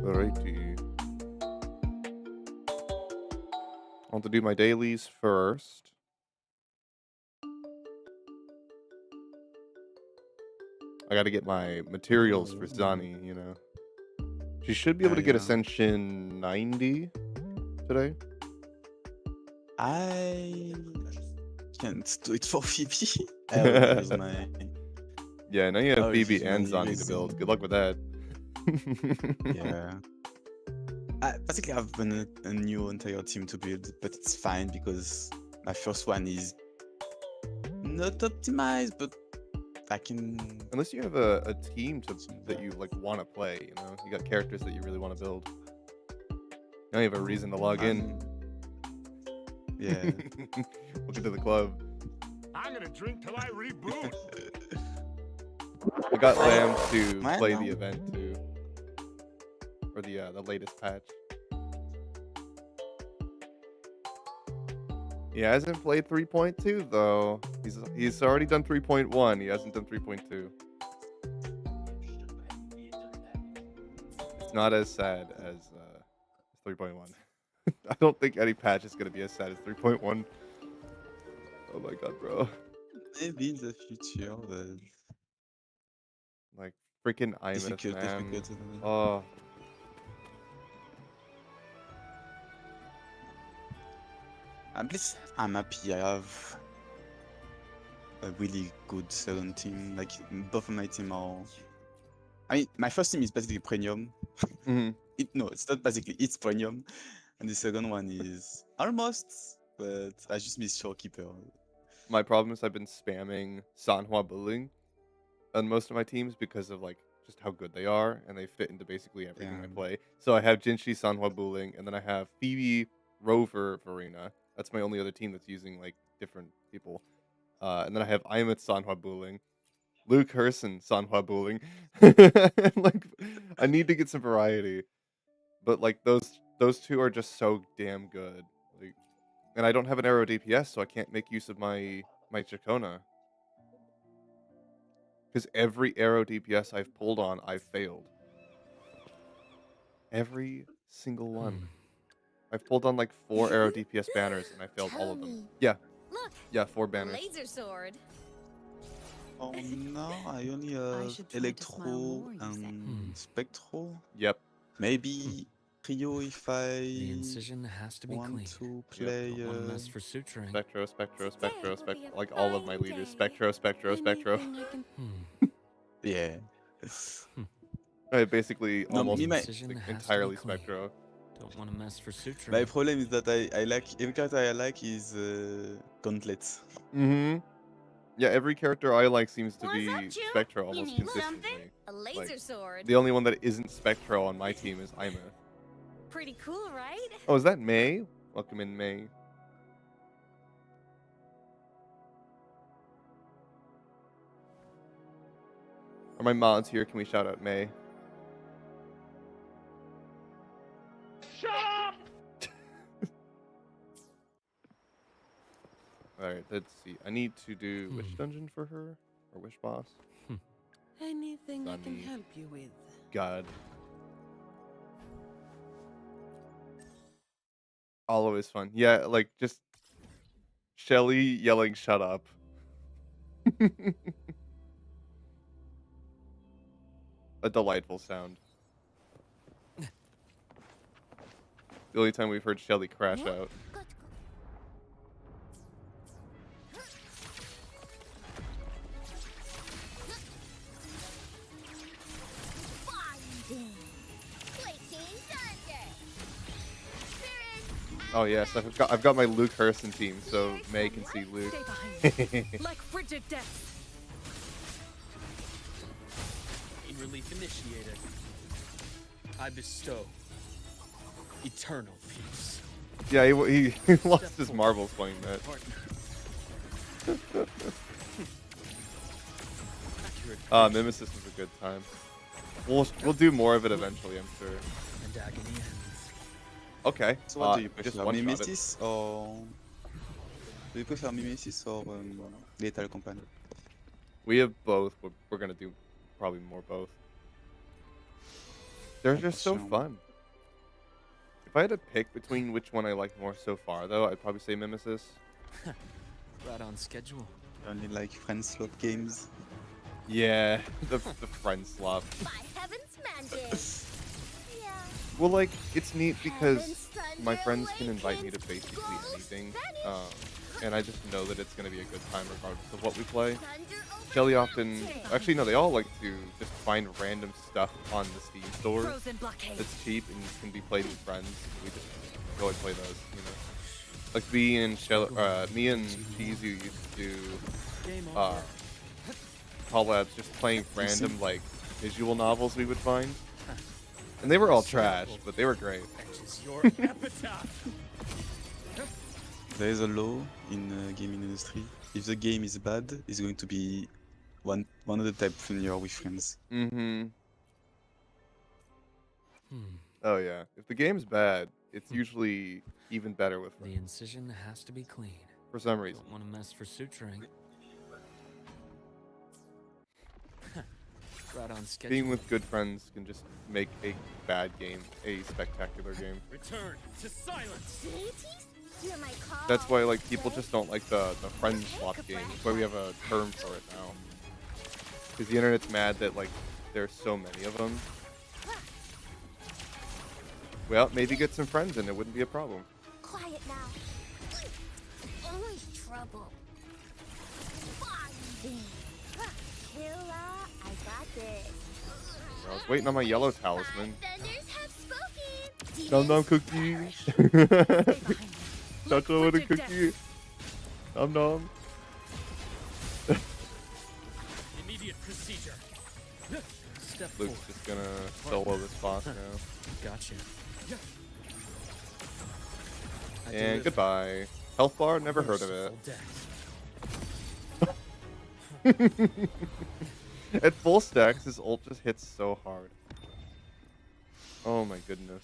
Alrighty. I want to do my dailies first. I gotta get my materials for Zani, you know. She should be able to get Yeah. Ascension 90 today. I can't do it for Phoebe. I already use my. Yeah, now you have already Phoebe use and my Zani to resin. build. Good luck with that. Yeah. Basically, I've been a new entire team to build, but it's fine because my first one is not optimized, but I can. Unless you have a team that you like want to play, you know, you got characters that you really want to build. Now you have a reason to log in. Yeah. Welcome to the club. I'm gonna drink till I reboot. I got Lamb to Mine play now. the event too, or the latest patch. He hasn't played 3.2 though. He's already done 3.1. He hasn't done 3.2. It's not as sad as 3.1. I don't think any patch is gonna be as sad as 3.1. Oh my god, bro! Maybe in the future, but Like freaking Imus, man. difficult. Oh. At least I'm happy. I have a really good second team. Like both of my team are. I mean, my first team is basically premium. Mhm. No, it's not basically. It's premium, and the second one is almost. But I just miss Showkeeper. My problem is I've been spamming Sanhua bullying on most of my teams because of like just how good they are and they fit into basically everything I Yeah. play. So I have Jinshi Sanhua bullying, and then I have Phoebe Rover Verena. That's my only other team that's using like different people. And then I have Imut Sanhua bullying, Luke Herson Sanhua bullying. Like I need to get some variety, but like those two are just so damn good. Like, and I don't have an arrow DPS, so I can't make use of my Chacona. Because every arrow DPS I've pulled on, I've failed. Every single one. I've pulled on like 4 arrow DPS banners and I failed all of them. Yeah. Look, Yeah, 4 banners. laser sword. Oh no, I only have should try to smile Electro more, you say. and Spectro. Yep. Maybe Trio if The I incision has to be want clean. to play. Don't want to mess for suturing. Spectro, Spectro, Spectro, Today will be a like all of my fine leaders. day. Spectro, Spectro, Spectro. Anything I can... Yeah. I basically No, almost me, my, Incision like, has to be entirely clean. Spectro. Don't want to mess for suturing. my problem is that I like every character I like is Gauntlets. Mm-hmm. Yeah, every character I like seems to What's be up, Chew? Spectro You almost need consistently. something? A laser sword. The only one that isn't Spectro on my team is Imut. Pretty cool, right? Oh, is that May? Welcome in, May. Are my mods here? Can we shout out May? Shut up! Alright, let's see. I need to do which dungeon for her? Or which boss? Anything I can Zani. help you with. God. Always fun. Yeah, like just Shelly yelling shut up. A delightful sound. The only time we've heard Shelly crash out. Oh yes, I've got my Luke Herson team, so May can see Luke. Stay behind. Like frigid death. In relief initiated. I bestow eternal peace. Yeah, he lost his marbles playing that. Mimesis was a good time. We'll do more of it eventually, I'm sure. And agony ends. Okay. So what do you just prefer, one-shot it. Mimesis or... Do you prefer Mimesis or Lethal Companion? We have both. We're gonna do probably more both. They're just so Attention. fun. If I had to pick between which one I like more so far, though, I'd probably say Mimesis. Right on schedule. I only like friend slot games. Yeah, the friend swap. By heaven's magic. Yeah. Well, like, it's neat because Heaven's my thunder friends can invite me to awakens, basically ghosts anything, vanish. and I just know that it's going to be a good time regardless of what we play. Thunder over Shelly often, mountains. actually no, they all like to just find random stuff on the Steam store Frozen blockade. that's cheap and can be played with friends. And we just go and play those, you know. Like me and Cheesy used to do Game uh, over. collabs just playing random like visual novels we would find, and they were all trash, but they were great. Fetches your epitaph. There is a law in the gaming industry. If the game is bad, it's going to be one of the type funnier with friends. Mm-hmm. Hmm. Oh yeah. If the game's bad, it's usually even better with The friends incision has to be clean. for some reason. Don't want to mess for suturing. Right on schedule. Being with good friends can just make a bad game a spectacular game. Return to silence. Deities? Hear my call. That's why like people just don't like the friend swap game. That's why we have a term for it now. Because the internet's mad that like there's so many of them. Well, maybe get some friends and it wouldn't be a problem. Quiet now. Always trouble. Fine. Killa, I got this. I was waiting on my yellow talisman. Thunders have spoken. Nom nom Demons cookie. Stay behind me. Chocolate with a frigid cookie. depths. Nom nom. Immediate procedure. Step Luke's forward. just gonna solo this boss now. Gotcha. I And deliver. goodbye. Health bar? Never heard of it. Merciful death. At full stacks, his ult just hits so hard. Oh my goodness.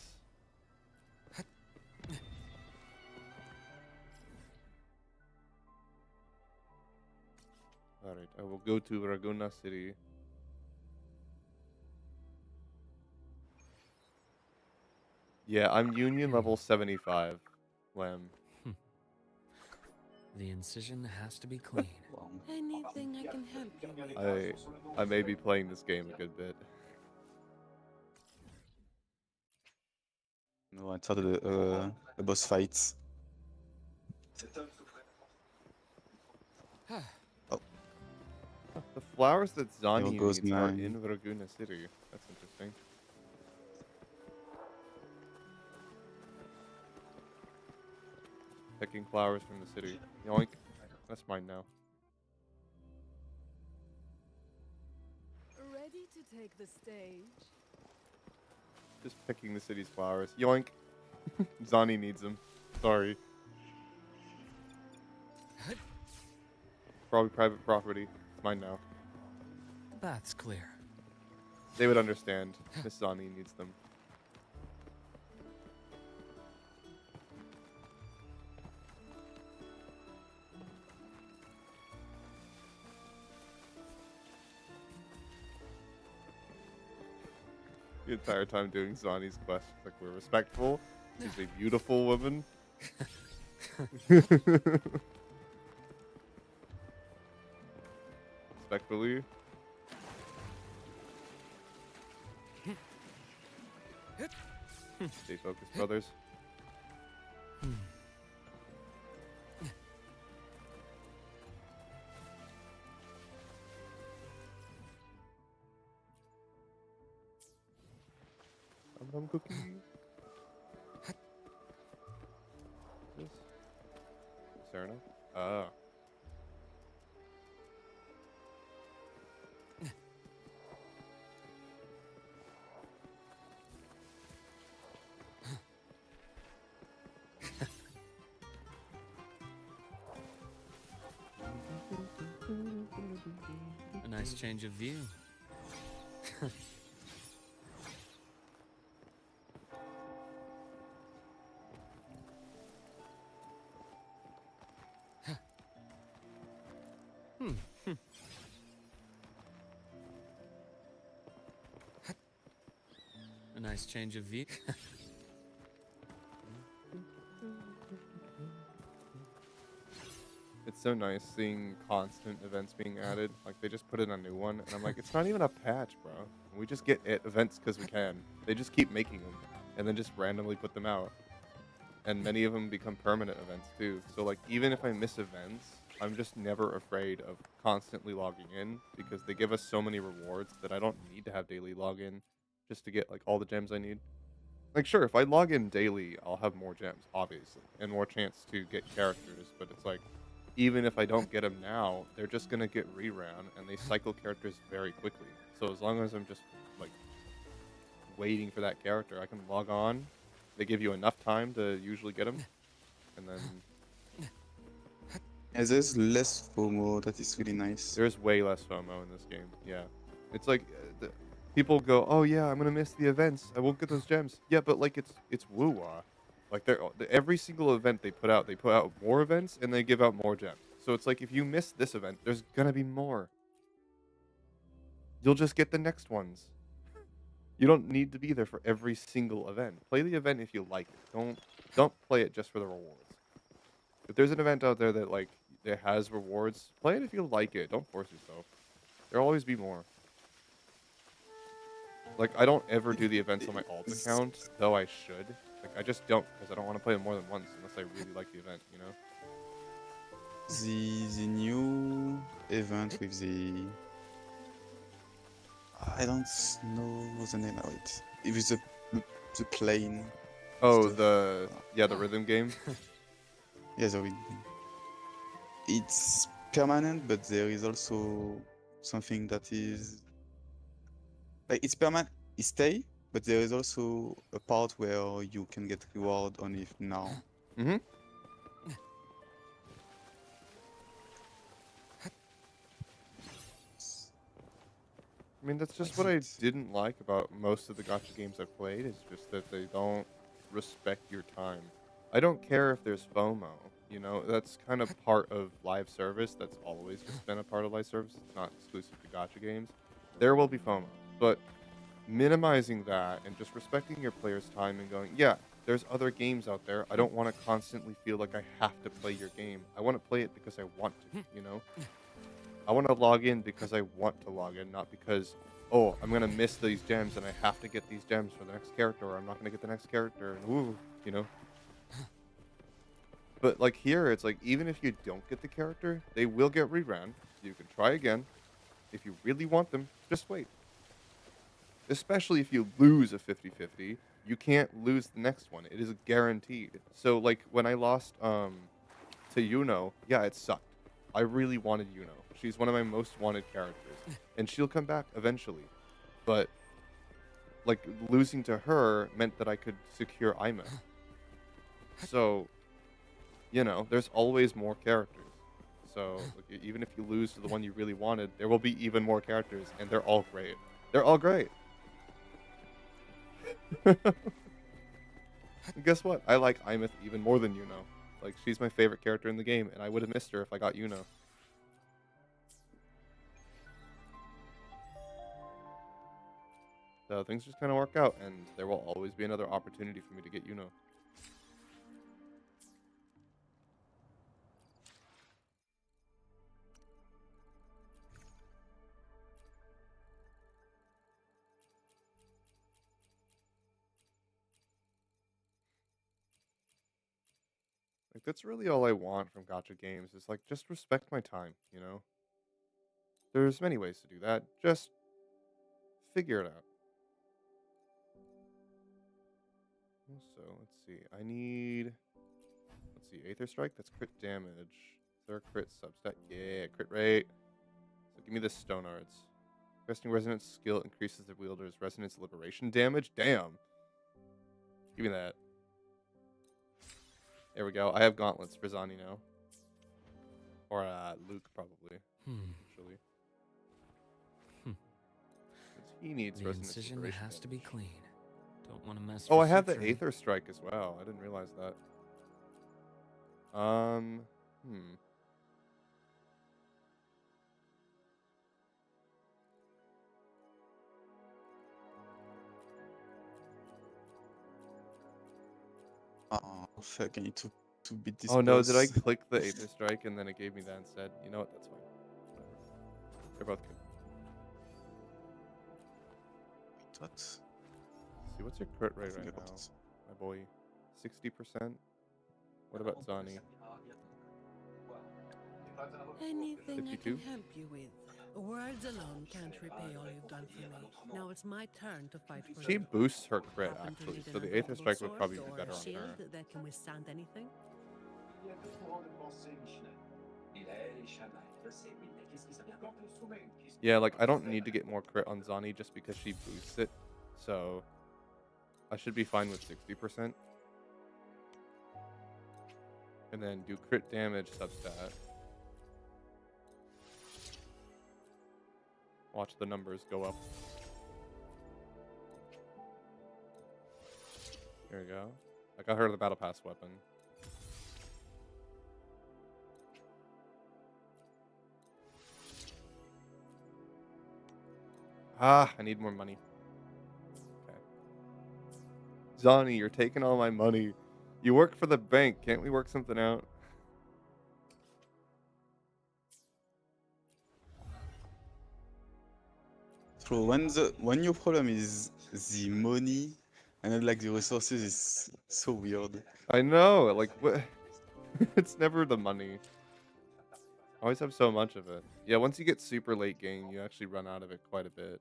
Alright, I will go to Raguna City. Yeah, I'm Union level 75, Lamb. The incision has to be clean. Wow. Anything I can help you with. I may be playing this game a good bit. No, I thought the boss fights. The flowers that Zani There goes needs are mine. in Raguna City. That's interesting. Picking flowers from the city. Yoink. That's mine now. Ready to take the stage? Just picking the city's flowers. Yoink. Zani needs them. Sorry. Probably private property. It's mine now. That's clear. They would understand. Miss Zani needs them. The entire time doing Zani's quest, like we're respectful. She's a beautiful woman. Respectfully. Stay focused, brothers. Nom cookie. This? Serena? Ah. A nice change of view. A Nice change of view. It's so nice seeing constant events being added. Like, they just put in a new one, and I'm like, it's not even a patch, bro. We just get events because we can. They just keep making them, and then just randomly put them out. And many of them become permanent events, too. So, like, even if I miss events, I'm just never afraid of constantly logging in, because they give us so many rewards that I don't need to have daily login just to get, like, all the gems I need. Like, sure, if I log in daily, I'll have more gems, obviously, and more chance to get characters, but it's like, even if I don't get them now, they're just gonna get reran, and they cycle characters very quickly. So as long as I'm just, like, waiting for that character, I can log on. They give you enough time to usually get them, and then Yeah, there's less FOMO. That is really nice. there's way less FOMO in this game. Yeah, it's like people go, "Oh yeah, I'm gonna miss the events. I won't get those gems." Yeah, but like it's woo-wah. Like every single event they put out more events and they give out more gems. So it's like if you miss this event, there's gonna be more. You'll just get the next ones. You don't need to be there for every single event. Play the event if you like it. Don't play it just for the rewards. If there's an event out there that like it has rewards, play it if you like it. Don't force yourself. There'll always be more. Like, I don't ever do the events on my alt account, though I should. Like, I just don't, because I don't want to play it more than once unless I really like the event, you know? The new event with the I don't know the name of it. It was the plane. Oh, stuff. the rhythm game? Yeah, it's permanent, but there is also something that is like it's permanent. It stay, but there is also a part where you can get reward on it now. Mm-hmm. I mean, that's just what I didn't like about most of the gacha games I've played, is just that they don't respect your time. I don't care if there's FOMO, you know? That's kind of part of live service. That's always just been a part of live service. It's not exclusive to gacha games. There will be FOMO, but minimizing that and just respecting your player's time and going, yeah, there's other games out there. I don't want to constantly feel like I have to play your game. I want to play it because I want to, you know? I want to log in because I want to log in, not because, oh, I'm going to miss these gems and I have to get these gems for the next character, or I'm not going to get the next character, and woo, you know? But, like, here, it's like, even if you don't get the character, they will get reran. You can try again. If you really want them, just wait. Especially if you lose a 50-50, you can't lose the next one. It is guaranteed. So, like, when I lost to Yuno, yeah, it sucked. I really wanted Yuno. She's one of my most wanted characters. And she'll come back eventually. But, like, losing to her meant that I could secure Ima. So, you know, there's always more characters. So, like, even if you lose to the one you really wanted, there will be even more characters, and they're all great. They're all great. And guess what? I like Imeth even more than Yuno. Like, she's my favorite character in the game, and I would have missed her if I got Yuno. So things just kind of work out, and there will always be another opportunity for me to get Yuno. Like, that's really all I want from gacha games, is like, just respect my time, you know? There's many ways to do that. Just figure it out. So, let's see. I need... Let's see. Aether Strike? That's crit damage. Is there a crit substat? Yeah, crit rate. So give me the Stone Arts. Resting Resonance skill increases the wielder's Resonance Liberation damage? Damn! Give me that. There we go. I have gauntlets for Zani now. Or Luke, probably. Actually. He needs The Resonance incision Liberation has to be damage. clean. Don't want to mess Oh, with I have the suturing. Aether Strike as well. I didn't realize that. Oh fuck! I need to beat this Oh no, did I boss. click the Aether Strike and then it gave me that instead? You know what? That's fine. Whatever. They're both good. What? See, what's your crit rate Think right about now, it. my boy? 60%? What about Zani? Anything I 52? can help you with. Words alone can't repay all you've done for me. Now it's my turn to fight for She you. boosts her crit, Happen to actually, need so an the Aether unbreakable Strike would sword probably be or better a on shield her. that can withstand anything? Yeah, like, I don't need to get more crit on Zani just because she boosts it, so I should be fine with 60%. And then do crit damage substat. Watch the numbers go up. There we go. I got her the battle pass weapon. Ah, I need more money. Okay. Zani, you're taking all my money. You work for the bank. Can't we work something out? So when your problem is the money and not like the resources, is so weird. I know. Like, what? It's never the money. I always have so much of it. Yeah, once you get super late game, you actually run out of it quite a bit.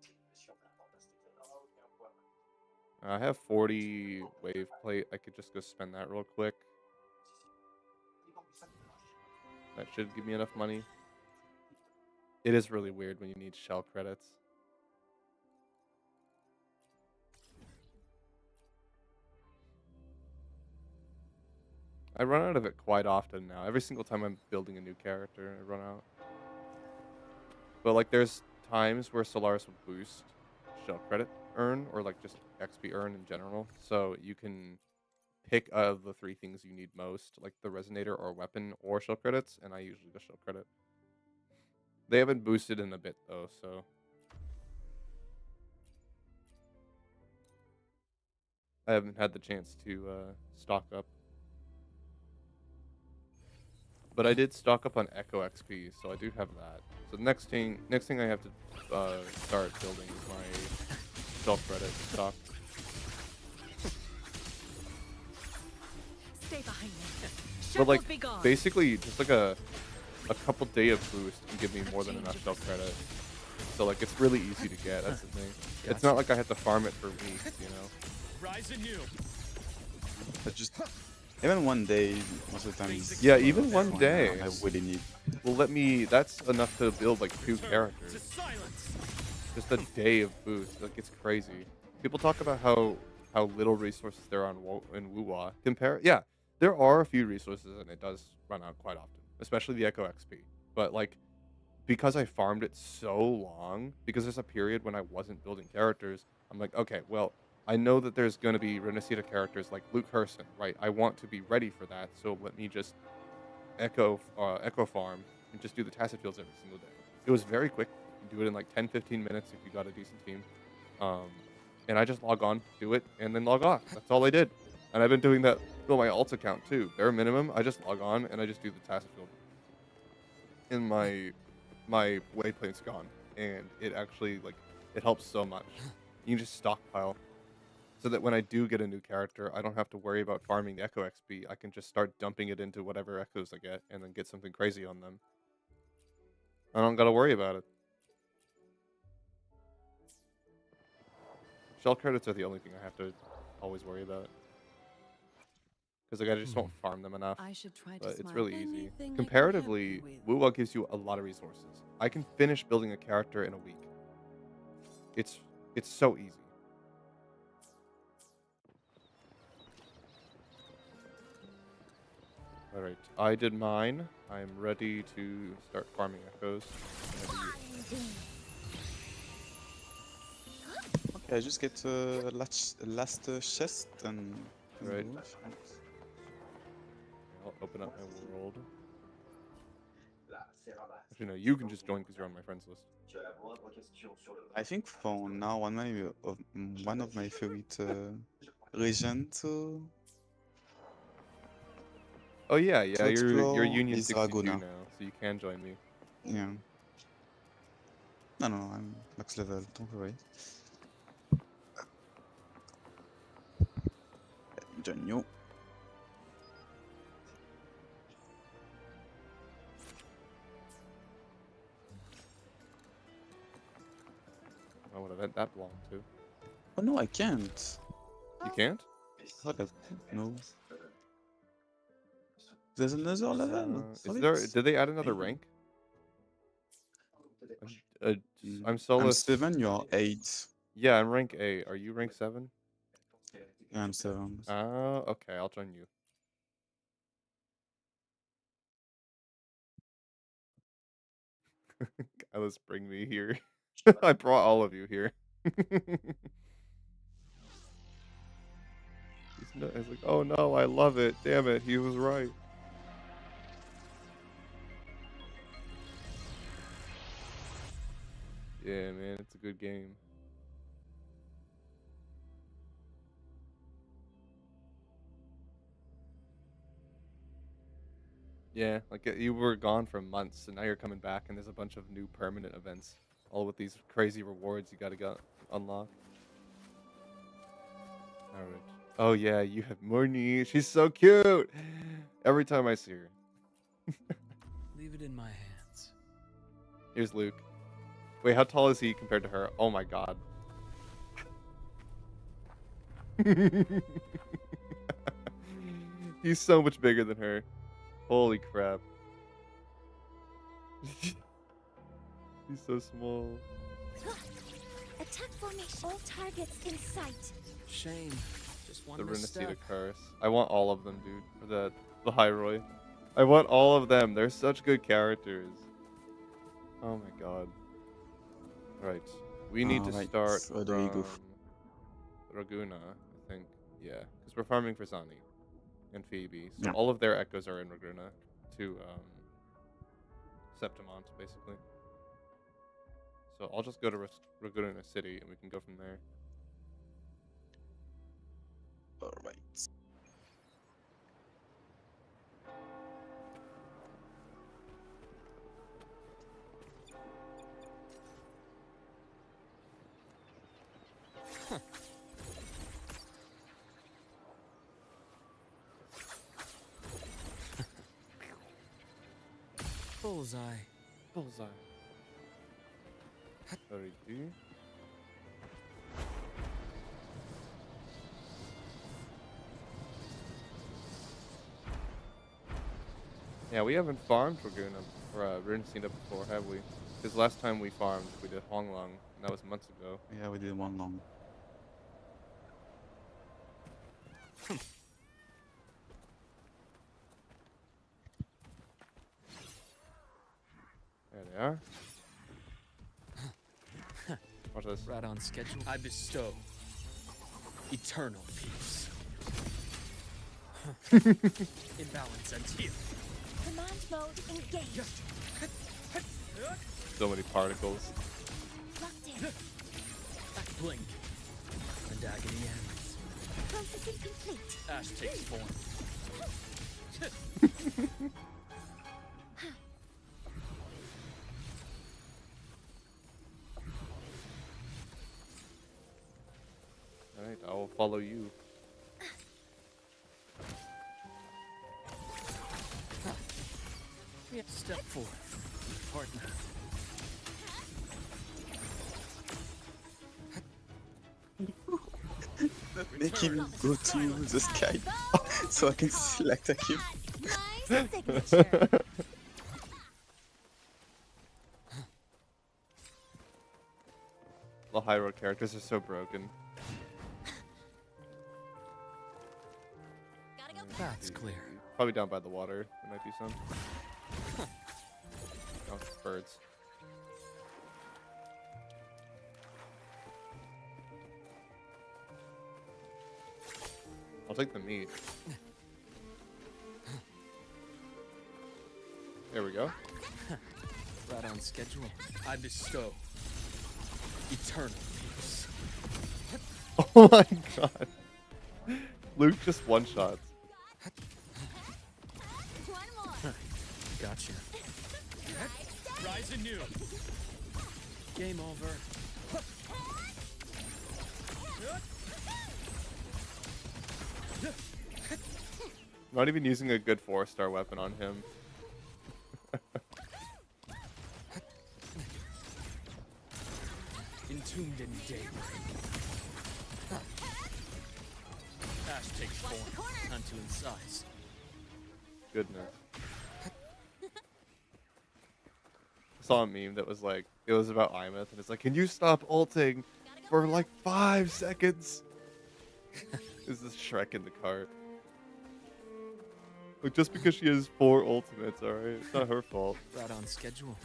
I have 40 wave plate. I could just go spend that real quick. That should give me enough money. It is really weird when you need shell credits. I run out of it quite often now. Every single time I'm building a new character, I run out. But like, there's times where Solaris will boost shell credit earn, or like just XP earn in general. So you can pick of the three things you need most, like the resonator or weapon or shell credits, and I usually go shell credit. They haven't boosted in a bit though, so I haven't had the chance to stock up. But I did stock up on Echo XP, so I do have that. So the next thing I have to start building is my shell credit stock. Stay behind me. But like, Shackles be gone. basically, just like a couple day of boost can give me more than enough shell credit. So like, it's really easy to get. That's the thing. It's not like I have to farm it for weeks, you know. Rise anew. But just even one day, most of the time. Is Yeah, even one day. I really need. Well, that's enough to build like 2 To characters. silence. Just a day of boost. Like, it's crazy. People talk about how little resources there are in Wuwa. Yeah, there are a few resources and it does run out quite often, especially the Echo XP. But like, because I farmed it so long, because there's a period when I wasn't building characters, I'm like, okay, well, I know that there's going to be Renacita characters like Luke Herson, right? I want to be ready for that, so let me just Echo farm and just do the tacit fields every single day. It was very quick. You can do it in like 10-15 minutes if you got a decent team. And I just log on, do it, and then log off. That's all I did. And I've been doing that with my alt account too. Bare minimum, I just log on and I just do the tacit field. And my waypoint's gone, and it actually, like, it helps so much. You can just stockpile, so that when I do get a new character, I don't have to worry about farming the Echo XP. I can just start dumping it into whatever Echoes I get, and then get something crazy on them. I don't gotta worry about it. Shell credits are the only thing I have to always worry about. Because like, I just won't farm them enough. I should try to But it's smile. really easy. Anything I can help Comparatively, you with. Wuwa gives you a lot of resources. I can finish building a character in a week. It's so easy. Alright, I did mine. I'm ready to start farming Echoes. Okay, I just get last chest and. Right. move. I'll open up my world. Actually, no, you can just join because you're on my friends list. I think for now, one of my favorite region to Oh yeah, to you're explore Union is 62 Raguna. now, so you can join me. Yeah. No, I'm max level, don't worry. Join you. I would have had that belong to. Oh no, I can't. You can't? What a... No. There's another level Is for there? it? Did they add another rank? I'm I'm Solus. 7, you're 8. Yeah, I'm rank 8. Are you rank 7? Yeah, I'm 7. Okay, I'll join you. Let's bring me here. I brought all of you here. He's like, oh no, I love it. Damn it, he was right. Yeah, man, it's a good game. Yeah, like you were gone for months, and now you're coming back, and there's a bunch of new permanent events, all with these crazy rewards you gotta go unlock. All right. Oh yeah, you have Morny. She's so cute. Every time I see her. Leave it in my hands. Here's Luke. Wait, how tall is he compared to her? Oh my god. He's so much bigger than her. Holy crap. He's so small. Attack formation. All targets in sight. Shame. Just one The misstep. Renacita curse. I want all of them, dude. For the Hyroi. I want all of them. They're such good characters. Oh my god. Alright. We need to Alright, start where do we go? from Raguna, I think. Yeah. Because we're farming for Zani and Phoebe. So Yeah. all of their echoes are in Raguna to Septimont, basically. So I'll just go to Raguna City and we can go from there. Alright. Bullseye. Bullseye. Very good. Yeah, we haven't farmed Raguna or Renacina before, have we? Because last time we farmed, we did Honglong, and that was months ago. Yeah, we did one long. There they are. Watch this. Right on schedule. I bestow eternal peace. Imbalance ends here. Command mode engaged. So many particles. Locked in. Back blink. And agony ends. Processing complete. Ash takes form. Alright, I will follow you. We have to step forward. Partner. Make him go to the sky so I can select a him. My signature. The Hyro characters are so broken. Gotta go. That's clear. Probably down by the water. There might be some. Oh, birds. I'll take the meat. There we go. Right on schedule. I bestow eternal peace. Oh my god. Luke just one-shots. Gotcha. Rise anew. Game over. Not even using a good 4-star weapon on him. Entombed in daybreak. Ash takes form. Time to incise. Goodness. I saw a meme that was like, it was about Imeth, and it's like, can you stop ulting for like 5 seconds? Is this Shrek in the cart? Like, just because she has 4 ultimates, alright? It's not her fault. Right on schedule.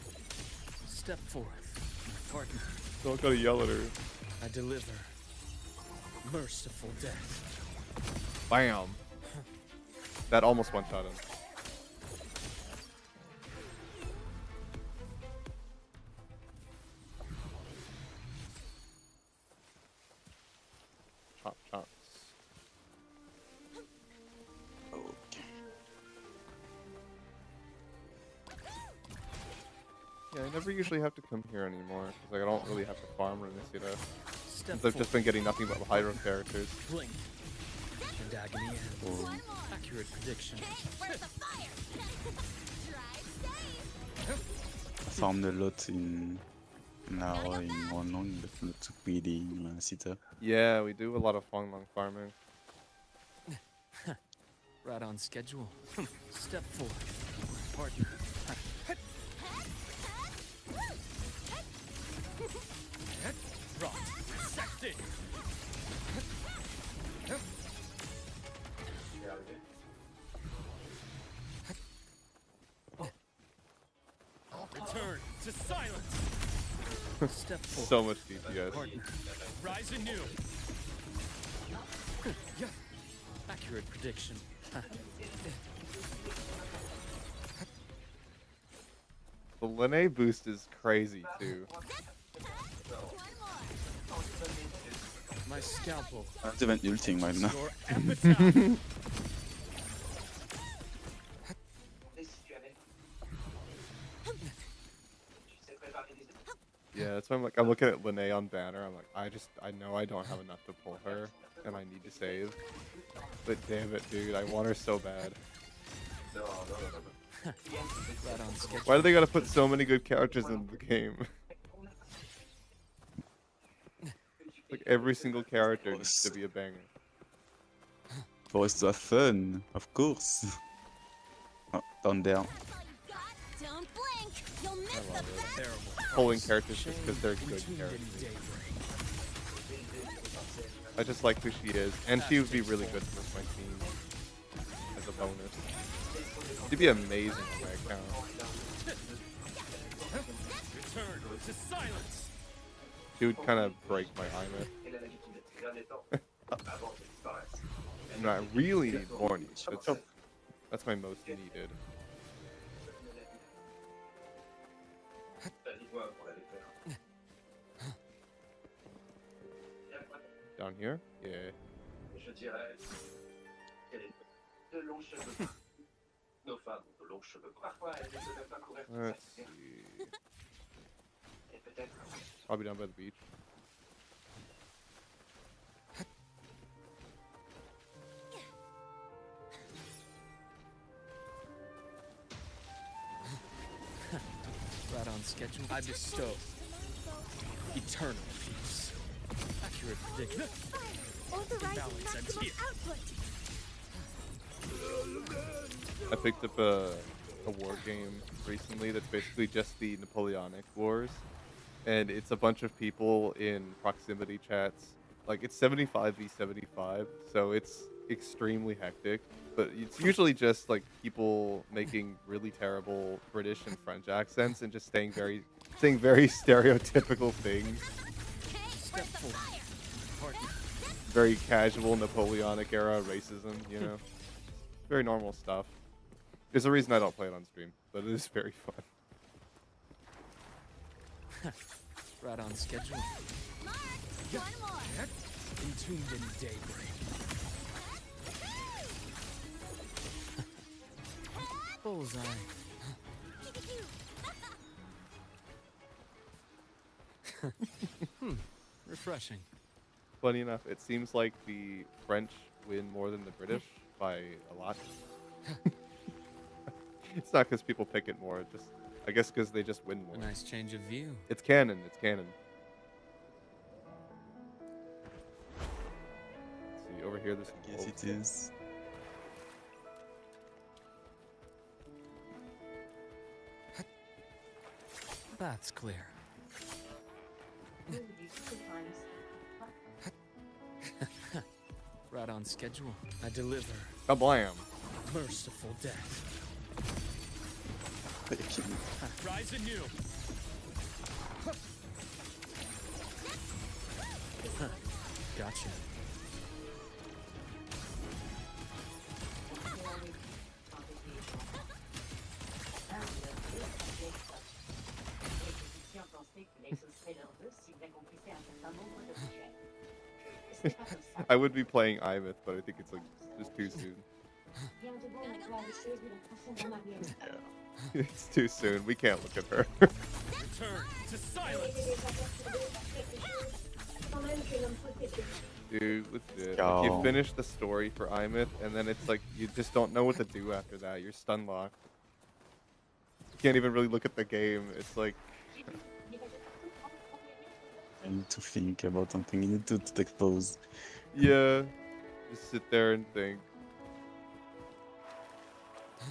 Step forth, my partner. Don't gotta yell at her. I deliver merciful death. Bam! That almost one-shot him. Chomp chomps. Okay. Yeah, I never usually have to come here anymore, because like, I don't really have to farm Renisita. Step Since I've just been getting nothing but Hydro characters. blink. And agony ends. Oh. Accurate prediction. Where's the fire? Drive safe. I farmed a lot in now in Wonlong, but not to breeding Sita. Yeah, we do a lot of Long farming. Right on schedule. Step forth, my partner. Rot. Sexted. Return to silence. Step forth. So much DPS. Partner. Rise anew. Accurate prediction. The Lene boost is crazy too. My scalpel. I'm even ulting right now. Your epitaph. Yeah, that's why I'm looking at Lene on banner. I'm like, I know I don't have enough to pull her, and I need to save. But damn it, dude, I want her so bad. Right on schedule. Why do they gotta put so many good characters in the game? Like every single character needs to be a banger. For us to have fun, of course. Oh, down there. That's all you got. Don't blink. You'll miss the best. Terrible. Pulling characters just because they're good Entombed in characters. daybreak. I just like who she is, and she would be really good for my team as a bonus. She'd be amazing on my account. Return to silence. She would kind of break my Imeth. No, I really need more niche. That's my most needed. Down here? Yeah. Je dirais qu'elle est de longs cheveux. Nos femmes ont de longs cheveux. Parfois, elles ne peuvent pas courir toute Let's seule. see. Et peut-être Probably down by the beach. Right on schedule. I bestow eternal peace. Accurate prediction. Authorizing Balance ends maximum here. output. I picked up a war game recently that's basically just the Napoleonic Wars. And it's a bunch of people in proximity chats. Like, it's 75v75, so it's extremely hectic. But it's usually just, like, people making really terrible British and French accents and just saying very stereotypical things. Okay, where's the fire? Partner. Very casual Napoleonic era racism, you know? Very normal stuff. There's a reason I don't play it on stream, but it is very fun. Right on schedule. Mark, one more. Entombed in daybreak. Bullseye. Refreshing. Funny enough, it seems like the French win more than the British by a lot. It's not because people pick it more. Just I guess because they just win more. A nice change of view. It's canon. It's canon. Let's see over here. There's some Yes, wolves. it is. That's clear. Right on schedule. I deliver Kablam! merciful death. Thank you. Rise anew. Gotcha. I would be playing Imeth, but I think it's like just too soon. It's too soon. We can't look at her. Return to silence. Dude, with it. Like, Yo. you finish the story for Imeth, and then it's like you just don't know what to do after that. You're stun locked. You can't even really look at the game. It's like I need to think about something. You need to take pause. yeah, just sit there and think.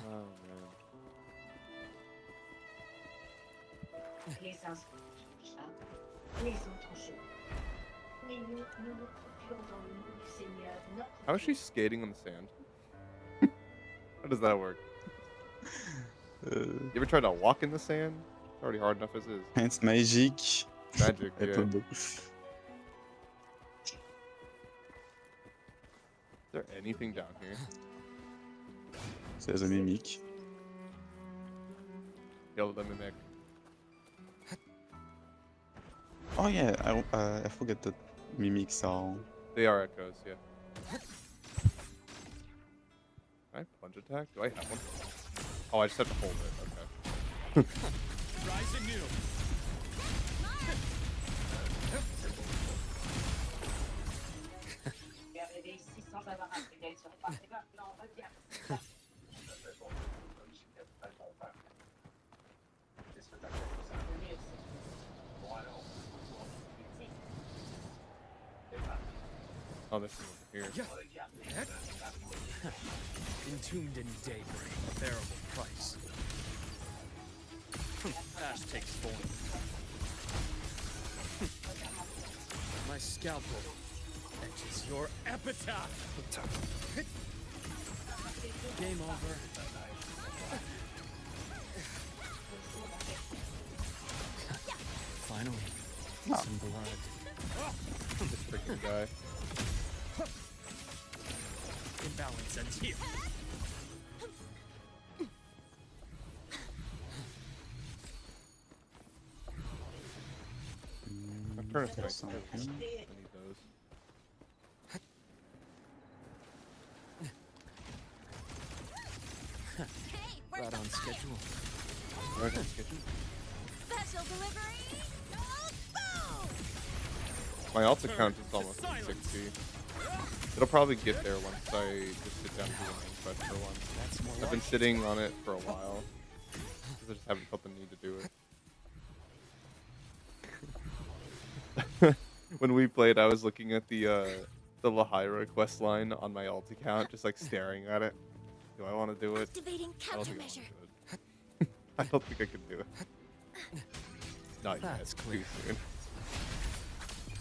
Oh man. How is she skating on the sand? How does that work? You ever tried to walk in the sand? It's already hard enough as is. It's magic. Magic, yeah. Attendez. Is there anything down here? There's a mimic. Kill the mimic. Oh yeah, I forget that mimics are. They are echoes, yeah. Can I plunge attack? Do I have one? Oh, I just have to hold it. Okay. Rise anew. Oh, this is over here. Entombed in daybreak, a bearable price. Ash takes form. My scalpel etches your epitaph. Game over. Finally, some blood. This freaking guy. Imbalance ends here. I'm trying to strike. Something. I need those. Right on schedule. Right on schedule. Special delivery. Boom! My alt account is almost at 60. It'll probably get there once I just sit down and do the main quest for once. That's more I've been like sitting on it for a while. Because I just haven't felt the need to do it. When we played, I was looking at the Lahaira quest line on my alt account, just like staring at it. Do I want to do it? Activating I don't think I countermeasure. want to do it. I don't think I can do it. Not yet. That's Too clear. soon.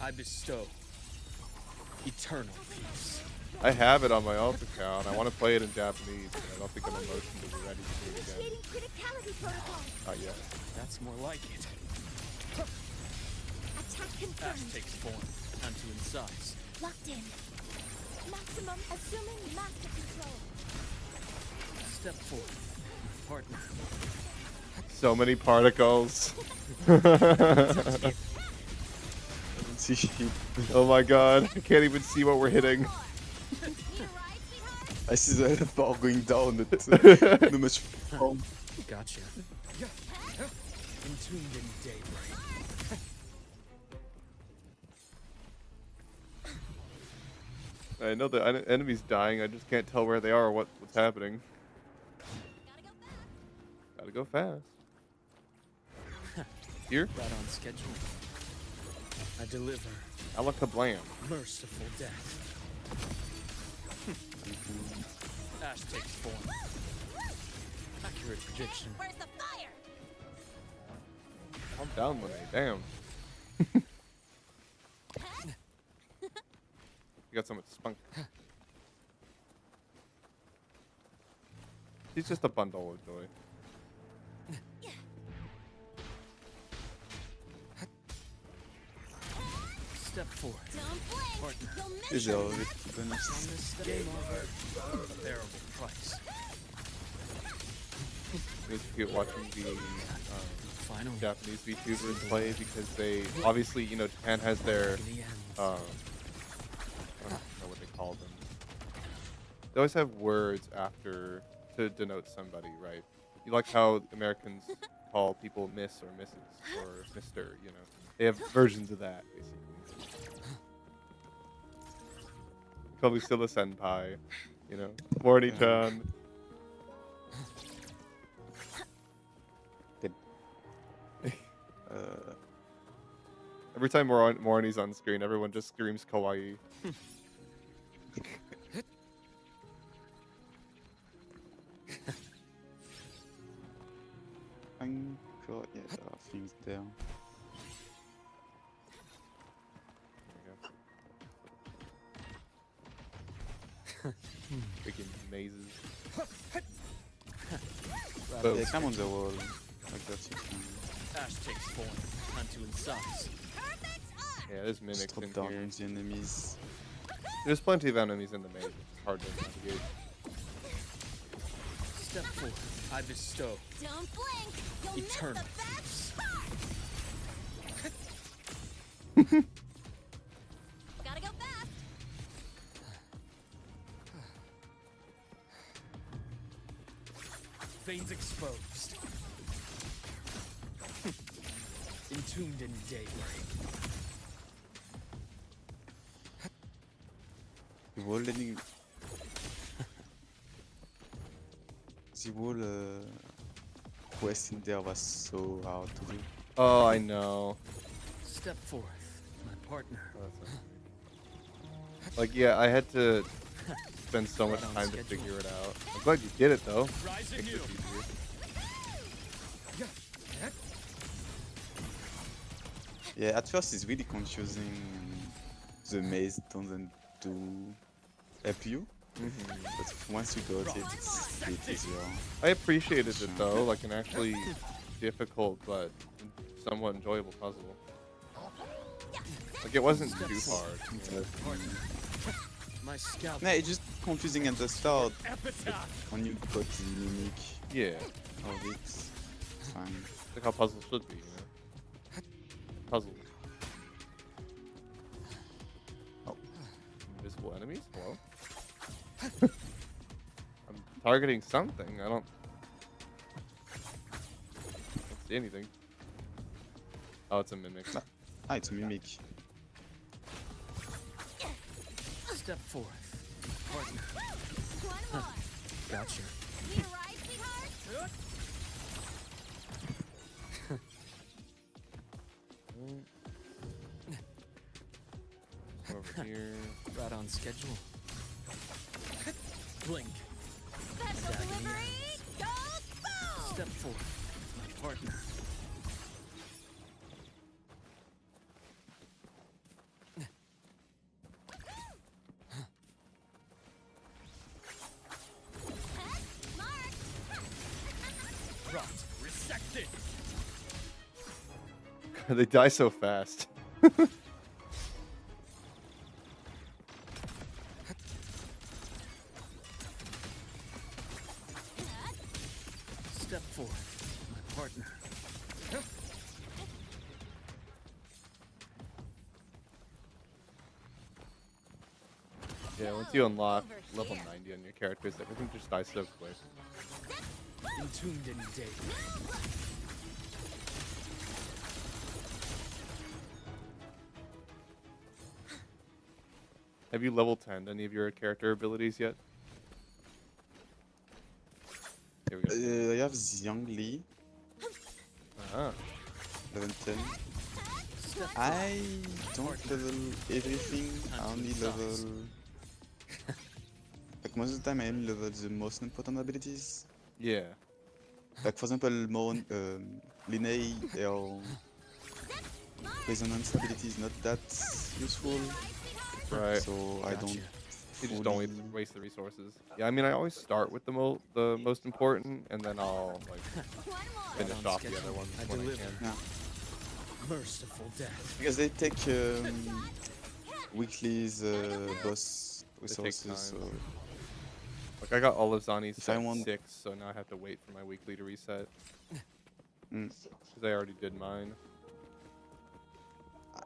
I bestow eternal peace. I have it on my alt account. I want to play it in Japanese, but I don't think I'm emotionally ready to do it again. Initiating criticality protocol. Not yet. That's more like it. Attack Ash confirmed. takes form. Time to incise. Locked in. Maximum assuming master control. Step forward. My partner. So many particles. See shit. Oh my god. I can't even see what we're hitting. Need a ride, sweetheart? I see the bar going down. It's no much fun. Gotcha. Entombed in daybreak. I know the enemy's dying. I just can't tell where they are or what's happening. Gotta go fast. Here, Right on schedule. I deliver alakablam. merciful death. Ash takes form. Accurate prediction. Where's the fire? Calm down, Lene. Damn. You got so much spunk. He's just a bundle of joy. Step forward. Don't blink. Partner. You'll miss Is it. there already bonus? On this game over. A bearable price. It's cute watching the Final. Japanese VTubers play because they obviously, you know, Japan has their Agony ends. I don't know what they call them. They always have words after to denote somebody, right? You like how Americans call people Miss or Mrs. or Mr. You know, they have versions of that basically. Call me Silla Senpai, you know, Morty-chan. Every time Morty's on screen, everyone just screams kawaii. Encore, yeah, there are things there. Freaking mazes. Right Boom. on Yeah, come on the wall. Like that you can Ash takes form. Time to incise. Yeah, there's just mimics drop in down here. on the enemies. There's plenty of enemies in the maze. It's hard to navigate. Step forward. I bestow Don't blink. You'll eternal miss the best peace. part. Gotta go fast. Veins exposed. Entombed in daybreak. The wall ending. The wall quest in there was so hard to do. Oh, I know. Step forth, my partner. Oh, that's so like, yeah, I had to spend so much time to figure it out. I'm glad you did it though. Rise Makes anew. it easier. Yeah, at first it's really confusing. The maze doesn't do help you, but once you got it, it's a bit easier. I appreciated it though, like an actually difficult but somewhat enjoyable puzzle. Like it wasn't too hard. You know? My scalp. No, it's just confusing at the start. Epitaph. When you got the mimic Yeah, of it, it's fine. like how puzzles should be, you know. Puzzles. Oh, invisible enemies. Hello. I'm targeting something. I don't see anything. Oh, it's a mimic. Ah, it's a mimic. Step forth, partner. One more. Gotcha. Need a ride, sweetheart? Over here. Right on schedule. Blink. Special Agony delivery. ends. Go boom. Step forth, my partner. Mark. Rot. Resected. They die so fast. Step forth, my partner. Yeah, once you unlock Over level here. 90 on your characters, everything just dies so quick. Entombed in daybreak. Have you level 10 any of your character abilities yet? Here we go. I have Xiangli, Ah. level 10. I don't level everything. I only level. Like most of the time, I only level the most important abilities. Yeah. Like for example, Linnea, her resonance ability is not that useful, Right. so I don't. You just don't fully- waste the resources. Yeah, I mean, I always start with the most important, and then I'll like finish on off the schedule. other ones I when I deliver. can. Yeah, Merciful death. because they take weekly's boss They take resources. So time. Like I got all of Zani's If I set want- 6, so now I have to wait for my weekly to reset. Mm. Because I already did mine.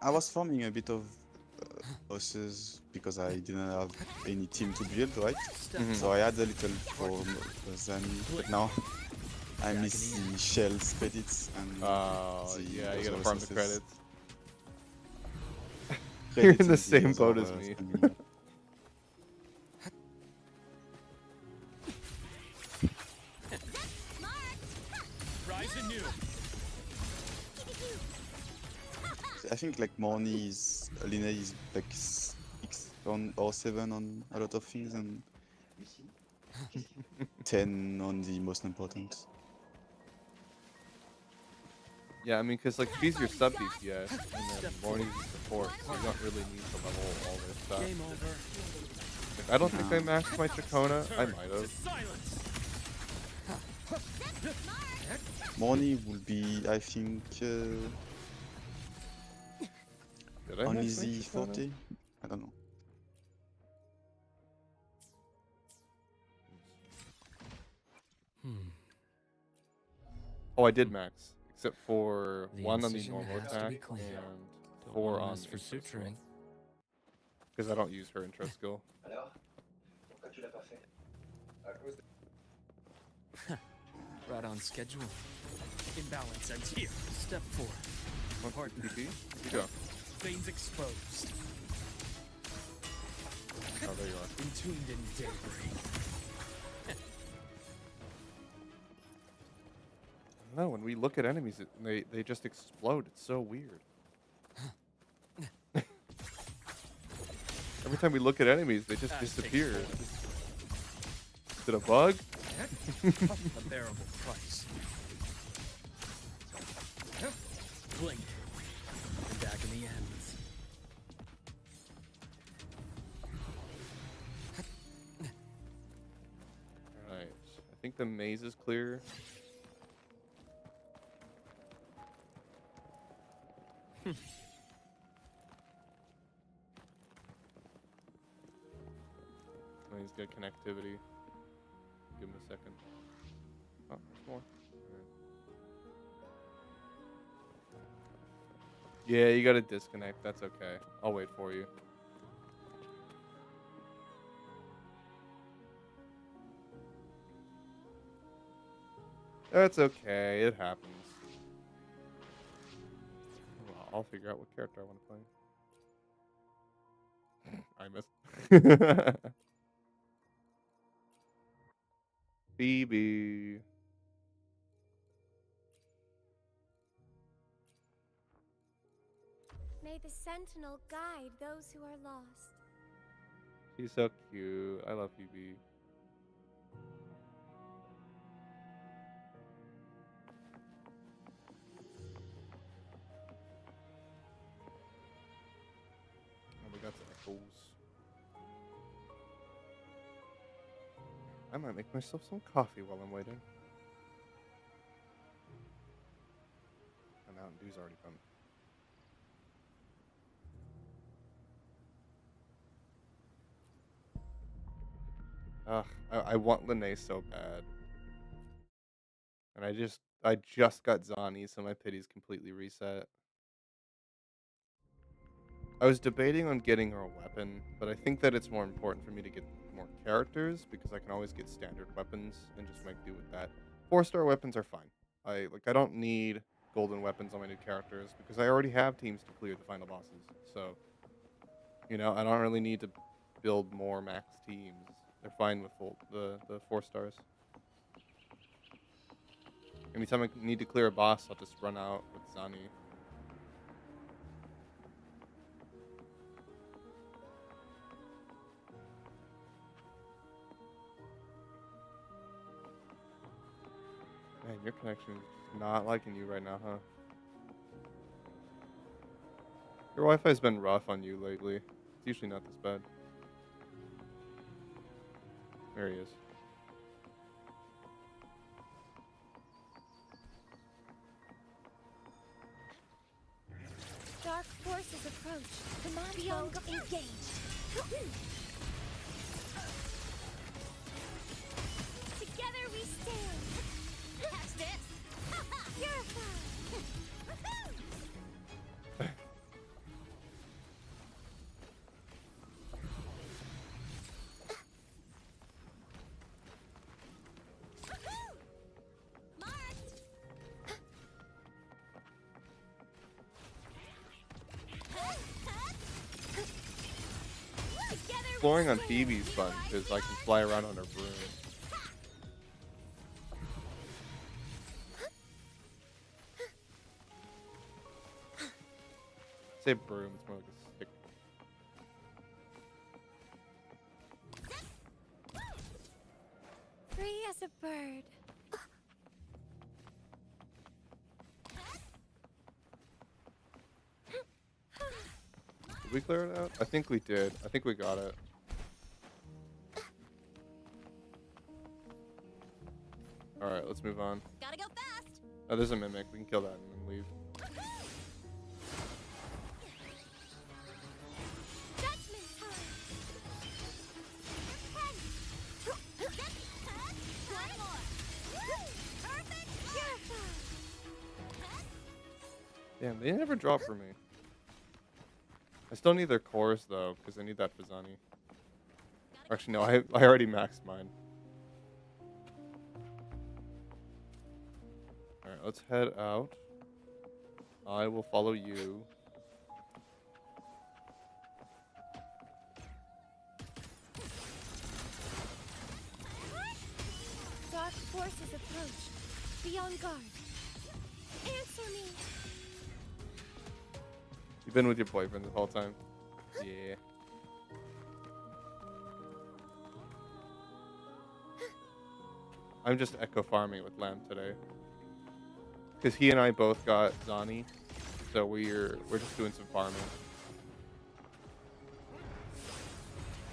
I was farming a bit of bosses because I didn't have any team to build, right? Mhm. So I had a little for Zani, but now I miss the shells credits and Oh, the yeah, you other gotta farm the resources. credits. You're in Credits the and same other, boat as me. stamina. Rise anew. I think like Linnea is like 6 or 7 on a lot of things and 10 on the most important. Yeah, I mean, because like she's your sub DPS, and then Morning's your support, so you don't really need to level all this stuff. Game over. Like, I don't think I maxed my Chacona. I might have. Silence. Morny will be, I think, Did I only max my the Chacona? 40. I don't know. Oh, I did max, except for The 1 on the incision normal has to be attack clean. and 4 want on mess for intro skill. suturing. Because I don't use her intro skill. Alors, pourquoi tu l'as pas fait? À cause de... Right on schedule. Imbalance ends here. Step 4. What PP? You go. Veins exposed. Oh, there you are. Entombed in debris. I don't know, when we look at enemies, they just explode. It's so weird. Every time we look at enemies, they just disappear. Is it a bug? A bearable price. Blink. And agony ends. Alright. I think the maze is clear. He's got connectivity. Give him a second. Oh, there's more. Alright. Yeah, you gotta disconnect. That's okay. I'll wait for you. That's okay. It happens. Well, I'll figure out what character I want to play. I missed. Phoebe. May the sentinel guide those who are lost. She's so cute. I love Phoebe. Oh, we got some echoes. I might make myself some coffee while I'm waiting. And Mountain Dew's already done. Ugh, I want Linnea so bad. And I just got Zani, so my pity's completely reset. I was debating on getting her a weapon, but I think that it's more important for me to get more characters because I can always get standard weapons and just make do with that. 4-star weapons are fine. I don't need golden weapons on my new characters because I already have teams to clear the final bosses. So, you know, I don't really need to build more max teams. They're fine with the 4 stars. Anytime I need to clear a boss, I'll just run out with Zani. Man, your connection is just not liking you right now, huh? Your Wi-Fi's been rough on you lately. It's usually not this bad. There he is. Dark forces approach. Command beyond engaged. Together we stand. Catch this. Purify. Exploring on Phoebe's fun because I can fly around on her broom. Say broom, it's more like a stick. Free as a bird. Did we clear it out? I think we did. I think we got it. Alright, let's move on. Gotta go fast. Oh, there's a mimic. We can kill that and then leave. Judgment time. One more. Perfect. Purify. Damn, they never drop for me. I still need their cores though, because I need that for Zani. Actually, no, I already maxed mine. Alright, let's head out. I will follow you. Dark forces approach. Be on guard. Answer me. You've been with your boyfriend this whole time. Yeah. I'm just echo farming with Lamb today. Because he and I both got Zani. So we're just doing some farming.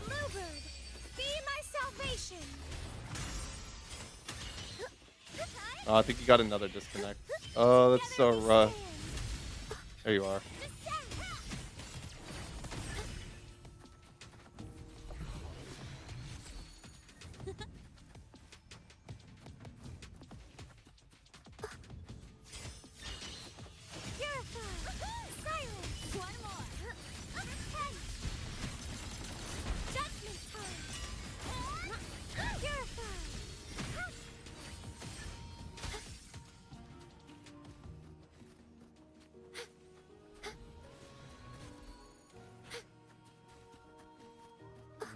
Bluebird, be my salvation. Oh, I think you got another disconnect. Oh, that's so rough. There you are.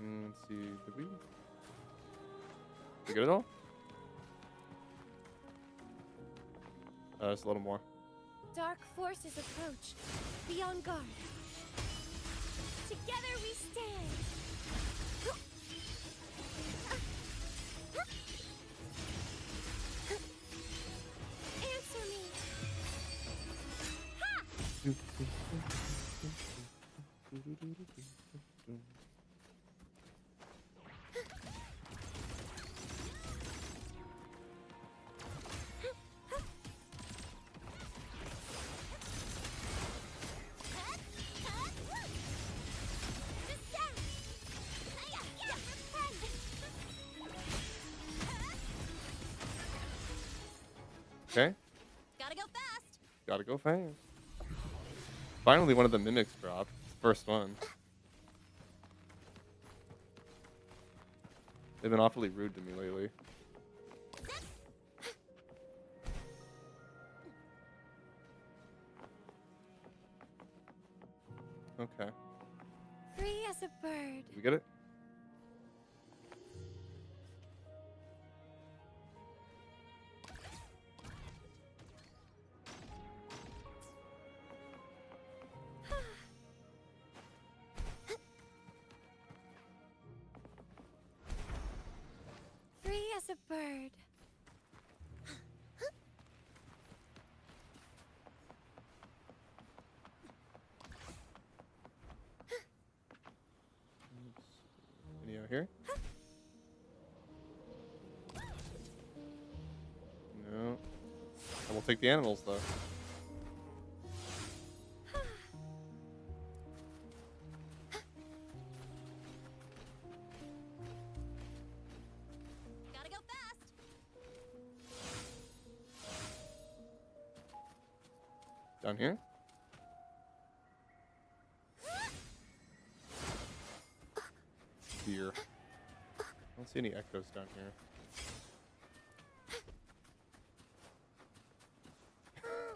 Let's see, did we get it all? Just a little more. Dark forces approach. Be on guard. Together we stand. Answer me. Okay. Gotta go fast. Gotta go fast. Finally, one of the mimics dropped. First one. They've been awfully rude to me lately. Okay. Free as a bird. Did we get it? is a bird. Any out here? No. I will take the animals though. Gotta go fast. Down here? Deer. I don't see any echoes down here.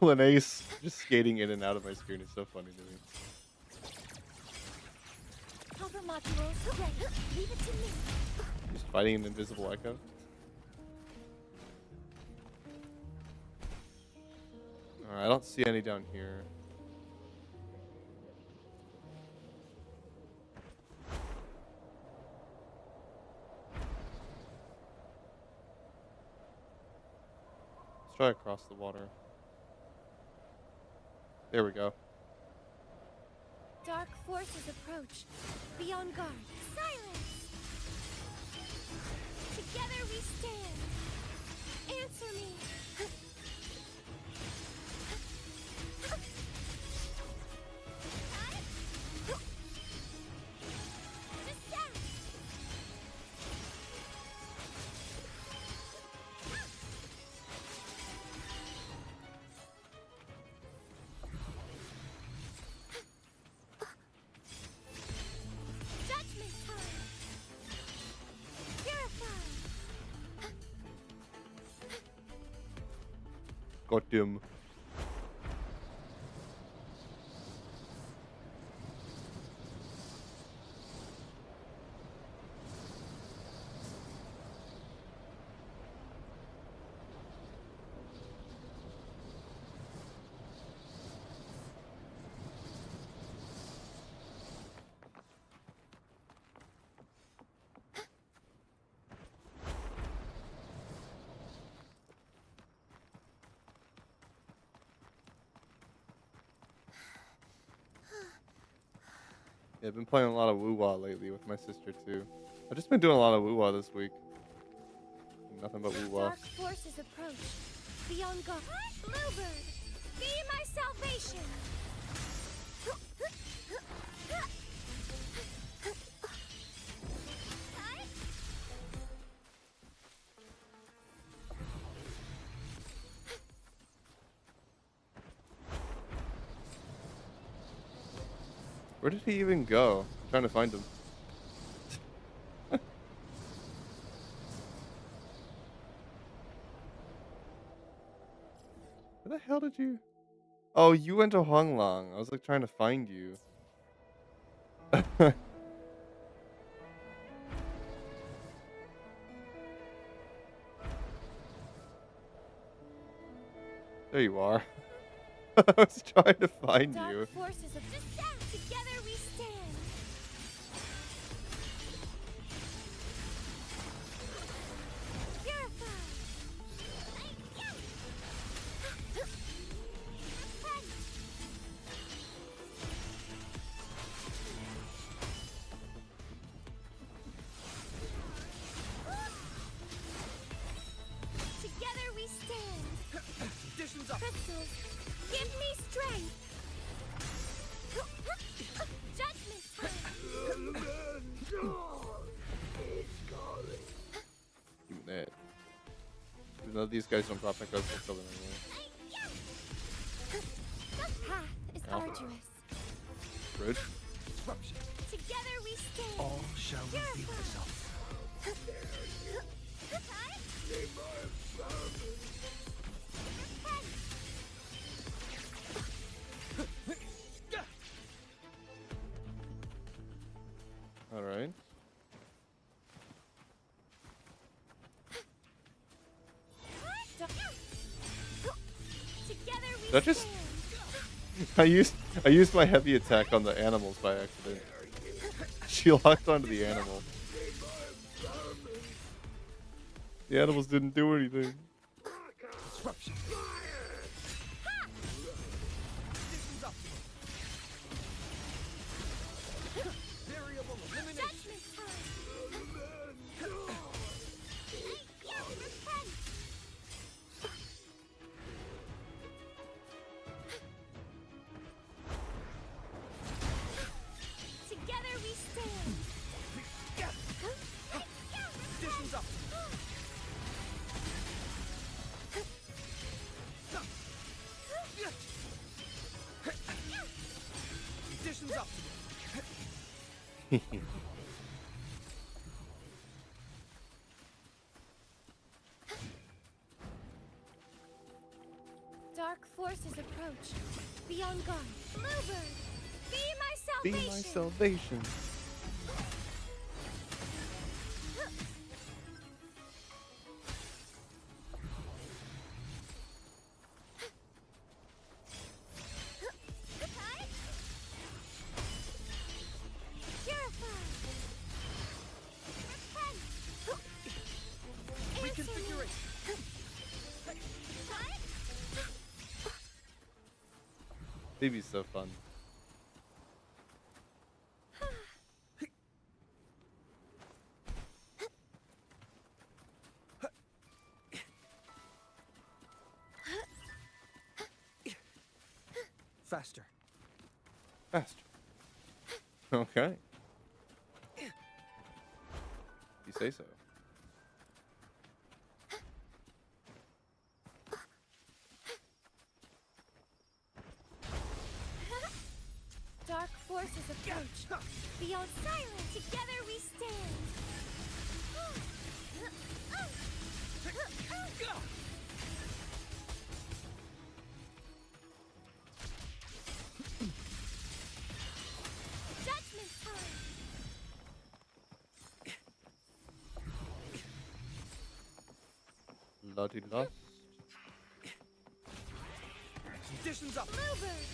Linnaeus just skating in and out of my screen is so funny to me. Cover modules ready. Leave it to me. Just fighting an invisible echo. Alright, I don't see any down here. Let's try across the water. There we go. Dark forces approach. Be on guard. Silence! Together we stand. Answer me. Descend! Judgment time! Purify! Got him. Yeah, I've been playing a lot of Woo-Wah lately with my sister too. I've just been doing a lot of Woo-Wah this week. Nothing but Woo-Wah. Dark forces approach. Be on guard. Bluebird, be my salvation. Where did he even go? I'm trying to find him. Where the hell did you? Oh, you went to Huanglong. I was like trying to find you. There you are. I was trying to find you. Dark forces of descent. Together we stand. Purify. Together we stand. Conditions up. Crystals, give me strength. Judgment time. Give me that. Even though these guys don't drop echoes, I'll kill them anyway. The path is Ow. arduous. Rude. Disruption. Together we stand. All shall reveal themselves. All right. Together we That just- stand. I used my heavy attack on the animals by accident. She locked onto the animal. The animals didn't do anything. Disruption. Conditions optimal. Variable elimination. Judgment time. Repent. Together we stand. Conditions optimal. Conditions optimal. Dark forces approach. Be on guard. Bluebird, be my Be salvation. my salvation. Purify. Repent. Reconfiguration. Phoebe's so fun. Faster. Faster. Okay. You say so. Dark forces approach. Beyond silence, together we stand. Judgment time. Lottie lost. Conditions optimal. Bluebird,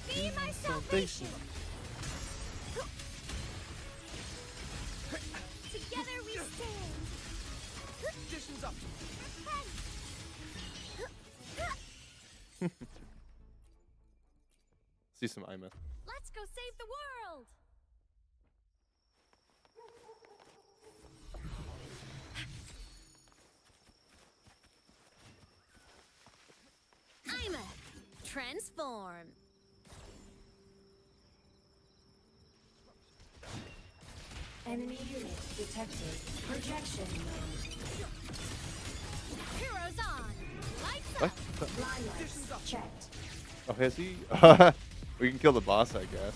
be my salvation. Together we stand. Conditions optimal. See some Ima. Let's go save the world. I'm a transform. Enemy unit detected. Projection mode. Heroes on. Lights What? up. Line lights checked. Oh, has he? We can kill the boss, I guess.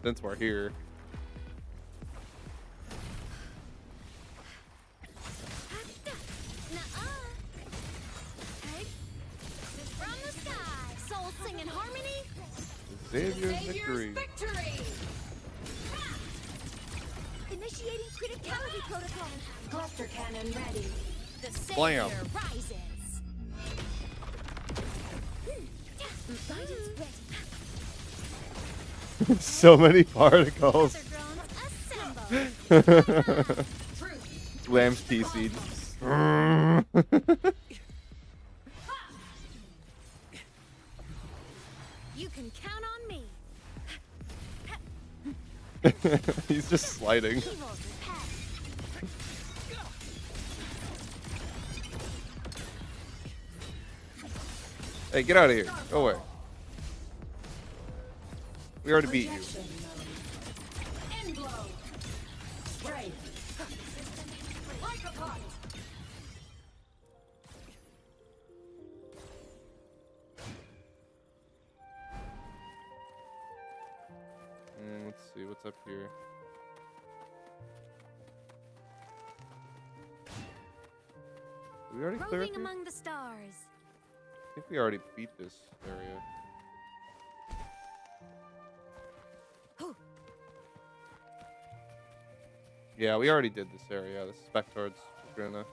Since we're here. Nuh-uh. Hey. From the sky. Souls sing in harmony. Savior's victory. Initiating criticality protocol. Cluster cannon ready. The Blam. savior rises. Guidance ready. So many particles. Feather drones assemble. Lamb's PC. You can count on me. He's just sliding. Evil repent. Hey, get out of here. Go away. We already beat you. Projection mode. End blow. Strike. Like a pot. Let's see what's up here. Did we already clear Roving up here? among the stars. I think we already beat this area. Yeah, we already did this area. The Spectard's gonna.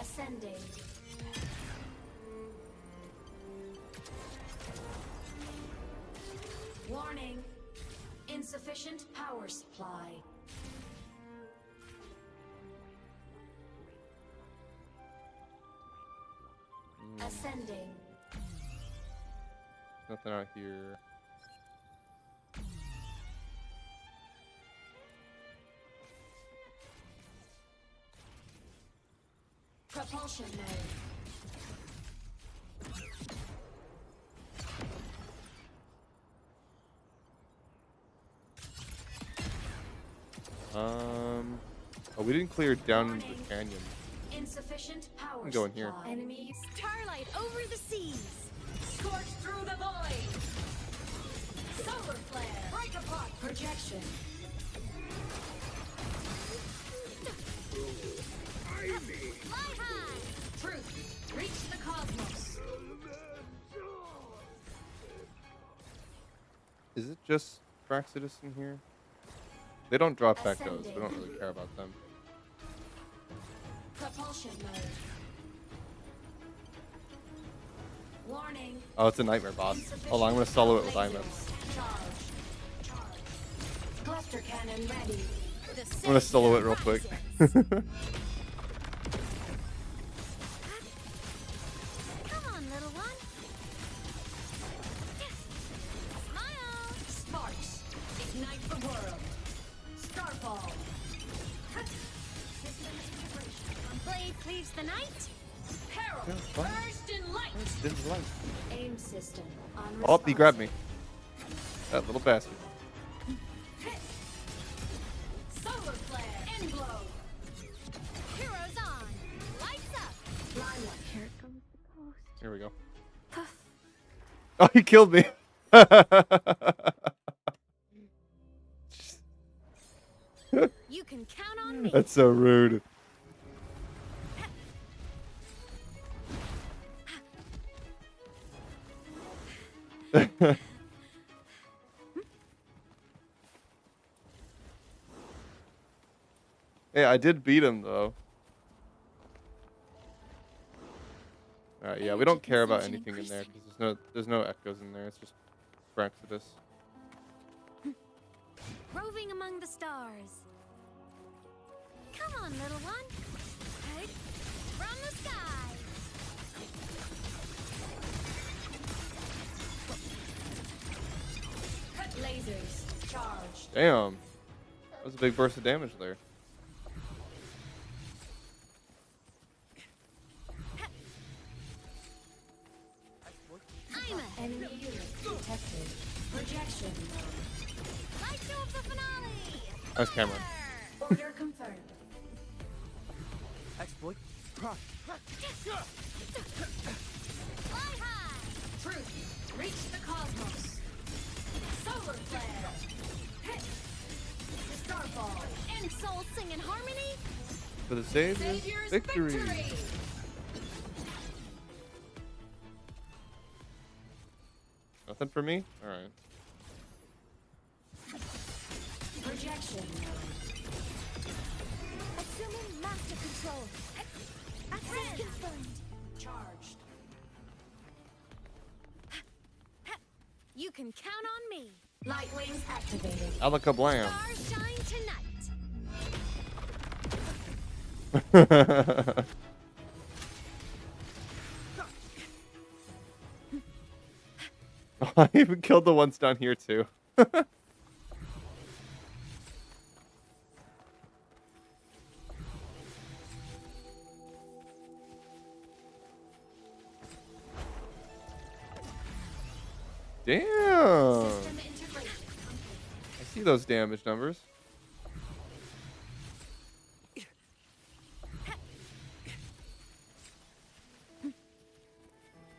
Ascending. Warning. Insufficient power supply. Ascending. Nothing out here. Propulsion mode. Oh, we didn't clear down into the Warning. canyon. Insufficient power can go in here. supply. Enemy Starlight over the seas. scorched through the void. Solar flare. Break apart. Projection. Fly high. Truth. Reach the cosmos. Is it just Praxidus in here? They don't drop echoes. We Ascending. don't really care about them. Propulsion mode. Warning. Oh, it's a nightmare boss. Hold on, I'm gonna solo it with Lasers. Imets. Charge. Cluster cannon ready. The I'm gonna solo it real quick. Come on, little one. Smile. Sparks. Ignite the world. Starfall. Systems integration. Blade cleaves the night. Peril. Yeah, it's fine. Burst in light. Didn't like. Aim system on Oh, he grabbed me. responsive. That little bastard. Solar flare. End blow. Heroes on. Lights up. Limelight. Here comes the post. Here we go. Puff. Oh, he killed me. You can count on me. That's so rude. Hey, I did beat him though. Alright, yeah, we don't care about anything in there because there's no echoes in there. It's just Praxidus. Roving among the stars. Come on, little one. Hey, from the sky. Lasers. Charged. Damn. That was a big burst of damage there. I'm a Enemy unit detected. Projection. light show of the finale. Nice camera. Order confirmed. Exploit. Fly high. Truth. Reach the cosmos. Solar flare. Hit. Starfall. And souls sing in harmony. For the Savior's Savior's victory. victory. Nothing for me? Alright. Projection. Assuming master control. Access confirmed. Charged. You can count on me. Light wings activated. Alakablam. Stars shine tonight. I even killed the ones down here too. Damn. System integration. I see those damage numbers.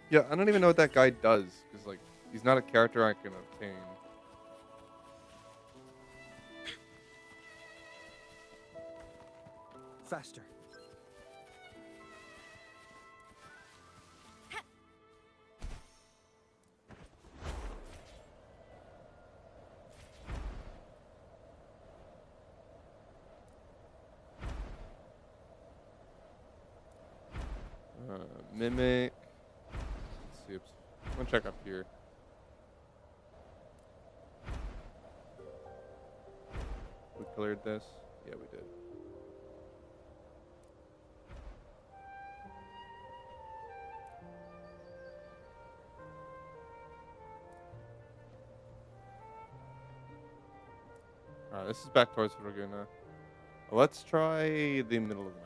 Yeah, I don't even know what that guy does, because, like, he's not a character I can obtain. Faster. Mimic. Let's see. I'm gonna check up here. We cleared this. Yeah, we did. Alright, this is back towards Raguna. Let's try the middle of the map.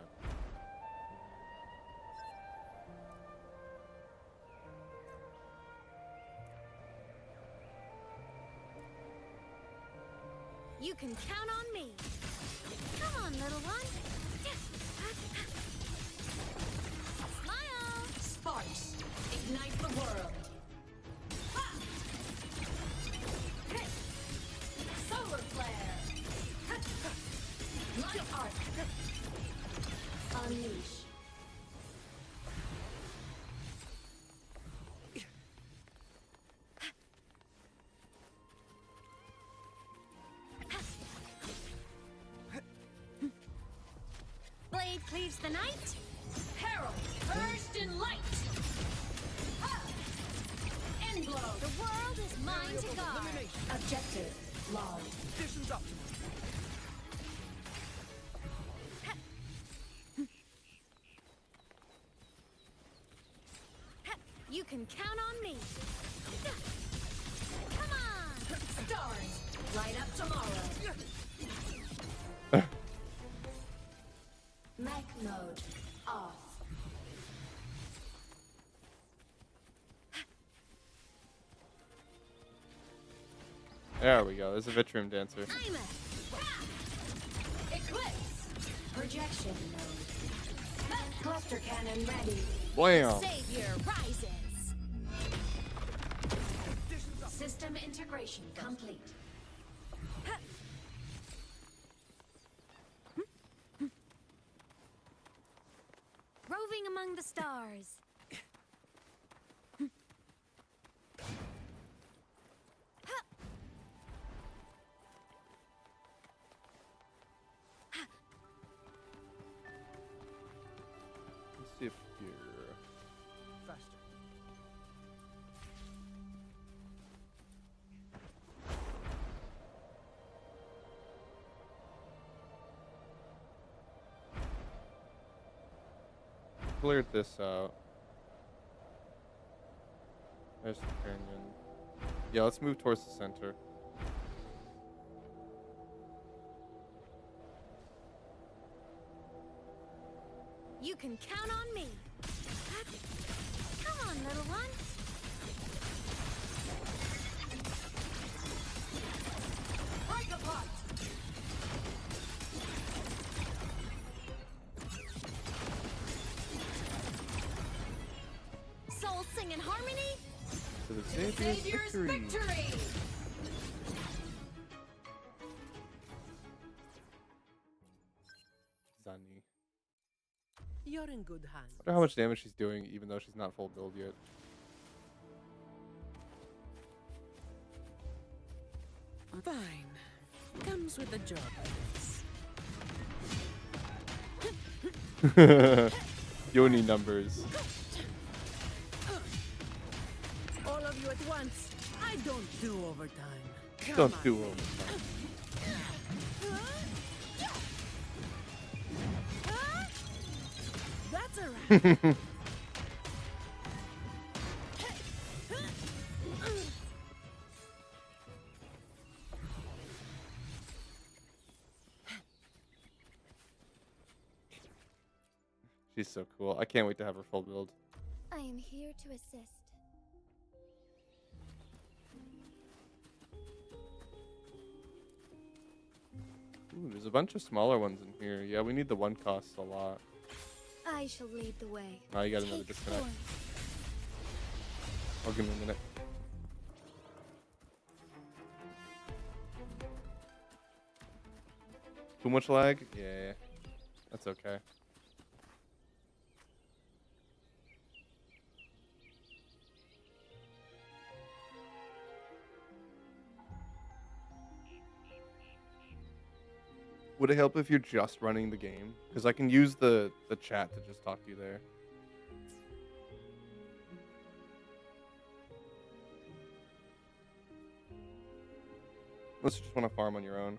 You can count on me. Come on, little one. Smile. Sparks, ignite the world. Ha! Hit. Solar flare. Light arc. Unleash. Blade cleaves the night. Herald, burst in light. Ha! End blow. The world is mine to guard. Objective lost. Conditions optimal. You can count on me. Come on. Stars, light up tomorrow. Mech mode off. There we go. There's a Vitrium Dancer. I'm a Eclipse. Projection mode. Cluster cannon ready. Blam! savior rises. System integration complete. Roving among the stars. Let's see if here. Faster. Cleared this out. There's the canyon. Yeah, let's move towards the center. You can count on me. Come on, little one. Break apart. Souls sing in harmony. To the Savior's Savior's victory! victory. Zani. You're in good hands. Wonder how much damage she's doing, even though she's not full build yet. Fine. Comes with the job, I guess. Yoni numbers. All of you at once. I don't do overtime. Come Don't on. do overtime. That's a wrap. She's so cool. I can't wait to have her full build. I am here to assist. Ooh, there's a bunch of smaller ones in here. Yeah, we need the one costs a lot. I shall lead the way. Oh, you got another Take disconnect. form. I'll give me a minute. Too much lag? Yeah, that's okay. Would it help if you're just running the game? Because I can use the chat to just talk to you there. Unless you just want to farm on your own.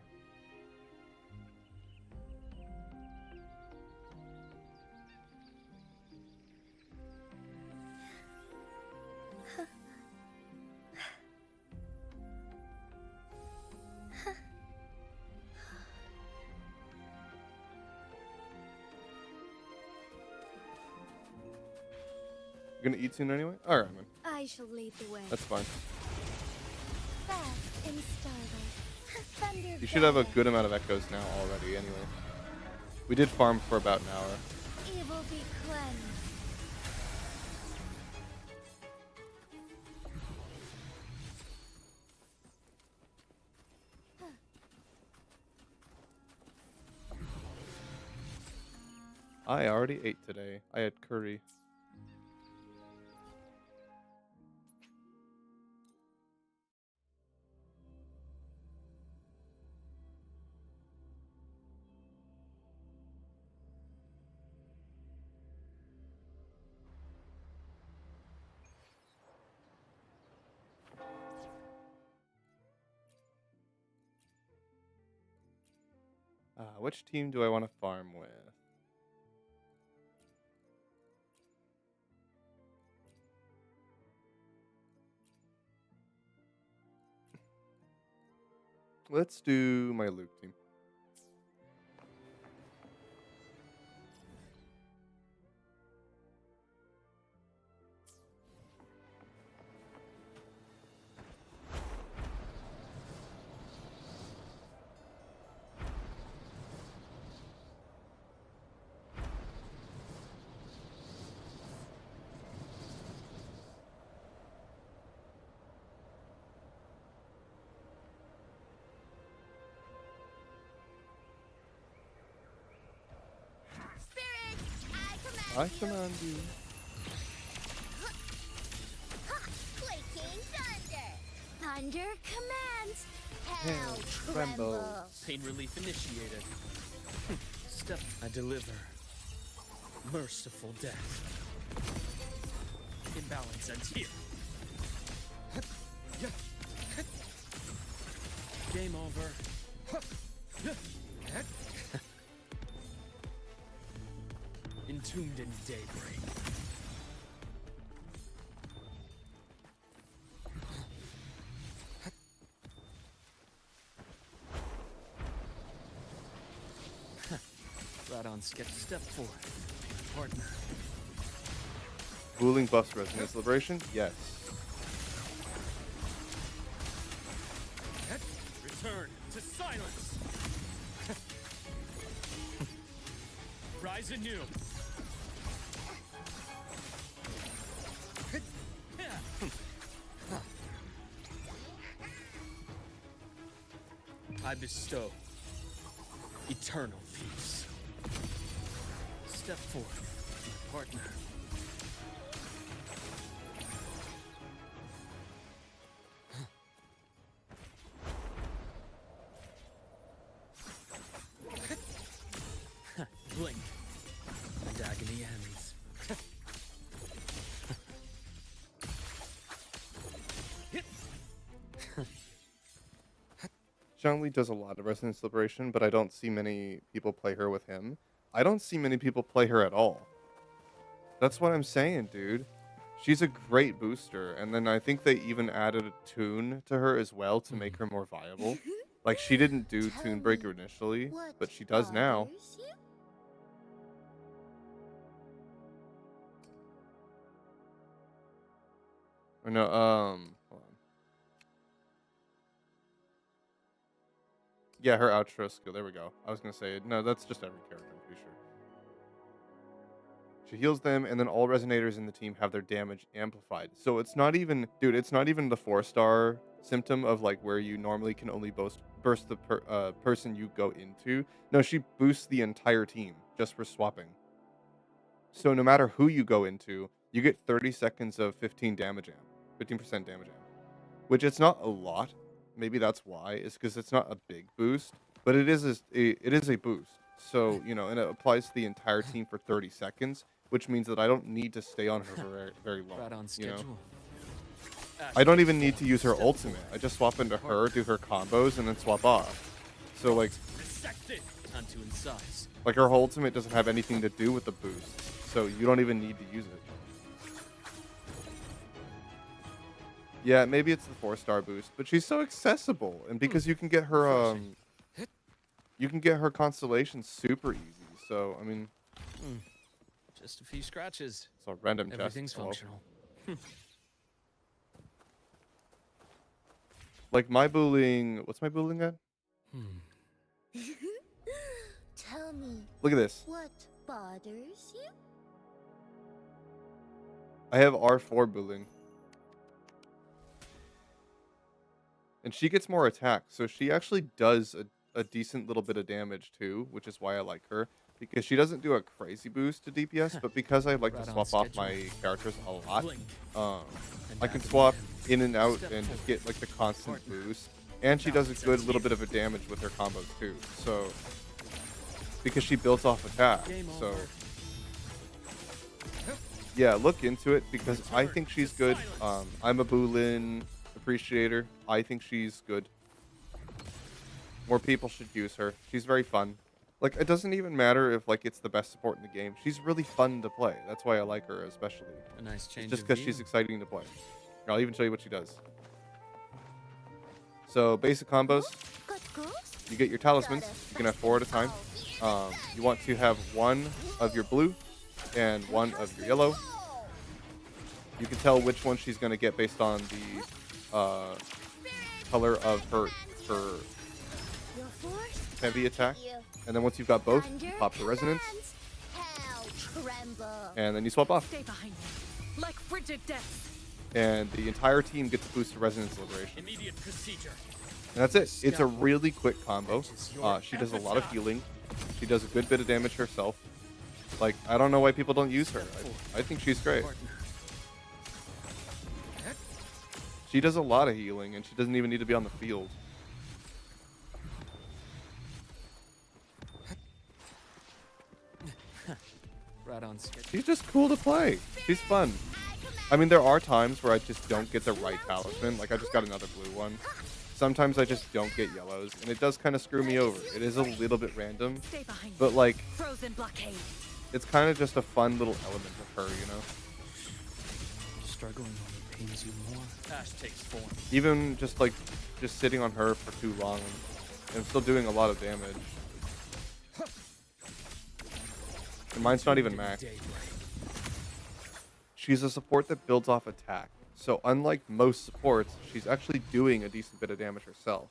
You're gonna eat soon anyway? Alright, man. I shall lead the way. That's fine. Fast in starlight. Thunder You should have a valley. good amount of echoes now already anyway. We did farm for about an hour. Evil be cleansed. I already ate today. I had curry. Which team do I want to farm with? Let's do my Luke team. Spirit, I command you. Quaking thunder. Thunder commands. Hell Hell trembles. trembles. Pain relief initiated. Step. I deliver. Merciful death. Imbalance ends here. Game over. Entombed in daybreak. Right on sketch. Step forward. Partner. Booling buffs resonance liberation? Yes. Return to silence. Rise anew. I bestow eternal peace. Step forward, my partner. Blink, and agony ends. Zhongli does a lot of resonance liberation, but I don't see many people play her with him. I don't see many people play her at all. That's what I'm saying, dude. She's a great booster, and then I think they even added a tune to her as well to make her more viable. Like, she didn't do Tell Tune me Breaker initially, what but she does now. bothers you? Or no, hold on. Yeah, her outro skill. There we go. I was gonna say, no, that's just every character, I'm pretty sure. She heals them, and then all resonators in the team have their damage amplified. So it's not even, dude, it's not even the 4-star symptom of like where you normally can only burst the person you go into. No, she boosts the entire team just for swapping. So no matter who you go into, you get 30 seconds of 15% damage amp, which it's not a lot. Maybe that's why. It's because it's not a big boost, but it is a boost. So, you know, and it applies to the entire team for 30 seconds, which means that I don't need to stay on her for very, very long. Right on You know? schedule. I don't even need to use her ultimate. I just swap into her, do her combos, and then swap off. So like Resected. Time to incise. her ultimate doesn't have anything to do with the boost, so you don't even need to use it. Yeah, maybe it's the 4-star boost, but she's so accessible, and because you can get her constellation super easy. So I mean, Just a few scratches. it's a random chest. Everything's Oh. functional. Like my booling, what's my booling at? Tell me, Look at this. what bothers you? I have R4 booling. And she gets more attack, so she actually does a decent little bit of damage too, which is why I like her. Because she doesn't do a crazy boost to DPS, but because I like Right to on swap off schedule. my characters a lot, Blink. I back can in swap the in and out and just get like the constant boost. And she does a good little bit of a damage with her combos too. So because she builds off attack. Game So over. yeah, look into it because I think she's good. I'm a Boolin appreciator. I think she's good. More people should use her. She's very fun. Like, it doesn't even matter if like it's the best support in the game. She's really fun to play. That's why I like her especially. A nice change. Just of because view. she's exciting to play. I'll even show you what she does. So basic combos. Got ghost? You get your talismans. You can have 4 at a time. You want to have 1 of your blue and 1 of your yellow. You can tell which one she's going to get based on the color of her Your force? heavy attack. You. And then once you've got both, you Thunder pop the resonance, commands, hell tremble. and then you swap off. Stay behind me, like frigid death. And the entire team gets a boost to resonance liberation. Immediate procedure. And that's it. It's a really quick combo. She does a lot of healing. She does a good bit of damage herself. Like, I don't know why people don't use her. I think she's great. She does a lot of healing, and she doesn't even need to be on the field. Right on schedule. She's just cool to play. She's fun. I mean, there are times where I just don't get the right talisman. Like, I just got another blue one. Sometimes I just don't get yellows, and it does kind of screw me over. It is a little bit random, Stay behind but, me. like, Frozen blockade. it's kind of just a fun little element of her, you know? Struggling only pains you more. Ash takes form. Even just, like, just sitting on her for too long, and still doing a lot of damage. And mine's not even max. Daybreak. She's a support that builds off attack. So unlike most supports, she's actually doing a decent bit of damage herself.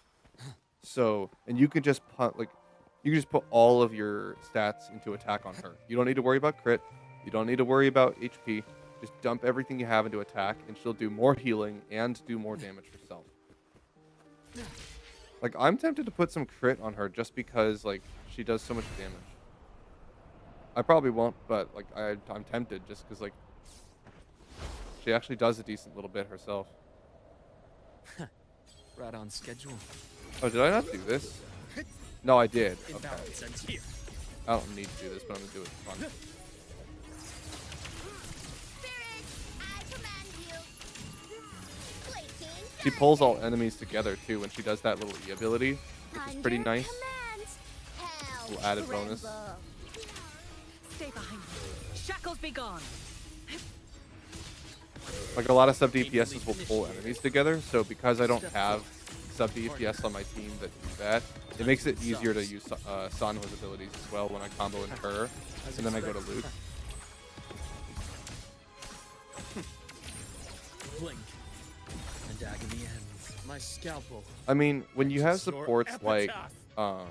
So, and you can just put, like, you can just put all of your stats into attack on her. You don't need to worry about crit. You don't need to worry about HP. Just dump everything you have into attack, and she'll do more healing and do more damage herself. Like, I'm tempted to put some crit on her just because, like, she does so much damage. I probably won't, but, like, I'm tempted just because, like, she actually does a decent little bit herself. Right on schedule. Oh, did I not do this? No, I did. Okay. Imbalance ends here. I don't need to do this, but I'm gonna do it for fun. Spirit, I command you. Placing She pulls all enemies together too when she does that little E ability, which is pretty thunder nice. commands, hell Little added bonus. tremble. Stay behind me. Shackles be gone. Like a lot of sub DPSs will pull enemies together, so because I don't have sub DPS on my team that do that, it makes it easier to use Sanhwa's abilities as well when I combo in her, and then I go to Luke. Blink. And agony ends. My scalpel. I mean, when you have Enters your supports like epitaph.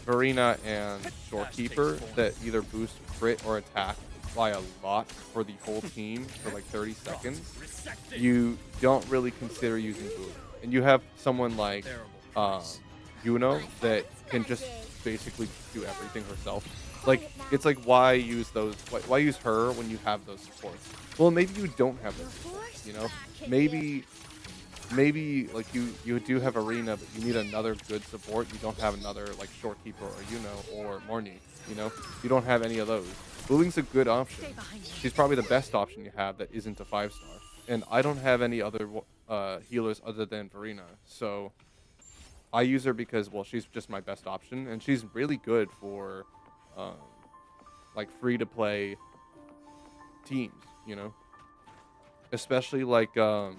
Varina and Shorekeeper that either boost crit or attack by a lot for the whole team for like 30 seconds, Resected. you don't really consider using Boo. And you have someone like Terrible um, price. Yuno that can just basically do everything herself. Like, it's like, why use those? Why use her when you have those supports? Well, maybe you don't have those supports, you know? Maybe like you do have Arena, but you need another good support. You don't have another like Shorekeeper or Yuno or Morni, you know? You don't have any of those. Booling's a good option. Stay behind me. She's probably the best option you have that isn't a 5-star. and I don't have any other healers other than Verena. So I use her because, well, she's just my best option, and she's really good for like free-to-play teams, you know? Especially like Jinshi.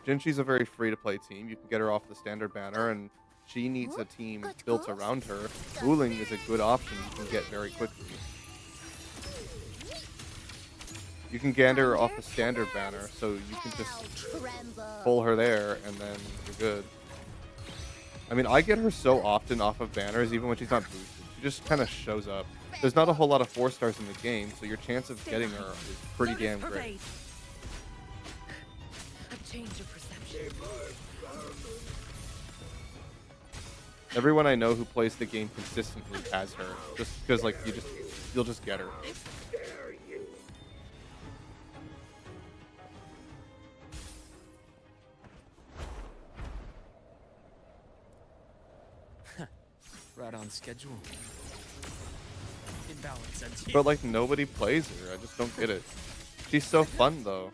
Jinshi's a very free-to-play team. You can get her off the standard banner, and she needs a team built around her. Booling is a good option you can get very quickly. You can get her off the standard banner, so you can just pull her there, and then you're good. I mean, I get her so often off of banners, even when she's not boosted. She just kind of shows up. There's not a whole lot of 4-stars in the game, so your chance of getting her is pretty damn great. A change of perception. Everyone I know who plays the game consistently has her, just because like you'll just get her. Right on schedule. Imbalance ends here. But like nobody plays her. I just don't get it. She's so fun though.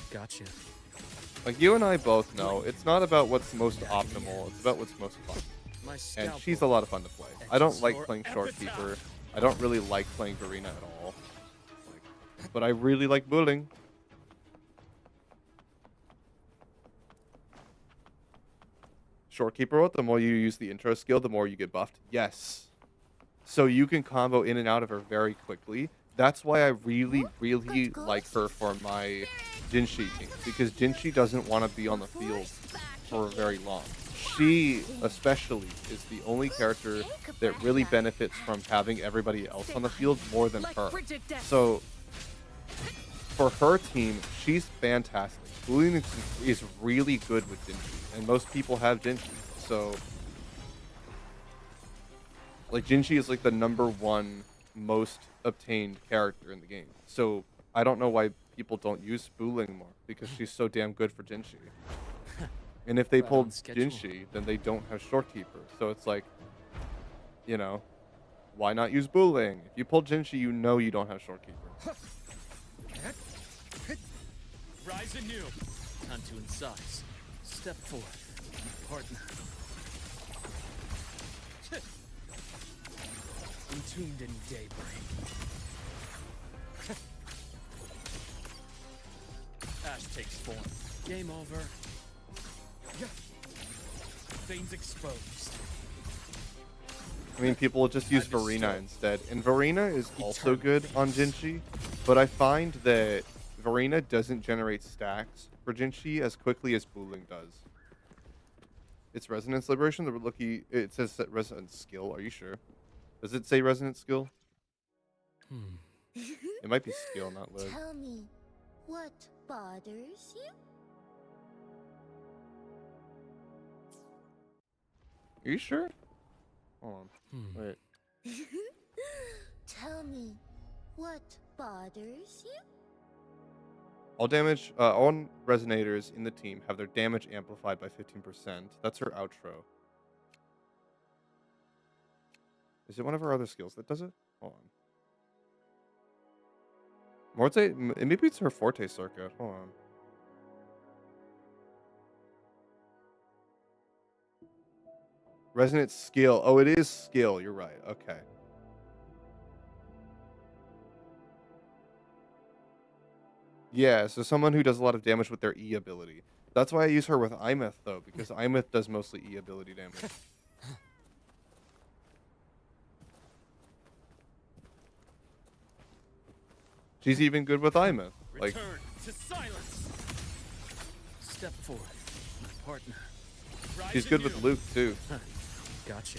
Gotcha. Like you and I both know, it's not about what's most optimal. It's about what's most fun. My And scalpel. she's a lot of fun to play. I don't like playing Shorekeeper. I don't really like playing Verena at all. But I really like Booling. Shorekeeper, the more you use the intro skill, the more you get buffed. Yes. So you can combo in and out of her very quickly. That's why I really, really like her for my Jinshi team. Because Jinshi doesn't want to be on the field for very long. She, especially, is the only character that really benefits from having everybody else on the field more than her. So, for her team, she's fantastic. Booling is really good with Jinshi, and most people have Jinshi. So, like, Jinshi is like the #1 most obtained character in the game. So, I don't know why people don't use Booling more, because she's so damn good for Jinshi. And if they Right pulled on schedule. Jinshi, then they don't have Shorekeeper. So it's like, you know, why not use Booling? If you pull Jinshi, you know you don't have Shorekeeper. Rise anew. Time to incise. Step forward. Partner. Entombed in daybreak. Ash takes form. Game over. Veins exposed. I mean, people will just use Verena instead. And Verena is also good on Jinshi, but I find that Verena doesn't generate stacks for Jinshi as quickly as Booling does. It's Resonance Liberation. It says Resonance Skill. Are you sure? Does it say Resonance Skill? It might be Skill, not Lib. Tell me, what bothers you? Are you sure? Hold on. Wait. Tell me, what bothers you? All damage, all resonators in the team have their damage amplified by 15%. That's her outro. Is it one of her other skills that does it? Hold on. Morte, maybe it's her Forte circuit. Hold on. Resonance skill. Oh, it is skill. You're right. Okay. Yeah, so someone who does a lot of damage with their E ability. That's why I use her with Imeth, though, because Imeth does mostly E ability damage. She's even good with Imeth. Like, Return to silence. Step forward. My partner. Rise she's good with anew. Luke, too. Gotcha.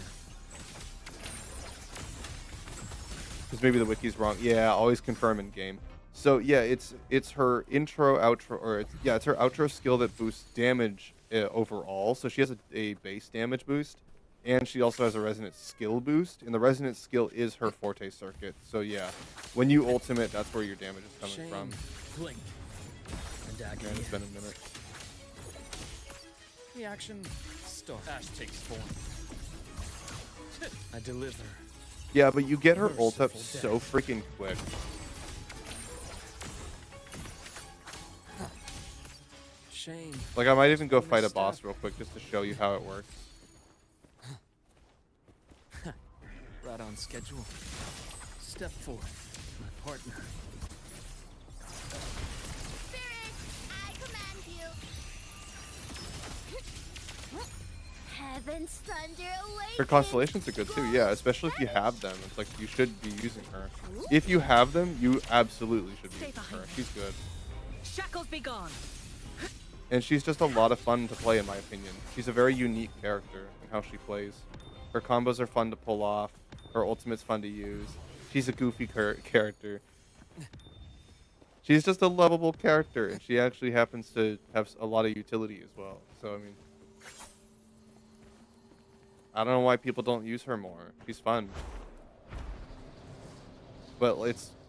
Because maybe the wiki's wrong. Yeah, always confirm in game. So yeah, it's her intro, outro, or it's her outro skill that boosts damage overall. So she has a base damage boost, and she also has a resonance skill boost. And the resonance skill is her Forte circuit. So yeah, when you ultimate, that's where your damage is coming from. Blink. And Man, agony. it's been a minute. The action starts. Ash takes form. I deliver. Yeah, but you get her ult up Merciful so freaking quick. shame. Like, I might even go One fight a step. boss real quick just to show you how it works. Right on schedule. Step forward, my partner. Spirit, I command you. Heaven's thunder awakens. Her constellations are good too, yeah, especially if you have them. It's like you should be using her. If you have them, you absolutely should be using her. She's good. Shackles be gone. And she's just a lot of fun to play, in my opinion. She's a very unique character in how she plays. Her combos are fun to pull off. Her ultimate's fun to use. She's a goofy character. She's just a lovable character, and she actually happens to have a lot of utility as well. So, I mean, I don't know why people don't use her more. She's fun. But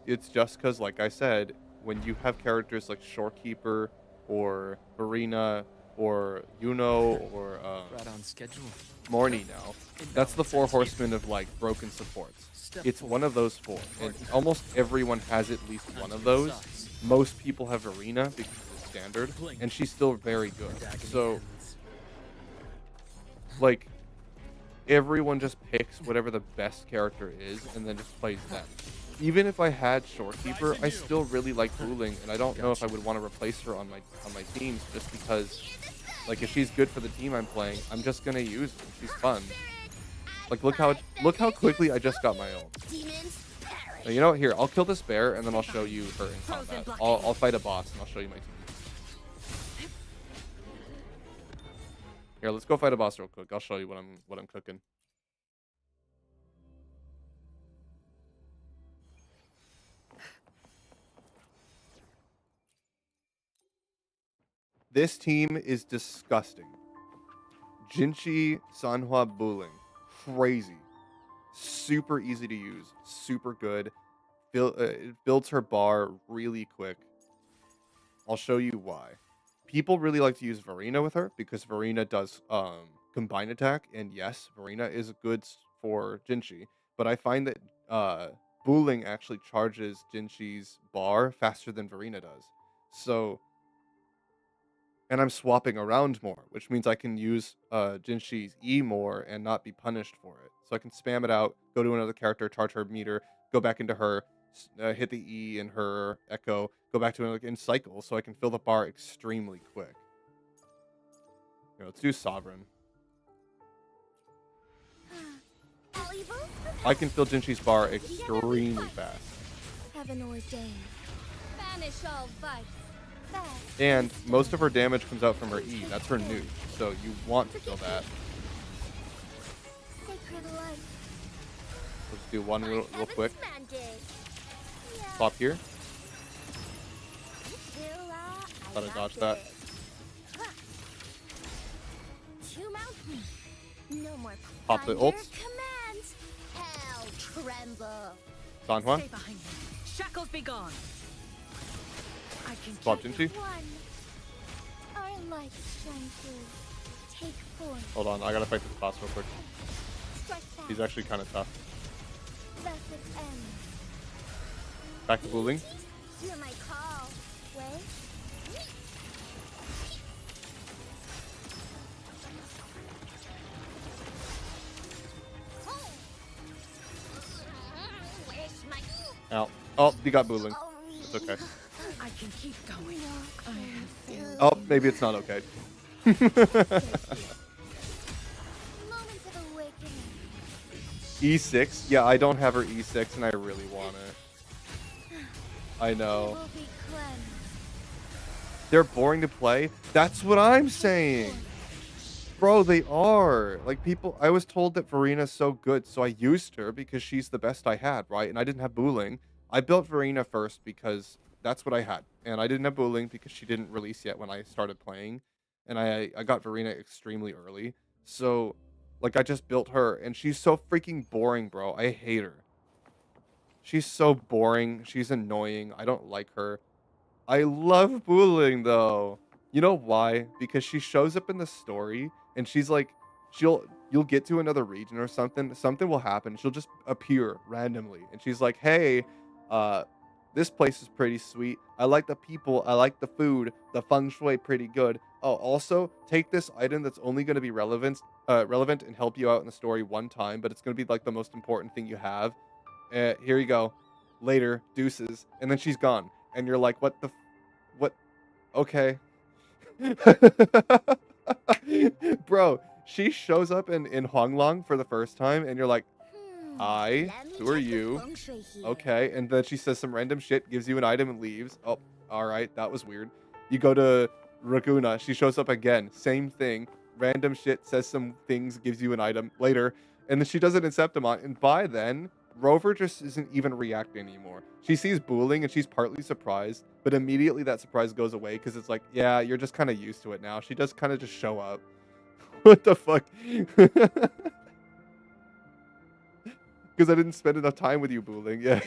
it's just because, like I said, when you have characters like Shorekeeper or Verena or Yuno or Right on schedule. Morny now, that's the four horsemen of like broken supports. It's one of those four, and almost everyone has at least one of those. Most people have Verena because it's standard, and she's still very good. So, like, everyone just picks whatever the best character is and then just plays them. Even if I had Shorekeeper, I still really like Wuling, and I don't know if I would want to replace her on my teams just because, like, if she's good for the team I'm playing, I'm just gonna use her. She's fun. Like, look how quickly I just got my ult. Demons perish. Now, you know what? Here, I'll kill this bear, and then I'll show you her in combat. I'll fight a boss, and I'll show you my team. Here, let's go fight a boss real quick. I'll show you what I'm cooking. This team is disgusting. Jinchi, Sanhua, Buling. Crazy. Super easy to use. Super good. It builds her bar really quick. I'll show you why. People really like to use Verena with her because Verena does combine attack. And yes, Verena is good for Jinchi. But I find that Buling actually charges Jinchi's bar faster than Verena does. So... And I'm swapping around more, which means I can use Jinchi's E more and not be punished for it. So I can spam it out, go to another character, charge her meter, go back into her, hit the E in her Echo, go back to another in cycle, so I can fill the bar extremely quick. Here, let's do Sovereign. All evil, I can fill Jinchi's bar extremely fast. heaven ordained. Banish all vice. Fast. And most of her damage comes out from her E. That's her nuke. So you want to kill that. Sacred light. Let's do one real quick. Heaven's mandate. Yeah. Pop here. Zilla, Thought I got dodged that. it. Ha. Two mountains. No more Pop the thunder ults. commands. Hell tremble. Sanhua. Stay behind me. Shackles be gone. I can Swap Take Jinchi. one. Our light shine through. Take four. Hold on, I gotta fight this boss real quick. Strike fast. He's actually kind of tough. Thus it ends. Back to Wuling. Hear my call. Wait. Where's my... Out. Oh, you got Wuling. Oh, It's okay. I can keep going. I have failed. Oh, maybe it's not okay. Moment of awakening. E6? Yeah, I don't have her E6 and I really want it. I know. Will be cleansed. They're boring to play? That's what I'm saying. Bro, they are. Like, people, I was told that Verena's so good, so I used her because she's the best I had, right? And I didn't have Wuling. I built Verena first because that's what I had. And I didn't have Wuling because she didn't release yet when I started playing. And I got Verena extremely early. So, like, I just built her. And she's so freaking boring, bro. I hate her. She's so boring. She's annoying. I don't like her. I love Wuling, though. You know why? Because she shows up in the story, and she's like, you'll get to another region or something. Something will happen. She'll just appear randomly, and she's like, hey, This place is pretty sweet. I like the people. I like the food. The feng shui pretty good. Oh, also take this item that's only going to be relevant and help you out in the story one time, but it's going to be like the most important thing you have. Here you go. Later, deuces. And then she's gone. And you're like, what the what? Okay. Bro, she shows up in Huanglong for the first time, and you're like, hi, Let me who are check the you? feng shui here. Okay, and then she says some random shit, gives you an item, and leaves. Oh, all right, that was weird. You go to Raguna, she shows up again, same thing, random shit, says some things, gives you an item later, and then she does it in Septimont, and by then, Rover just isn't even reacting anymore. She sees Booling, and she's partly surprised, but immediately that surprise goes away, because it's like, yeah, you're just kind of used to it now. She does kind of just show up. What the fuck? Because I didn't spend enough time with you, Booling. Yeah.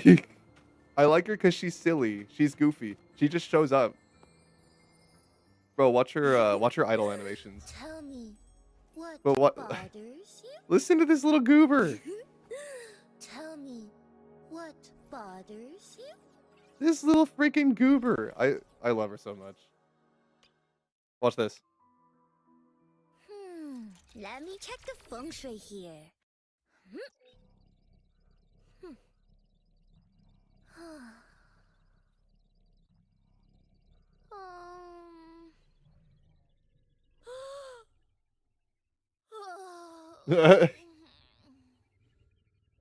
I like her because she's silly. She's goofy. She just shows up. Bro, watch her idle animations. Tell me, what But what? bothers you? Listen to this little goober. Tell me, what bothers you? This little freaking goober. I love her so much. Watch this. Let me check the feng shui here.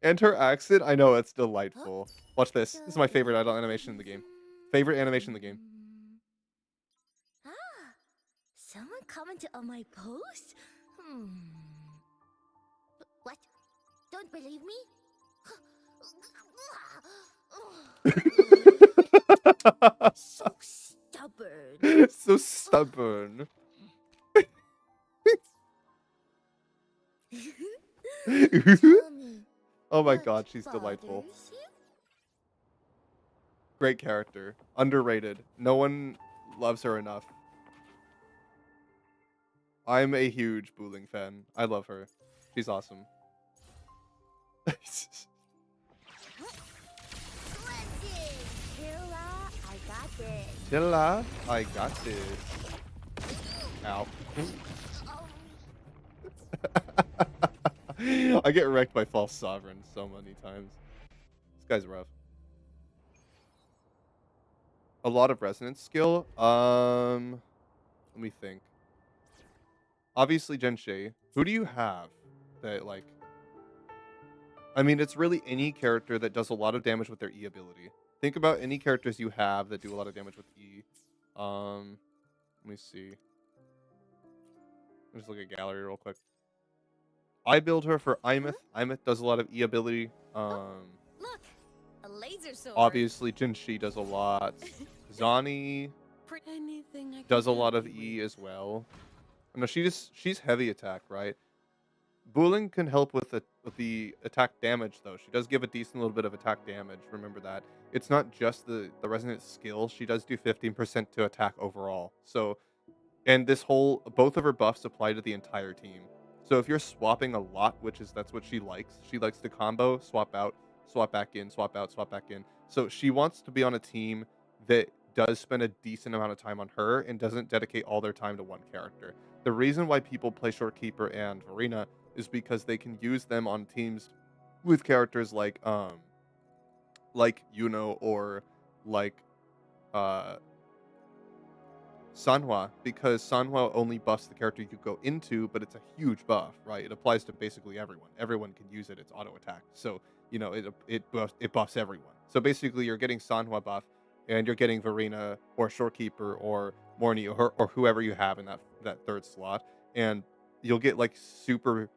And her accent, I know it's delightful. Watch this. This is my favorite idle animation in the game. Favorite animation in the game. Ah, someone commented on my post? What? Don't believe me? So stubborn. So stubborn. Tell me, Oh my what god, she's delightful. bothers you? Great character. Underrated. No one loves her enough. I'm a huge Booling fan. I love her. She's awesome. Splendid! Killa, I got this. Chilla, I got this. Ow. I get wrecked by false sovereigns so many times. This guy's rough. A lot of resonance skill. Let me think. Obviously, Genshay. Who do you have that like? I mean, it's really any character that does a lot of damage with their E ability. Think about any characters you have that do a lot of damage with E. Let me see. Just look at gallery real quick. I build her for Imeth. Imeth does a lot of E ability. Look, a laser sword. Obviously, Jinshi does a lot. Zani Anything I can does a lot help of you E with. as well. No, she's heavy attack, right? Booling can help with the attack damage though. She does give a decent little bit of attack damage. Remember that. It's not just the resonance skill. She does do 15% to attack overall. So, and both of her buffs apply to the entire team. So if you're swapping a lot, that's what she likes. She likes to combo, swap out, swap back in, swap out, swap back in. So she wants to be on a team that does spend a decent amount of time on her and doesn't dedicate all their time to one character. The reason why people play Shortkeeper and Verena is because they can use them on teams with characters like Yuno or like Sanhua, because Sanhua only buffs the character you go into, but it's a huge buff, right? It applies to basically everyone. Everyone can use it. It's auto attack. So, it buffs everyone. So basically you're getting Sanhua buff and you're getting Verena or Shorekeeper or Morny or whoever you have in that third slot. And you'll get like super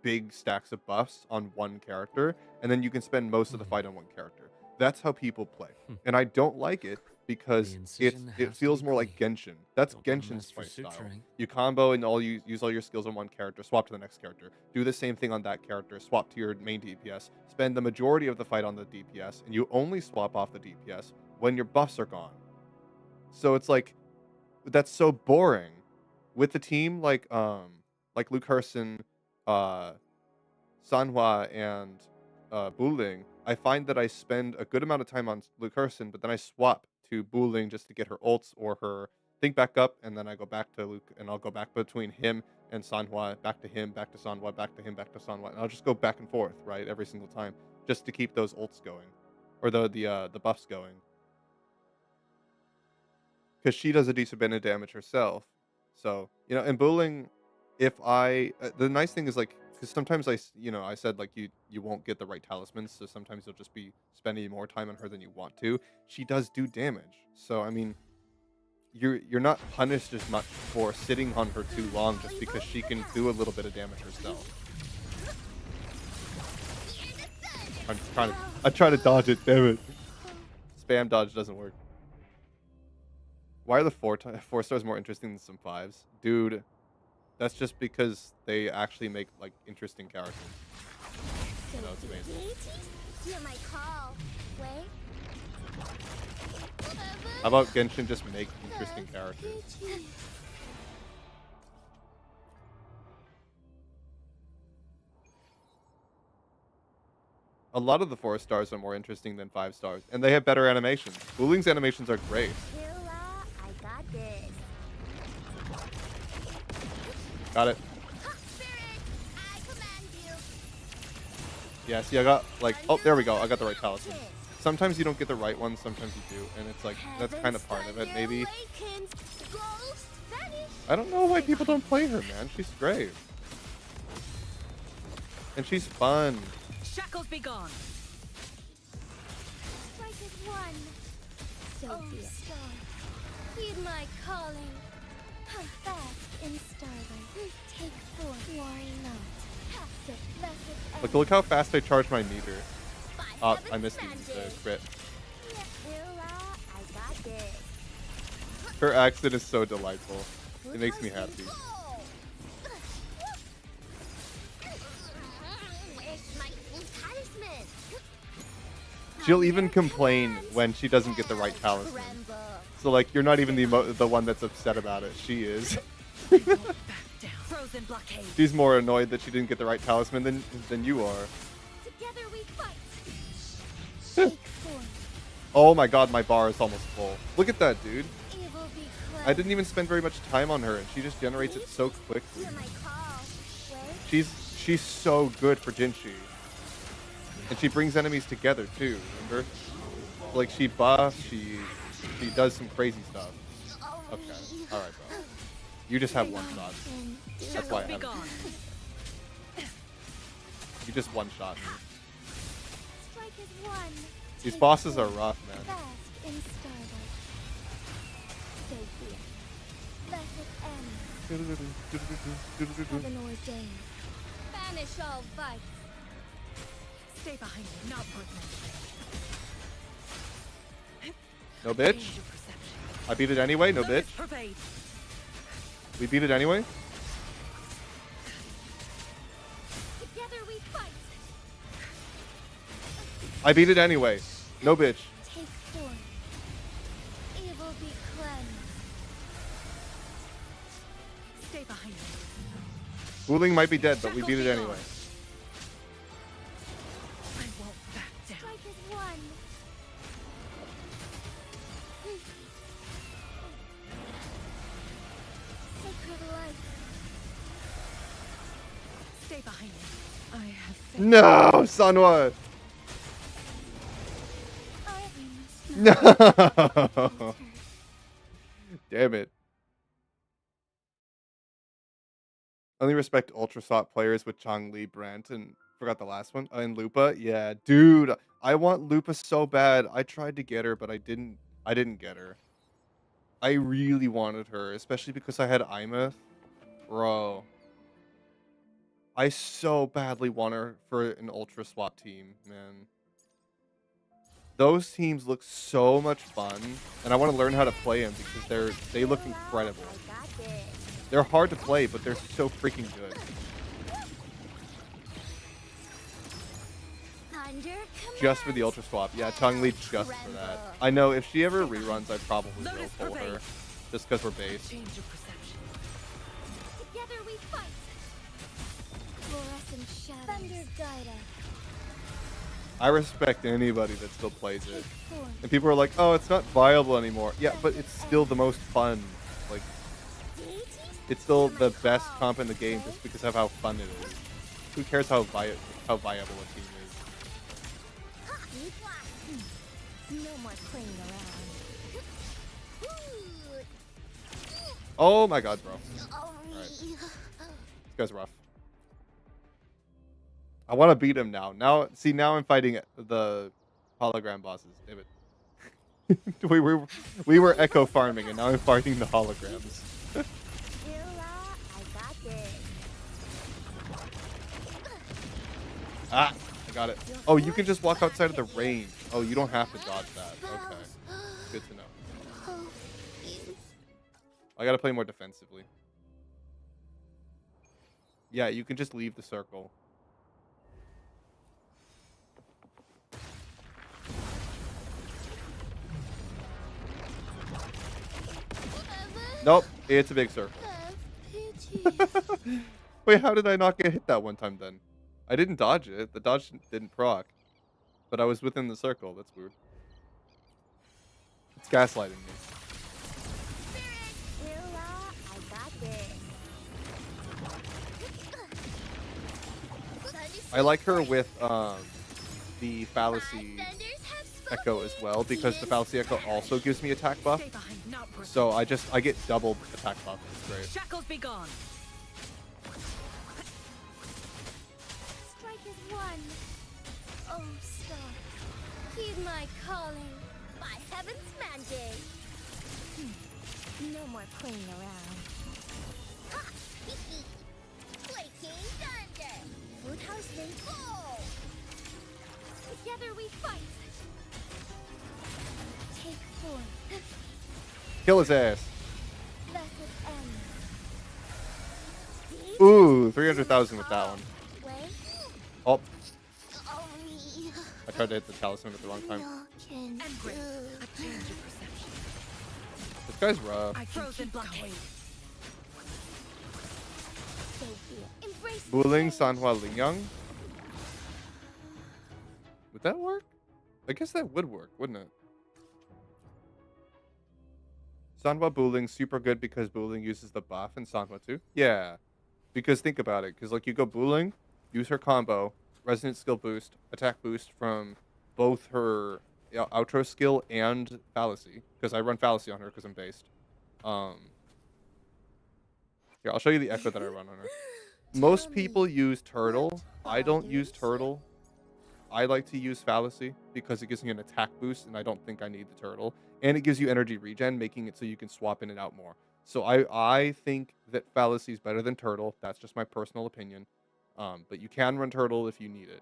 big stacks of buffs on one character, and then you can spend most of the fight on one character. That's how people play. And I don't like it because The incision it has to feels be more like clean. Genshin. That's Don't want a Genshin's mess for play style. suturing. You combo and use all your skills on one character, swap to the next character. Do the same thing on that character, swap to your main DPS, spend the majority of the fight on the DPS, and you only swap off the DPS when your buffs are gone. So it's like, that's so boring. With the team like Luke Herson, Sanhua, and Buling, I find that I spend a good amount of time on Luke Herson, but then I swap to Buling just to get her ults or her think back up, and then I go back to Luke, and I'll go back between him and Sanhua, back to him, back to Sanhua, back to him, back to Sanhua, and I'll just go back and forth, right, every single time, just to keep those ults going, or the buffs going, because she does a decent bit of damage herself. So and Buling, if the nice thing is like, because sometimes I said like you won't get the right talismans, so sometimes you'll just be spending more time on her than you want to. She does do damage, so I mean, you're not punished as much for sitting on her too long just because she can do a little bit of damage herself. I'm trying to dodge it, damn it. Spam dodge doesn't work. Why are the 4 stars more interesting than some 5s? Dude, that's just because they actually make like interesting characters. It's amazing. Hear my call. Wait. How about Genshin just make interesting characters? A lot of the 4 stars are more interesting than 5 stars, and they have better animations. Buling's animations are great. I got this. Got it. Spirit, I command you. Yeah, see, I got like, oh, there we go. I got the right talisman. Sometimes you don't get the right one, sometimes you do, and it's like, that's kind of part of it, maybe. I don't know why people don't play her, man. She's great. And she's fun. Shackles be gone. Strike as one. Sophia. Heed my calling. Hunt fast in starlight. Take forth. Worry not. Look how fast I charge my meter. Oh, I missed the crit. I got this. Her accent is so delightful. It makes me happy. She'll even complain when she doesn't get the right talisman. So like, you're not even the one that's upset about it. She is. She's more annoyed that she didn't get the right talisman than you are. Together we fight. Oh my god, my bar is almost full. Look at that, dude. Evil be I didn't even spend very much time on her, and she just generates it so quickly. Hear my call. She's so good for Jinshi. And she brings enemies together too, remember? Like, she buffs, she does some crazy stuff. Okay, alright, bro. You just have one shot. That's why I haven't. You just one shot me. Strike as one. These bosses are rough, man. Fast in starlight. Sophia. Let it end. Heaven ordained. Banish all vice. Stay behind me, not partner. No bitch? I beat it anyway? No bitch? We beat it anyway? Together we fight. I beat it anyway. No bitch. Take form. Evil be cleansed. Stay behind me. Wuling might be dead, but we beat it anyway. I won't back down. Strike as one. Sacred light. Stay behind me. I have faith. No, Sanhua! No! Damn it. Only respect Ultra Swap players with Changli, Brant, and forgot the last one. And Lupa. Yeah, dude, I want Lupa so bad. I tried to get her, but I didn't get her. I really wanted her, especially because I had Imeth. Bro. I so badly want her for an Ultra Swap team, man. Those teams look so much fun, and I want to learn how to play them because they look incredible. They're hard to play, but they're so freaking good. Just for the Ultra Swap. Yeah, Changli just for that. I know if she ever reruns, I probably will pull her. Just because we're base. Change your perception. Together we fight. Fluorescent shadows. Thunder guide us. I respect anybody that still plays it. Four. And people are like, oh, it's not viable anymore. Yeah, but it's still the most fun. Like, it's still the best comp in the game just because of how fun it is. Who cares how viable a team is? No more playing around. Oh my god, bro. Alright. This guy's rough. I want to beat him now. Now I'm fighting the hologram bosses. Damn it. we were echo farming, and now I'm fighting the holograms. Ah, I got it. Oh, you can just walk outside of the range. Oh, you don't have to dodge that. Okay. Good to know. I gotta play more defensively. Yeah, you can just leave the circle. Nope, it's a big circle. Wait, how did I not get hit that one time then? I didn't dodge it. The dodge didn't proc. But I was within the circle. That's weird. It's gaslighting me. I like her with the fallacy echo as well, because the fallacy echo also gives me attack buff. Stay behind, not push. So I get double attack buff. It's great. Shackles be gone. Strike is one. Oh, star, heed my calling. By heaven's mandate. No more playing around. Ha! Flaking thunder. Woodhouseman. Oh! Together we fight. Take four. Kill his ass. Blessed end. Ooh, 300,000 with that one. Way. Oh, I tried to hit the talisman at the wrong time. Embrace a change of perception. This guy's rough. I frozen blockade. Buling, Sanhua, Lingyang. Would that work? I guess that would work, wouldn't it? Sanhua Buling, super good because Buling uses the buff and Sanhua too. Yeah, because think about it. Because like you go Buling, use her combo, resonant skill boost, attack boost from both her outro skill and fallacy. Because I run fallacy on her because I'm based. Here, I'll show you the echo that I run on her. Most people use turtle. I don't use turtle. I like to use fallacy because it gives me an attack boost, and I don't think I need the turtle. And it gives you energy regen, making it so you can swap in and out more. So I think that fallacy is better than turtle. That's just my personal opinion. But you can run turtle if you need it.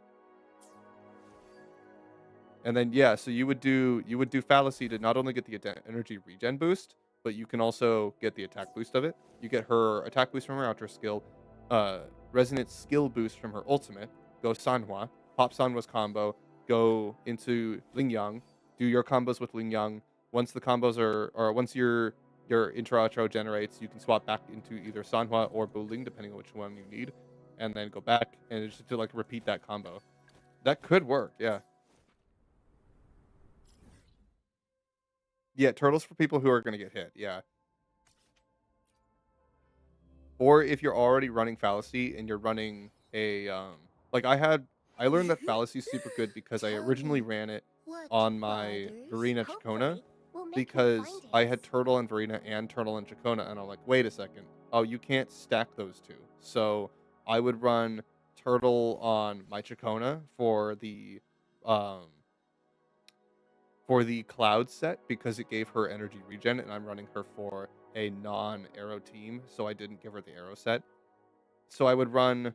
And then yeah, so you would do fallacy to not only get the energy regen boost, but you can also get the attack boost of it. You get her attack boost from her outro skill, resonant skill boost from her ultimate. Go Sanhua, pop Sanhua's combo, go into Lingyang, do your combos with Lingyang. Once the combos once your intro outro generates, you can swap back into either Sanhua or Buling, depending on which one you need, and then go back and just to like repeat that combo. That could work, yeah. Yeah, turtles for people who are gonna get hit, yeah. Or if you're already running fallacy and you're running a like I learned that fallacy is super good because I originally ran it on my Verena Chacona because I had turtle and Verena and turtle and Chacona, and I'm like, wait a second, oh, you can't stack those two. So I would run turtle on my Chacona for the cloud set because it gave her energy regen, and I'm running her for a non-arrow team, so I didn't give her the arrow set. So I would run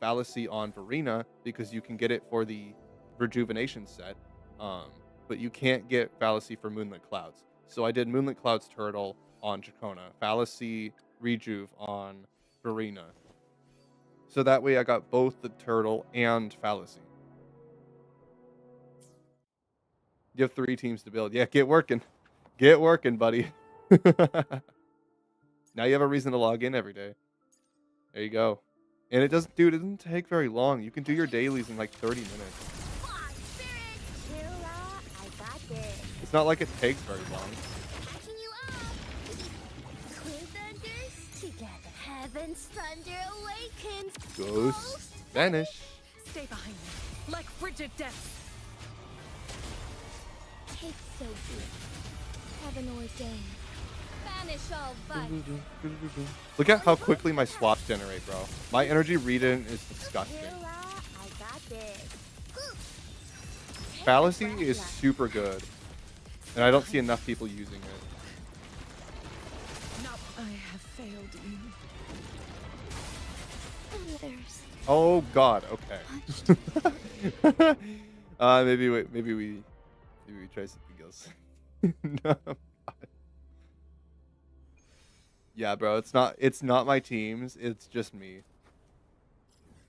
fallacy on Verena because you can get it for the rejuvenation set, but you can't get fallacy for Moonlit Clouds. So I did Moonlit Clouds turtle on Chacona, fallacy rejuve on Verena. So that way I got both the turtle and fallacy. You have 3 teams to build. Yeah, get working. Get working, buddy. Now you have a reason to log in every day. There you go. And it doesn't take very long. You can do your dailies in like 30 minutes. It's not like it takes very long. Catching you up. Twin thunders together. Heaven's thunder awakens. Ghost vanish. Stay behind me, like frigid death. Take so deep. Heaven ordained. Banish all vice. Look at how quickly my swaps generate, bro. My energy read-in is disgusting. I got this. Fallacy is super good, and I don't see enough people using it. No, I have failed you. Others. Oh God. Okay. Maybe we try something else. No. Yeah, bro. It's not my teams. It's just me.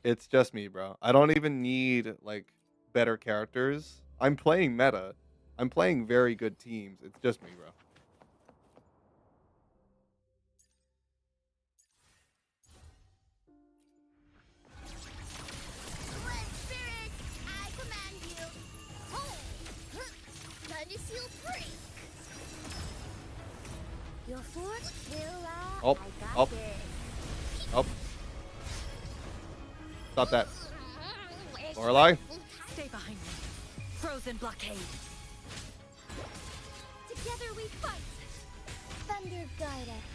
It's just me, bro. I don't even need like better characters. I'm playing meta. I'm playing very good teams. It's just me, bro. Red spirit, I command you. Thunder seal break. Your force will Oh, I got oh. this. Oh. Stop that. Lorelai? Stay behind me. Frozen blockade. Together we fight. Thunder guide us.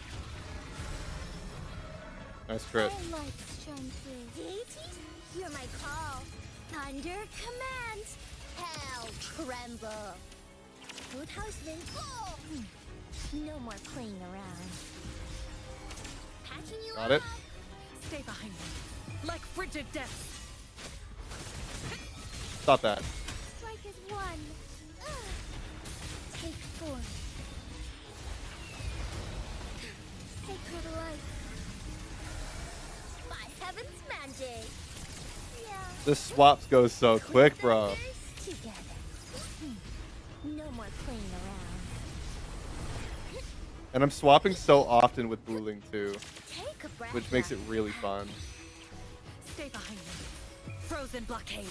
Nice crit. Lights shine through. Deities, hear my call. Thunder commands. Hell tremble. Good houseman. No more playing around. Patching you Got it. up. Stay behind me, like frigid death. Stop that. Strike is one. Take four. Sacred life. By heaven's mandate. Yeah. The swaps go so quick, bro. Thunders together. No more playing around. And I'm swapping so often with Booling too, Take a breath. which makes it really fun. Stay behind me. Frozen blockade.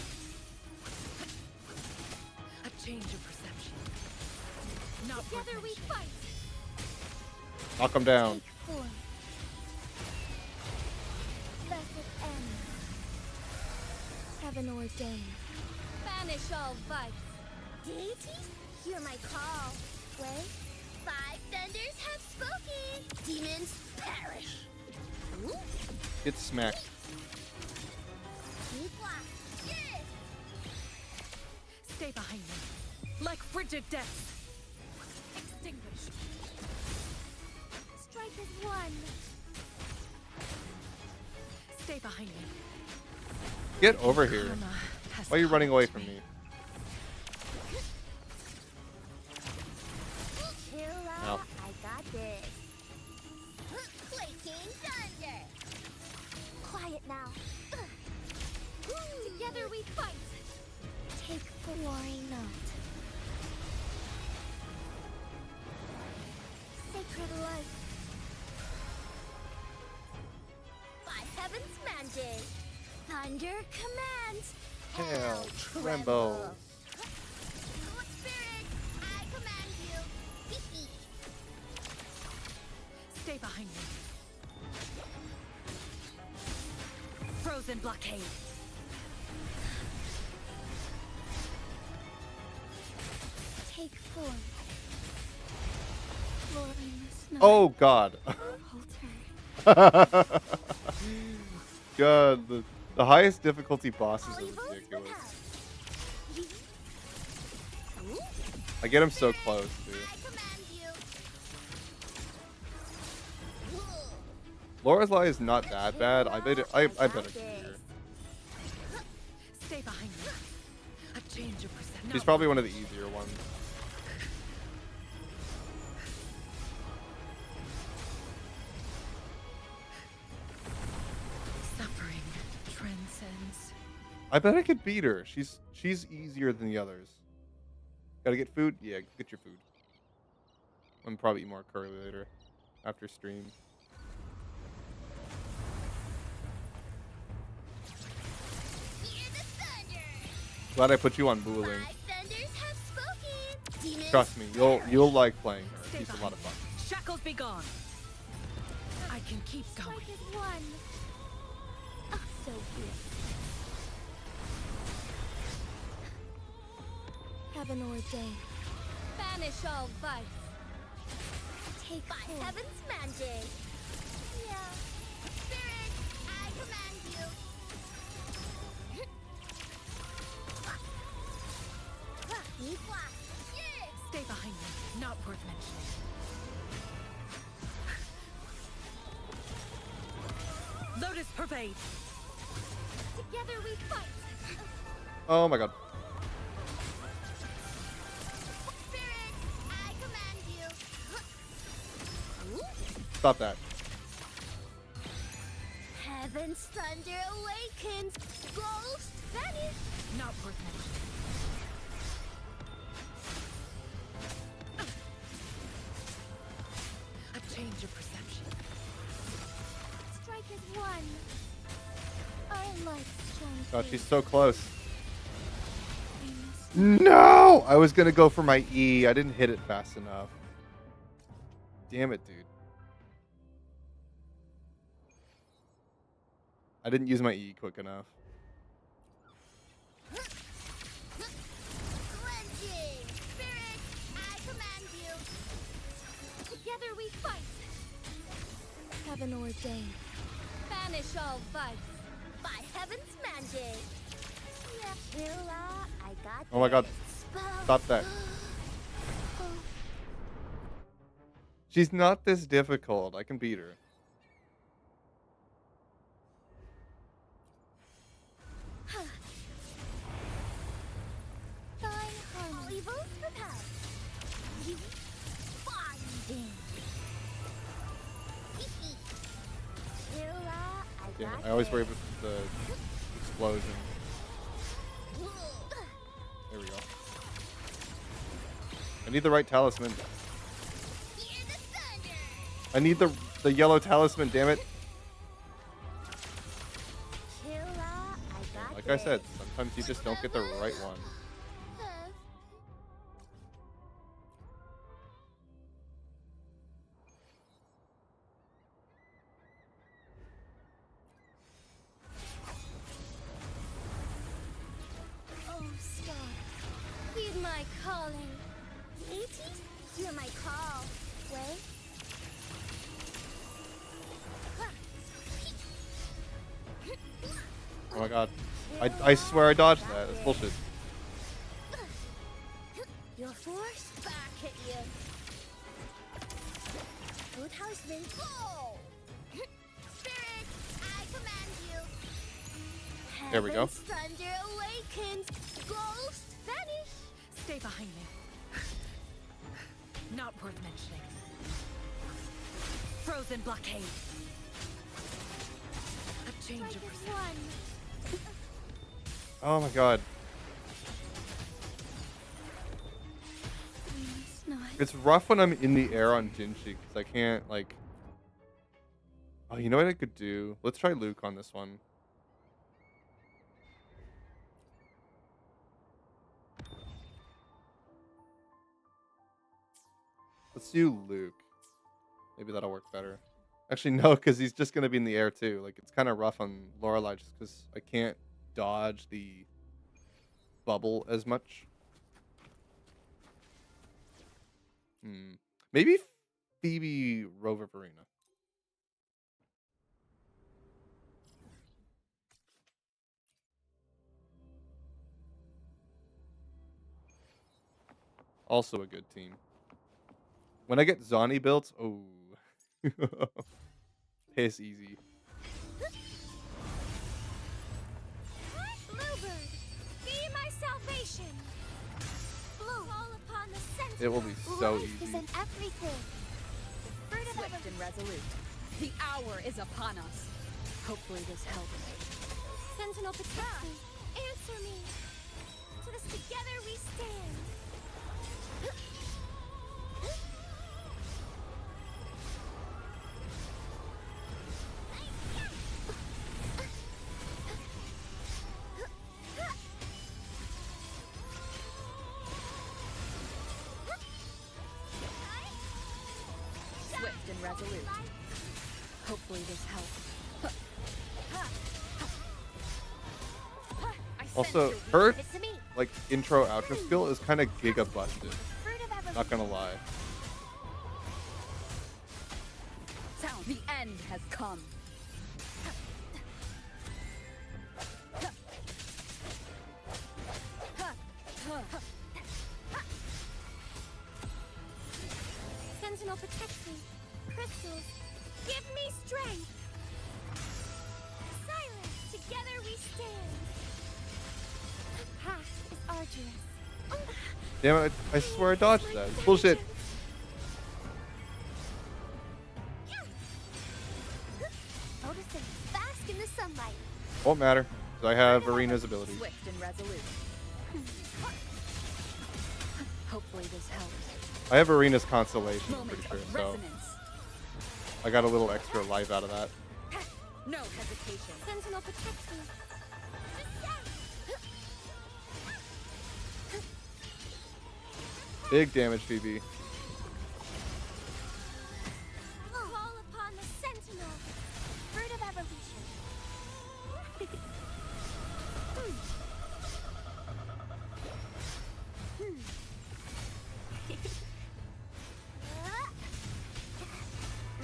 A change of perception. Not Together we workmanship. fight. Knock them down. Take four. Blessed end. Heaven ordained. Banish all vice. Deities, hear my call. Wait. 5 thunders have spoken. Demons perish. Ooh. Get smacked. Deep blast. Yeah. Stay behind me, like frigid death. Extinguish. Strike is one. Stay behind me. Get over here. Karma has Why are you running away from called me? Chill Ow. out. I got this. Quaking thunder. Quiet now. Together we fight. Take the warring note. Sacred life. By heaven's mandate. Thunder commands. Hell trembles. Good spirit, I command you. Stay behind me. Frozen blockade. Take four. Lord, I must not Oh God. alter. God, the highest difficulty bosses All are evils ridiculous. without. I get him so close, dude. I command you. Lorelai is not that bad. I bet it here. Stay behind me. A change of perception. She's probably one of the easier ones. Suffering transcends. I bet I could beat her. She's easier than the others. Gotta get food? Yeah, get your food. I'm probably eat more curry later after stream. Hear the thunder. Glad I put you on Booling. 5 thunders have spoken. Demons Demons Trust me, you'll like playing her. Stay She's a lot of fun. Shackles be gone. I can keep going. Strike is one. Oh, so good. Heaven ordained. Banish all vice. Take by heaven's mandate. Yeah. Spirit, I command you. Stay behind me. Not worth mentioning. Lotus pervade. Together we fight. Oh my god. Spirit, I command you. Stop that. Heaven's thunder awakens. Ghost vanish. Not worth mentioning. A change of perception. Strike is one. Our lights shine. God, she's so close. No! I was gonna go for my E. I didn't hit it fast enough. Damn it, dude. I didn't use my E quick enough. Cleansing. Spirit, I command you. Together we fight. Heaven ordained. Banish all vice. By heaven's mandate. Yeah, Hilla, I got Oh my god. this. Spell. Stop that. She's not this difficult. I can beat her. Thine harm. All evils repelled. You binding. Hilla, I Damn got it. I always worry this. about the explosion. There we go. I need the right talisman. Hear the thunder. I need the yellow talisman, damn it. Hilla, I got Like I said, sometimes you just don't get the right one. Oh, star, heed my calling. Deities, hear my call. Wait. Oh my god. I swear I dodged that. That's bullshit. Your force back at you. Good houseman, go! Spirit, I command you. There we go. Heaven's thunder awakens. Ghost vanish. Stay behind me. Not worth mentioning. Frozen blockade. A change Strike of is perception. one. Oh my god. It's not. It's rough when I'm in the air on Jinshi because I can't like. Oh, you know what I could do? Let's try Luke on this one. Let's do Luke. Maybe that'll work better. Actually, no, because he's just gonna be in the air too. Like it's kind of rough on Lorelei just because I can't dodge the bubble as much. Maybe Phoebe Rover Verena. Also a good team. When I get Zani built, oh, piss easy. Bluebird, be my salvation. Blue, fall upon the center. It will be so Life easy. is in everything. The fruit of Swift and resolute. The hour is upon us. Hopefully this helps. Sentinel protect me. Answer me. To this together we stand. resolute. Hopefully this helps. Also, her like intro outro skill is kind of giga busted. Not gonna lie. Sound. The end has come. Sentinel protects me. Crystals, give me strength. Silence, together we stand. The path is arduous. Damn it! I swear I dodged that. It's bullshit. Noticing bask in the sunlight. Won't matter, 'cause I have Arena's ability. Swift and resolute. Hopefully this helps. I have Arena's consolation, I'm Moment pretty sure. of So resonance. I got a little extra life out of that. No hesitation. Sentinel protects me. Big damage, Phoebe. Call upon the Sentinel. Fruit of evolution.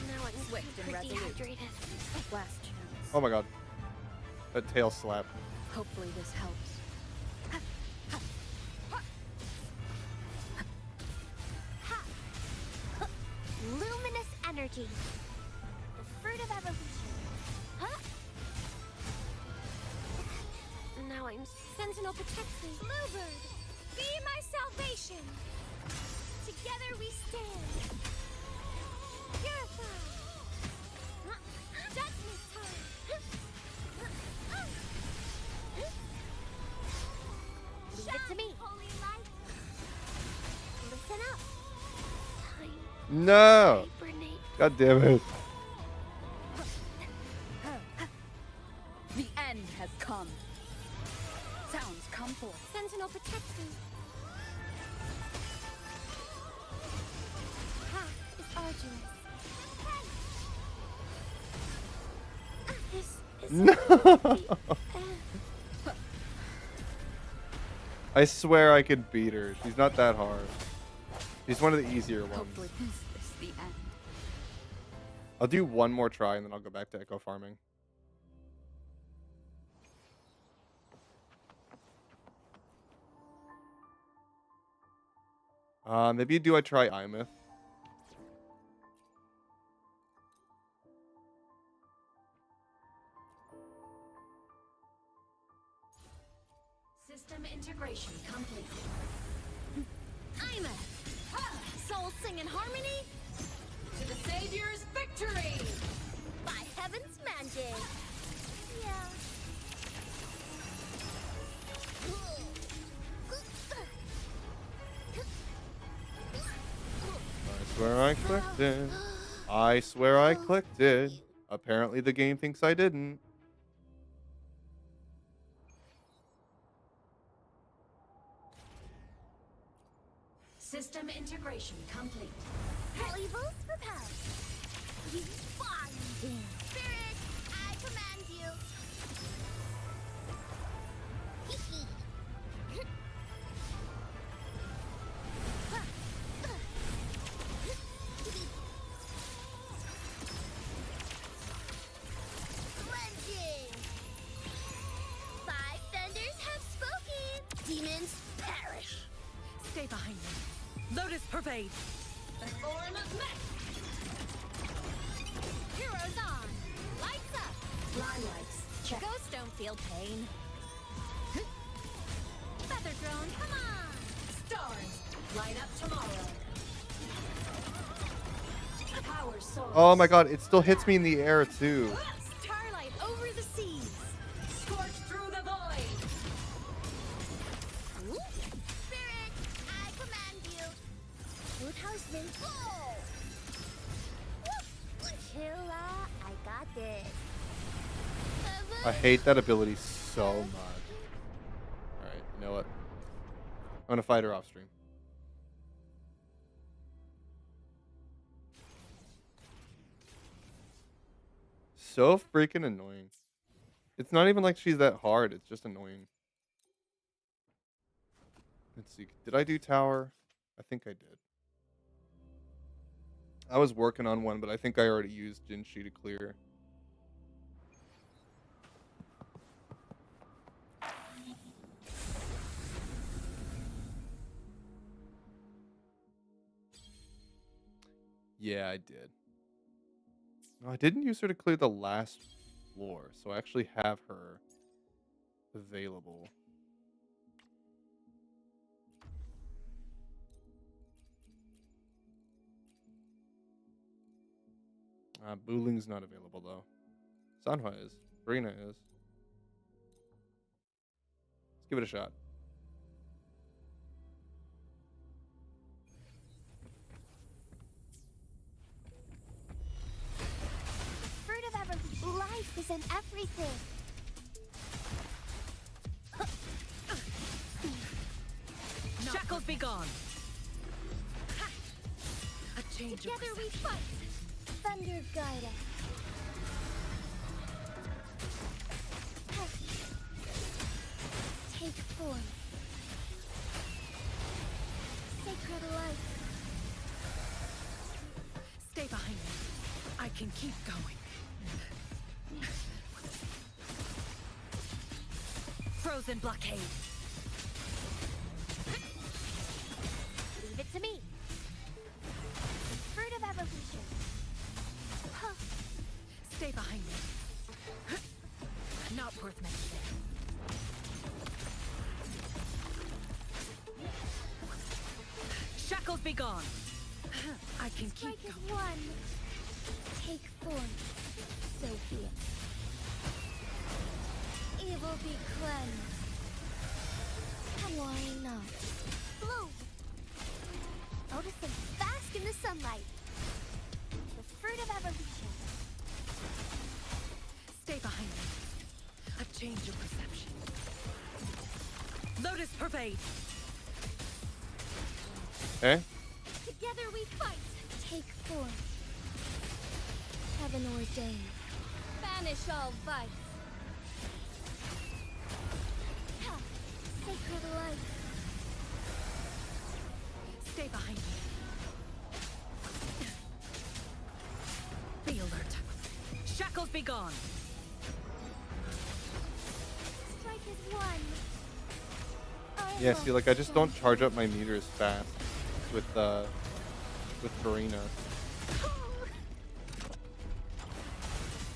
Now I'm Swift and super resolute. dehydrated. Last chance. Oh my god. That tail slap. Hopefully this helps. Luminous energy. The fruit of evolution. Huh? Now I'm Sentinel protects me. Bluebird, be my salvation. Together we stand. Purify. Judgment time. Leave it to me. Holy light. Listen up. Time. No! Hibernate. God damn it. The end has come. Sounds come forth. Sentinel protects me. Path is arduous. This is No! I swear I could beat her. She's not that hard. She's one of the easier ones. Hopefully this is the end. I'll do one more try and then I'll go back to echo farming. Maybe do I try Imeth? System integration complete. I'm a soul sing in harmony To the Savior's victory! by heaven's magic. Yeah. I swear I clicked it. I swear I clicked it. Apparently the game thinks I didn't. System integration complete. Evils repel. You find spirit. I command you. Cleansing. 5 thunders have spoken. Demons perish. Stay behind me. Lotus pervade. The form of mech! Heroes on. Lights up. Limelights, check. Ghosts don't feel pain. Feather drone, come on. Stars, light up tomorrow. Power source. Oh my god, it still hits me in the air too. Starlight over the seas. Scorch through the void! Spirit, I command you. Food houseman. Oh! Chilla, I got this. I hate that ability so much. Alright, you know what? I'm gonna fight her off stream. so freaking annoying. It's not even like she's that hard. It's just annoying. Let's see. Did I do tower? I think I did. I was working on one, but I think I already used Jinshi to clear. Yeah, I did. No, I didn't use her to clear the last floor, so I actually have her available. Booling's not available though. Sanhua is. Brina is. Let's give it a shot. Fruit of ever life is in everything. Shackles be gone. A change of Together we perception. fight. Thunder guide us. Take form. Sacred life. Stay behind me. I can keep going. Frozen blockade. Leave it to me. Fruit of evolution. Huh. Stay behind me. Not worth mentioning. Shackles be gone. I can Strike keep as going. one. Take form. So be it. Evil be cleansed. Why not? Bloom. Notice them bask in the sunlight. The fruit of evolution. Stay behind me. A change of perception. Lotus pervade. Okay. Together we fight. Take form. Heaven ordained. Banish all vice. Ha! Sacred life. Stay behind me. Be alert. Shackles be gone. Strike as one. Yeah, see, like I just don't charge up my meter as fast with Farina.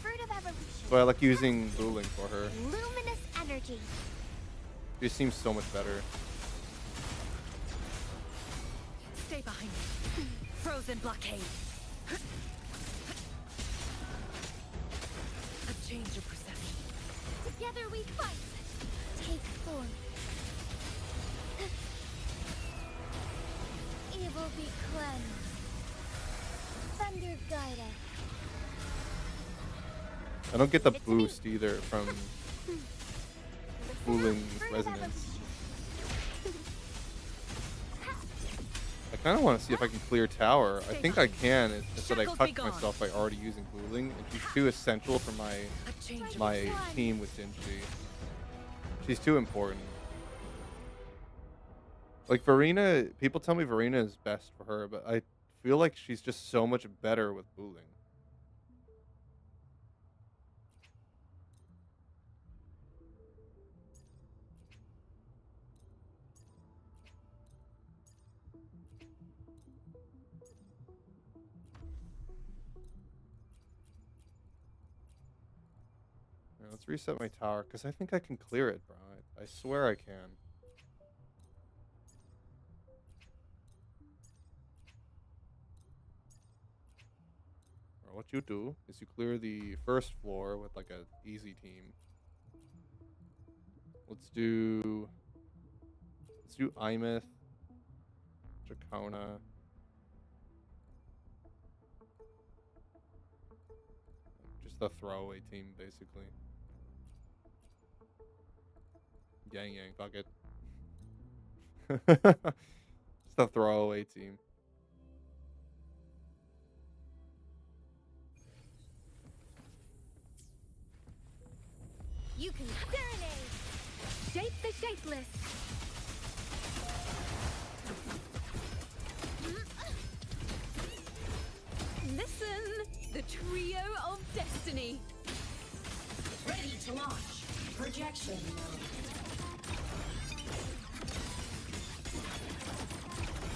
Fruit of evolution. So I like using Booling for her. Luminous energy. She seems so much better. Stay behind me. Frozen blockade. A change of perception. Together we fight. Take form. Evil be cleansed. Thunder guide us. I don't get the Give it to me. boost either from Booling's resonance. I kind of want to see if I can clear tower. I think I can. It's just that I Shackles be cucked gone. myself by already using Booling, and she's too essential for A change of my team with Jinshi. She's too important. Like Varina, people tell me Varina is best for her, but I feel like she's just so much better with Booling. Alright, let's reset my tower, because I think I can clear it, bro. I swear I can. Or what you do is you clear the first floor with like a easy team. Let's do Imeth, Dracona. Just a throwaway team, basically. Yang, fuck it. Just a throwaway team. You can serenade. Shape the shapeless. Listen, the trio of destiny. Ready to launch. Projection mode.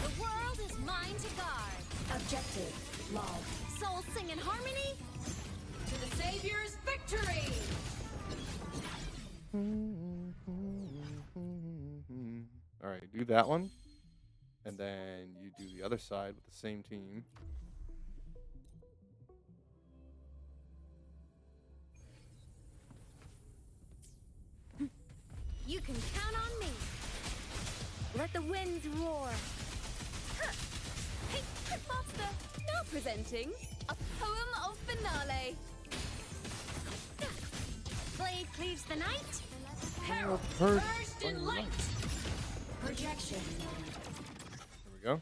The world is mine to guard. Objective log. Souls sing in harmony. To the Savior's victory! All right, do that one, and then you do the other side with the same team. You can count on me. Let the winds roar. Huh. Hey, monster. Now presenting a poem of finale. Blade cleaves the night. Herald First burst in light. Projection mode. There we go.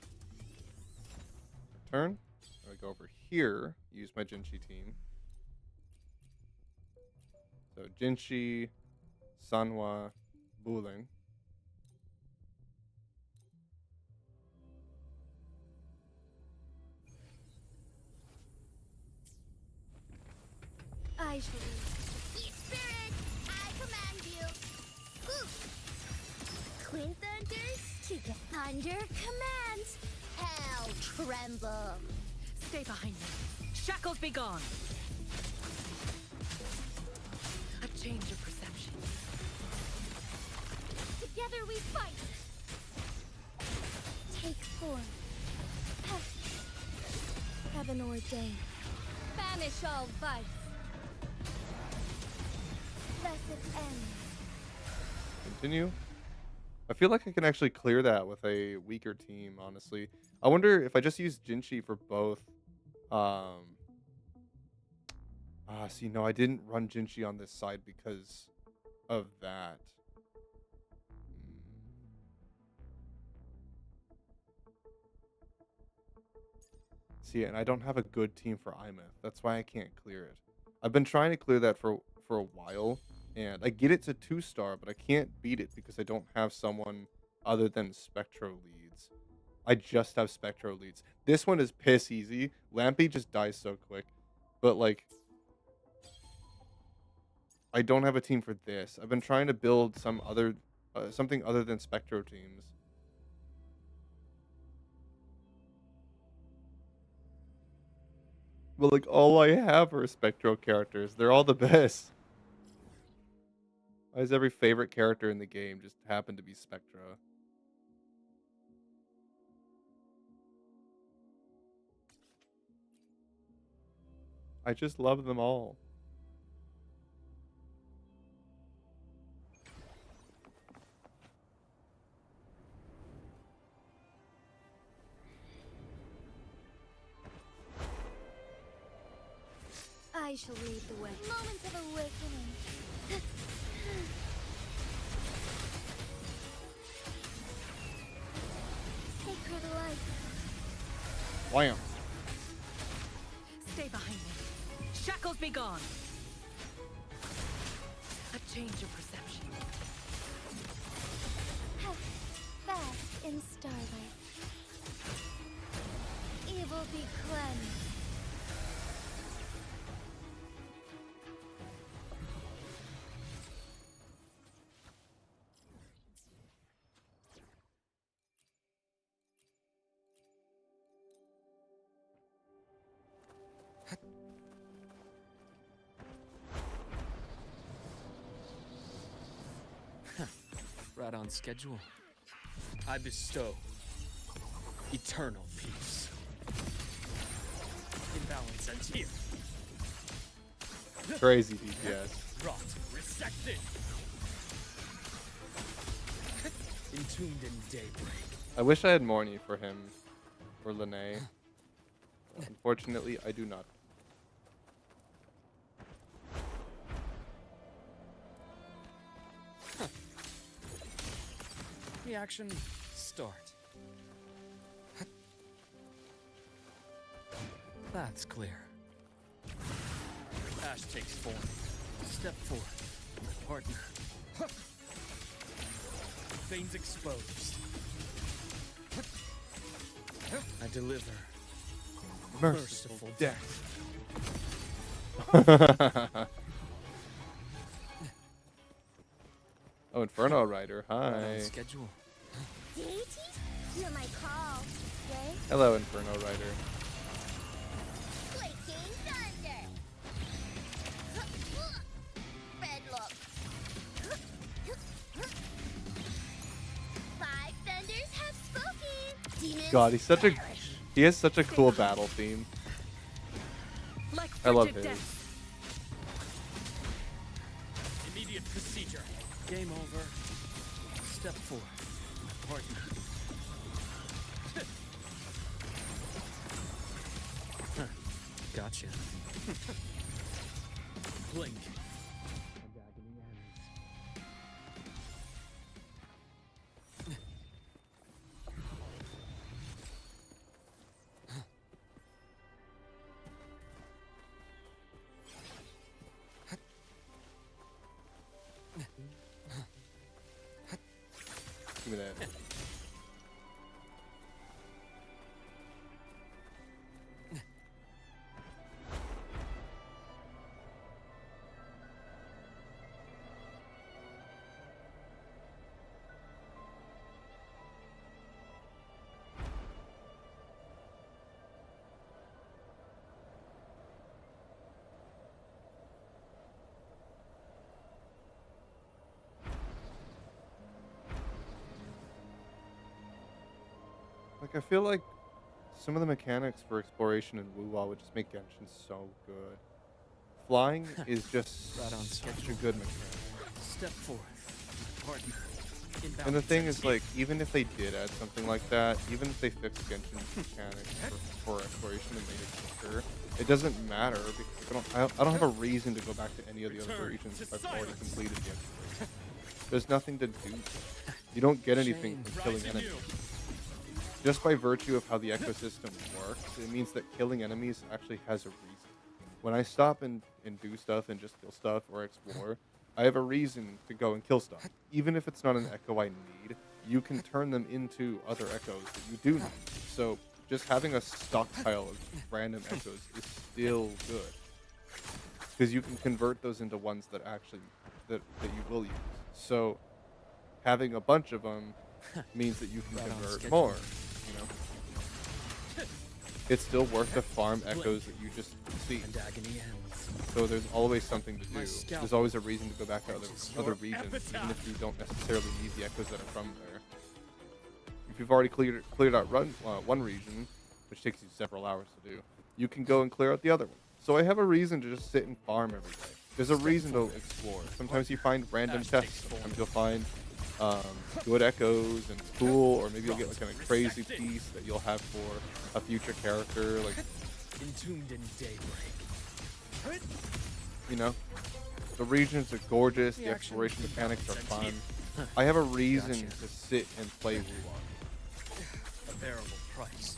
Turn. I go over here. Use my Jinshi team. So Jinshi, Sanhua, Buling. I shall be. Eat spirit, I command you. Ooh. Twin thunders to the thunder commands. Hell tremble. Stay behind me. Shackles be gone. A change of perception. Together we fight. Take form. Heaven ordained. Banish all vice. Blessed end. Continue. I feel like I can actually clear that with a weaker team, honestly. I wonder if I just use Jinshi for both. See, no, I didn't run Jinshi on this side because of that. See, and I don't have a good team for Imeth. That's why I can't clear it. I've been trying to clear that for a while, and I get it to 2-star, but I can't beat it because I don't have someone other than Spectro leads. I just have Spectro leads. This one is piss easy. Lampy just dies so quick. But, like, I don't have a team for this. I've been trying to build some other, something other than Spectro teams. But, like, all I have are Spectro characters. They're all the best. Why does every favorite character in the game just happen to be Spectra? I just love them all. I shall lead the way. Moment of awakening. Sacred light. Wham! Stay behind me. Shackles be gone. A change of perception. Fast in starlight. Evil be cleansed. Right on schedule. I bestow eternal peace. Imbalance ends here. Crazy DPS. Rot, resected. Entombed in daybreak. I wish I had Morny for him, for Lene. Unfortunately, I do not. Reaction start. That's clear. Ash takes form. Step forth. partner. Veins exposed. I deliver merciful death. Oh, Inferno Rider. Right on Hi. schedule. Deities, hear my call. Way, Hello, Inferno Rider. flaking thunder. Red look. 5 thunders have spoken. Demons God, perish. he has such a cool battle theme. Like I love frigid his. death. Immediate procedure. Game over. Step 4. My partner. Huh. Gotcha. Blink. And agony ends. Give me that. Like, I feel like some of the mechanics for exploration in Wuwa would just make Genshin so good. Flying is just Right on such a schedule. good mechanic. Step 4. My partner. And the thing is, like, even if they did add something like that, even if they fixed Genshin's mechanics for exploration and made it quicker, it doesn't matter because I don't have a reason to go back to any of the other regions if I've already completed the exploration. There's nothing to do. You don't get anything from killing enemies. Just by virtue of how the ecosystem works, it means that killing enemies actually has a reason. When I stop and do stuff and just kill stuff or explore, I have a reason to go and kill stuff. Even if it's not an echo I need, you can turn them into other echoes that you do need. So just having a stockpile of random echoes is still good. Because you can convert those into ones that actually, that you will use. So having a bunch of them means that you can Right on convert schedule. more, you know? It's still worth to farm echoes that you just see. And agony ends. So there's always something to do. My scalp There's always a reason to go back to is other your regions, even epitaph. if you don't necessarily need the echoes that are from there. If you've already cleared out one region, which takes you several hours to do, you can go and clear out the other one. So I have a reason to just sit and farm every day. There's a reason to explore. Sometimes you find random chests. Sometimes you'll find good echoes and cool, or maybe you'll get like a crazy piece that you'll have for a future character. Like, Entombed in daybreak. you know, the regions are gorgeous. The action exploration with the mechanics are balance fun. sent I have a reason Gotcha. to sit and play Wuwa. A bearable price.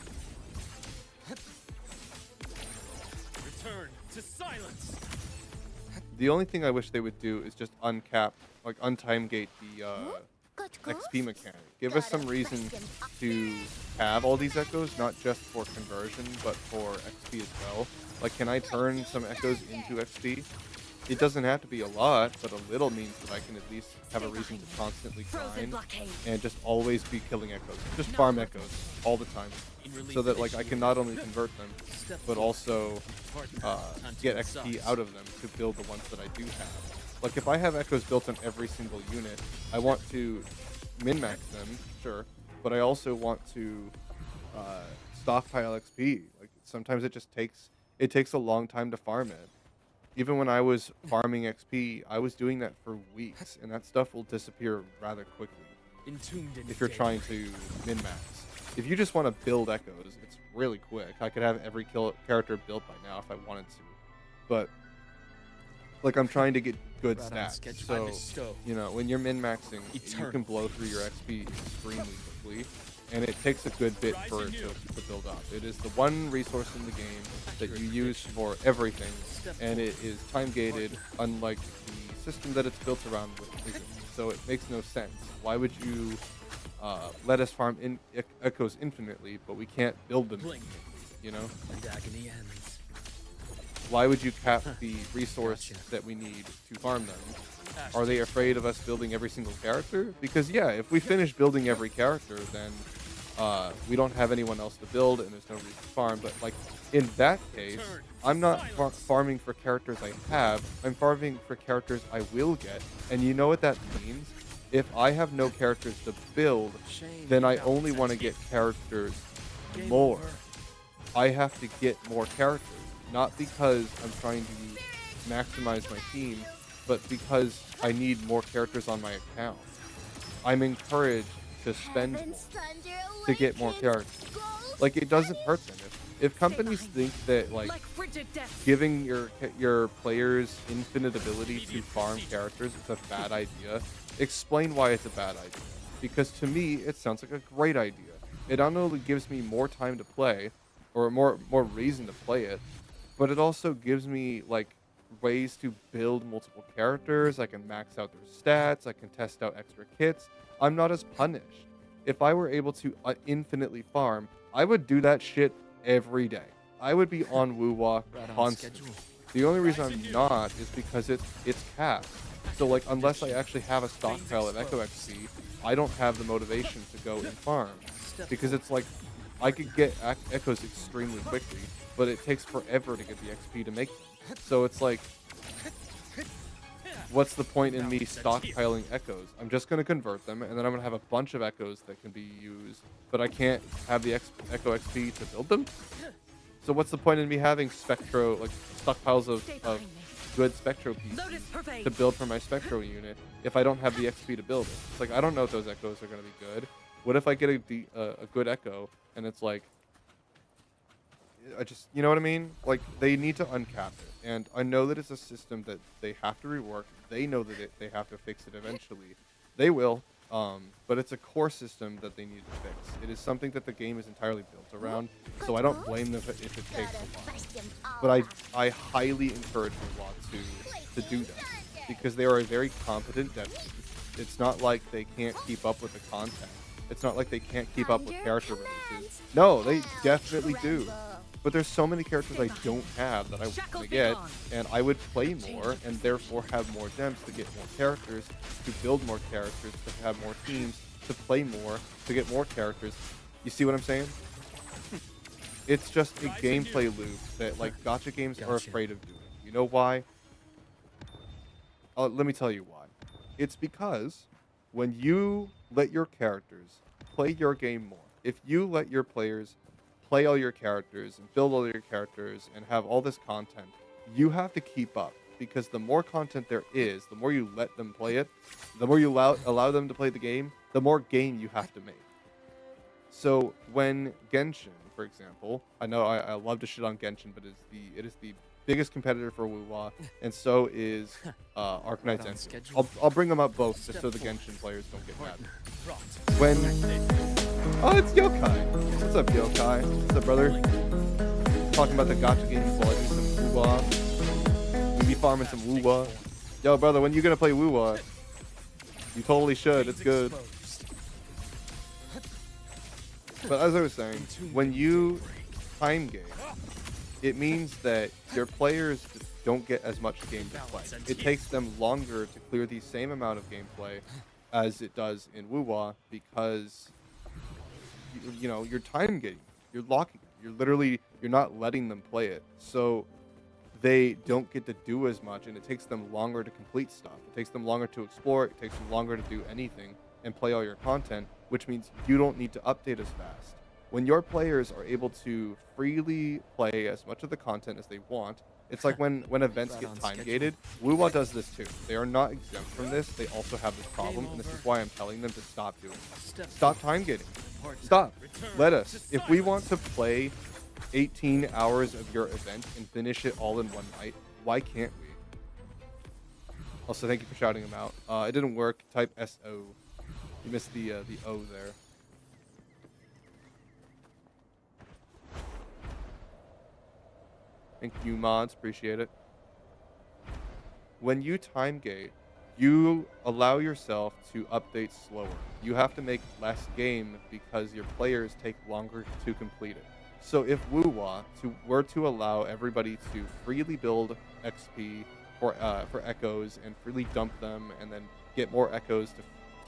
Return to silence. The only thing I wish they would do is just uncap, like untime gate the Got XP ghosts? mechanic. Give us some reason to have all these echoes, not just for conversion, but for XP as well. Like, can I turn some echoes into XP? It doesn't have to be a lot, but a little means that I can at least have a reason to constantly Frozen grind blockade. and just always be killing echoes. Just farm echoes all the time. In relief So that, like, I initiated. can not only convert them, Step but 4. also Partner. Time to get massage. XP out of them to build the ones that I do have. Like, if I have echoes built on every single unit, I want to min-max them, sure, but I also want to stockpile XP. Like, sometimes it just takes a long time to farm it. Even when I was farming XP, I was doing that for weeks, and that stuff will disappear rather quickly Entombed in if you're trying daybreak. to min-max. If you just want to build echoes, it's really quick. I could have every character built by now if I wanted to. But, like, I'm trying to get good Right on stats. schedule. I So, bestow. you know, when you're min-maxing, you Eternal. can blow through your XP extremely quickly. And it takes a good bit for it to build up. It is the one resource in the game that you use for everything. Step And 4. it is time-gated, unlike the system that it's built around isn't. So it makes no sense. Why would you let us farm echoes infinitely, but we can't build them Blink. infinitely, you know? And agony ends. Why would you cap the resource Gotcha. that we need to farm them? Are they afraid of us building every single character? Because yeah, if we finish building every character, then we don't have anyone else to build, and there's no reason to farm. But like in that case, I'm not farming for characters I have. I'm farming for characters I will get. And you know what that means? If I have no characters to build, then I only want to get characters more. I have to get more characters, not because I'm trying to maximize my team, but because I need more characters on my account. I'm encouraged to spend more to get more characters. Like, it doesn't hurt them. If companies think that like giving your players infinite ability to farm characters is a bad idea, explain why it's a bad idea. Because to me, it sounds like a great idea. It not only gives me more time to play, or more reason to play it, but it also gives me like ways to build multiple characters. I can max out their stats. I can test out extra kits. I'm not as punished. If I were able to infinitely farm, I would do that shit every day. I would be on Woo-Wah constantly. The only reason I'm not is because it's capped. So like, unless I actually have a stockpile of Echo XP, I don't have the motivation to go and farm. Because it's like, I could get Echoes extremely quickly, but it takes forever to get the XP to make them. So it's like, what's the point in me stockpiling Echoes? I'm just going to convert them, and then I'm going to have a bunch of Echoes that can be used, but I can't have the Echo XP to build them? So what's the point in me having Spectro, like stockpiles of good Spectro pieces to build for my Spectro unit if I don't have the XP to build it? It's like, I don't know if those Echoes are going to be good. What if I get a good Echo, and it's like, you know what I mean? Like, they need to uncap it. And I know that it's a system that they have to rework. They know that they have to fix it eventually. They will. But it's a core system that they need to fix. It is something that the game is entirely built around. So I don't blame them if it takes a while. But I highly encourage Woo-Wah to do that. Because they are a very competent dev team. It's not like they can't keep up with the content. It's not like they can't keep up with character releases. No, they definitely do. But there's so many characters I don't have that I want to get, and I would play more, and therefore have more gems to get more characters, to build more characters, to have more teams, to play more, to get more characters. You see what I'm saying? It's just a gameplay loop that like gacha games are afraid of doing. You know why? Let me tell you why. It's because when you let your characters play your game more, if you let your players play all your characters and build all your characters and have all this content, you have to keep up, because the more content there is, the more you let them play it, the more you allow them to play the game, the more game you have to make. So when Genshin, for example, I know I love to shit on Genshin, but it is the biggest competitor for Woo-Wah, and so is Arknights Enfield. I'll bring them up both just so the Genshin players don't get mad. When oh, it's Yokai. What's up, Yokai? What's up, brother? Talking about the gacha games while I do some Woo-Wah. We be farming some Woo-Wah. Yo, brother, when you gonna play Woo-Wah? You totally should. It's good. But as I was saying, when you time game, it means that your players don't get as much game to play. It takes them longer to clear the same amount of gameplay as it does in Woo-Wah, because you know, you're time gating, you're locking them. You're not letting them play it. So they don't get to do as much, and it takes them longer to complete stuff. It takes them longer to explore, it takes them longer to do anything and play all your content, which means you don't need to update as fast. When your players are able to freely play as much of the content as they want, it's like when events get time gated. Woo-Wah does this too. They are not exempt from this. They also have this problem, and this is why I'm telling them to stop doing it. Stop time gating. Stop. Let us. If we want to play 18 hours of your event and finish it all in one night, why can't we? Also, thank you for shouting them out. It didn't work. Type SO. You missed the O there. Thank you, mods. Appreciate it. when you time gate, you allow yourself to update slower. You have to make less game because your players take longer to complete it. So if Wuwa were to allow everybody to freely build XP for echoes and freely dump them and then get more echoes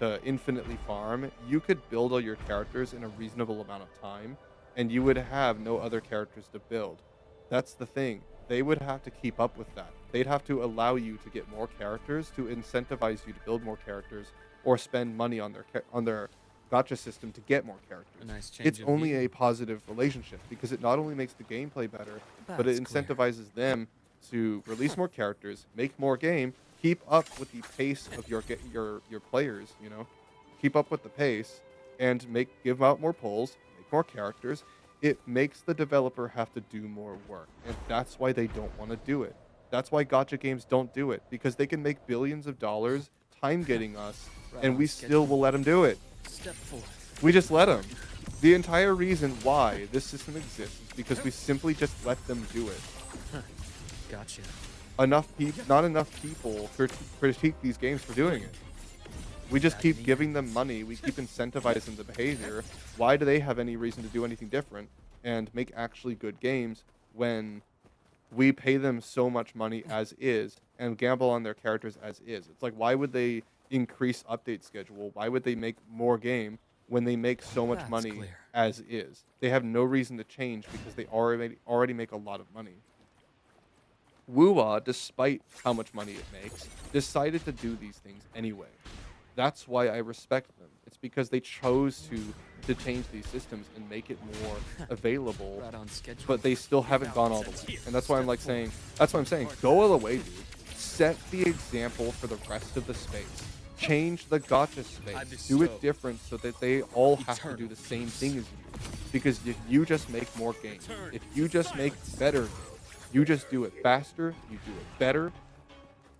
to infinitely farm, you could build all your characters in a reasonable amount of time, and you would have no other characters to build. That's the thing. They would have to keep up with that. They'd have to allow you to get more characters to incentivize you to build more characters or spend money on their gacha system to get more characters. A nice change It's of only view. a positive relationship because it not only makes the gameplay better, but it That's clear. incentivizes them to release more characters, make more game, keep up with the pace of your players, you know, keep up with the pace, and give out more polls, make more characters. It makes the developer have to do more work, and that's why they don't want to do it. That's why gacha games don't do it, because they can make billions of dollars time getting us, Right and on we schedule. still will let them do it. Step forth. We just let them. The entire reason why this system exists is because we simply just let them do it. Gotcha. Not enough people critique these games for doing it. We just keep giving them money. We keep incentivizing the behavior. Why do they have any reason to do anything different and make actually good games when we pay them so much money as is and gamble on their characters as is? It's like, why would they increase update schedule? Why would they make more game when they make so much That's money clear. as is? They have no reason to change because they already make a lot of money. Wuwa, despite how much money it makes, decided to do these things anyway. That's why I respect them. It's because they chose to change these systems and make it more available, Right on schedule. but they still haven't gone all the way. And that's why I'm saying, go all the way, dude. Set the example for the rest of the space. Change the gacha space. Do it different so that they all have to do the same thing as you. Because if you just make more games, if you just make better games, you just do it faster, you do it better,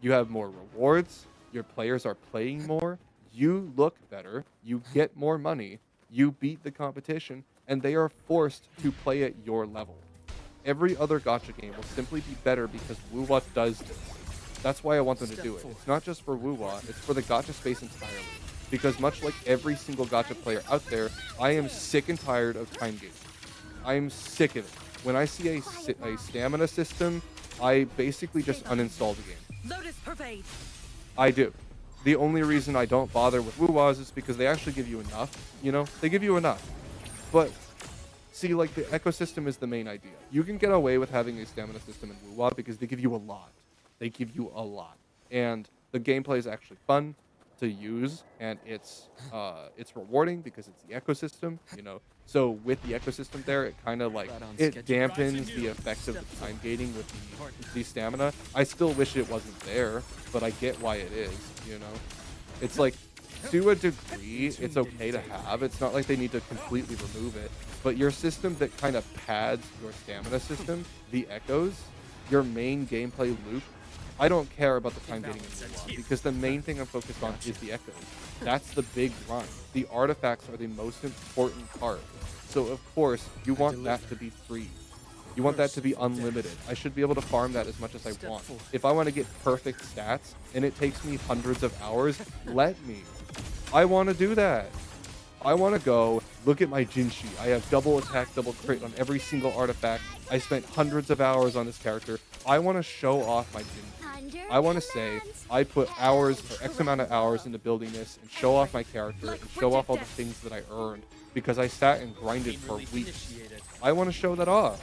you have more rewards, your players are playing more, you look better, you get more money, you beat the competition, and they are forced to play at your level. Every other gacha game will simply be better because Wuwa does this. That's why I want them to do it. It's not just for Wuwa, it's for the gacha space entirely. Because much like every single gacha player out there, I am sick and tired of time gating. I am sick of it. When I see a stamina system, I basically just uninstall the game. Lotus pervade. I do. The only reason I don't bother with Wuwas is because they actually give you enough. You know, they give you enough. But see, like, the ecosystem is the main idea. You can get away with having a stamina system in Wuwa because they give you a lot. They give you a lot, and the gameplay is actually fun to use, and it's rewarding because it's the ecosystem. You know, so with the ecosystem there, it kind of like Right on it schedule. dampens the effect of the time gating with the stamina. I still wish it wasn't there, but I get why it is. You know, it's like, to a degree, it's okay to have. It's not like they need to completely remove it. But your system that kind of pads your stamina system, the echoes, your main gameplay loop, I don't care about the time gating in Wuwa because the main thing I'm focused on is the echoes. That's the big grind. The artifacts are the most important part. So of course, you want that to be free. You want that to be unlimited. I should be able to farm that as much as I want. If I want to get perfect stats and it takes me hundreds of hours, let me. I want to do that. I want to go, look at my Jinshi. I have double attack, double crit on every single artifact. I spent hundreds of hours on this character. I want to show off my Jinshi. I want to say I put hours or X amount of hours into building this and show off my character and show off all the things that I earned because I sat and grinded for weeks. I want to show that off.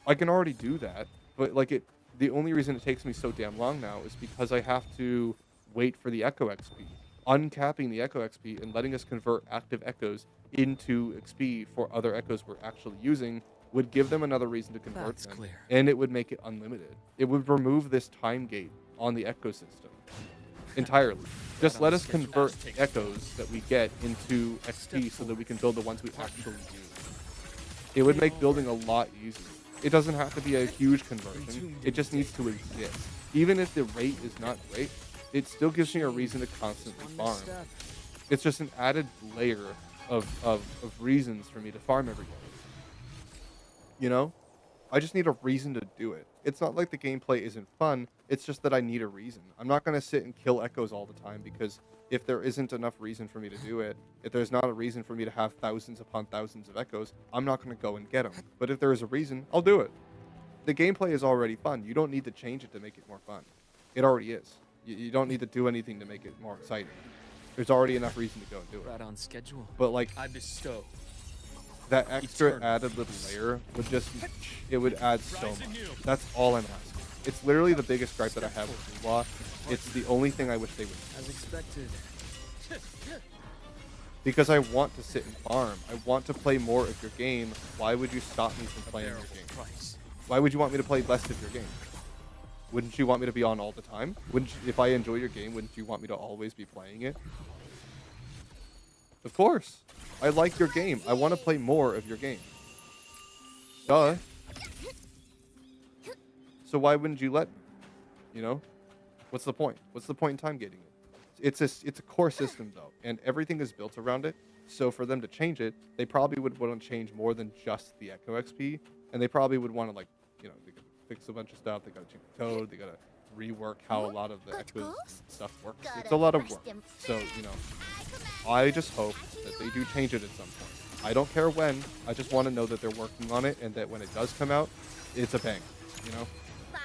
I can already do that, but like the only reason it takes me so damn long now is because I have to wait for the Echo XP. Uncapping the Echo XP and letting us convert active Echoes into XP for other Echoes we're actually using would give them another reason to convert That's them, clear. and it would make it unlimited. It would remove this time gate on the ecosystem entirely. Just let us convert Echoes that we get into XP so that we can build the ones we actually use. It would make building a lot easier. It doesn't have to be a huge conversion. It just needs to exist. Even if the rate is not great, it still gives me a reason to constantly farm. It's just an added layer of reasons for me to farm every day. You know? I just need a reason to do it. It's not like the gameplay isn't fun. It's just that I need a reason. I'm not going to sit and kill echoes all the time because if there isn't enough reason for me to do it, if there's not a reason for me to have thousands upon thousands of echoes, I'm not going to go and get them. But if there is a reason, I'll do it. The gameplay is already fun. You don't need to change it to make it more fun. It already is. You don't need to do anything to make it more exciting. There's already enough reason to go and do it. Right on schedule. But like I bestow. that extra Eternal. added little layer would just, it would add so much. That's all I'm asking. It's literally the biggest gripe that I have with Law. It's the only thing I wish they would do. As expected. Because I want to sit and farm. I want to play more of your game. Why would you stop me from playing your game? Price. Why would you want me to play less of your game? Wouldn't you want me to be on all the time? Wouldn't you, if I enjoy your game, wouldn't you want me to always be playing it? Of course. I like your game. I want to play more of your game. Duh. So why wouldn't you let me? You know? What's the point? What's the point in time getting it? It's a core system though, and everything is built around it. So for them to change it, they probably would want to change more than just the Echo XP, and they probably would want to, like, you know, they could fix a bunch of stuff. They got to change the code. They got to rework how a lot of the Echoes stuff works. It's a lot of work. So, you know, I just hope that they do change it at some point. I don't care when. I just want to know that they're working on it, and that when it does come out, it's a bang, you know?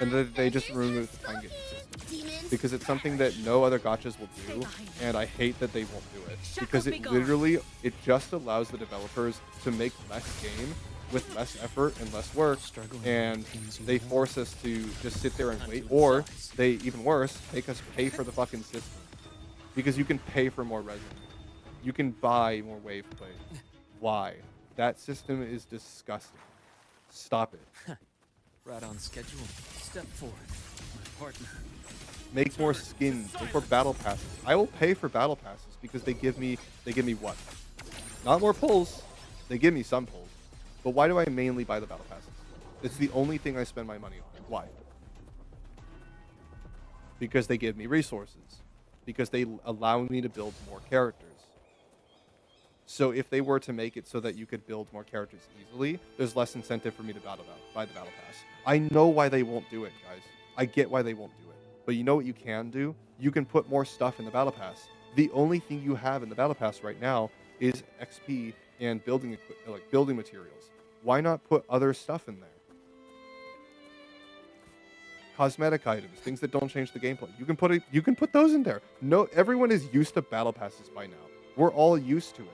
And that they just remove the time getting system. Because it's something that no other gotchas will do, and I hate that they won't do it. Because it literally, it just allows the developers to make less game with less effort and less work, and they force us to just sit there and wait, or they, even worse, make us pay for the fucking system. Because you can pay for more resin. You can buy more wave play. Why? That system is disgusting. Stop it. Right on schedule. Step forward. My partner. Make more skins. Make more battle passes. I will pay for battle passes because they give me what? Not more pulls. They give me some pulls. But why do I mainly buy the battle passes? It's the only thing I spend my money on. Why? Because they give me resources. Because they allow me to build more characters. So if they were to make it so that you could build more characters easily, there's less incentive for me to buy the battle pass. I know why they won't do it, guys. I get why they won't do it. But you know what you can do? You can put more stuff in the battle pass. The only thing you have in the battle pass right now is XP and building materials. Why not put other stuff in there? Cosmetic items, things that don't change the gameplay. You can put those in there. No, everyone is used to battle passes by now. We're all used to it.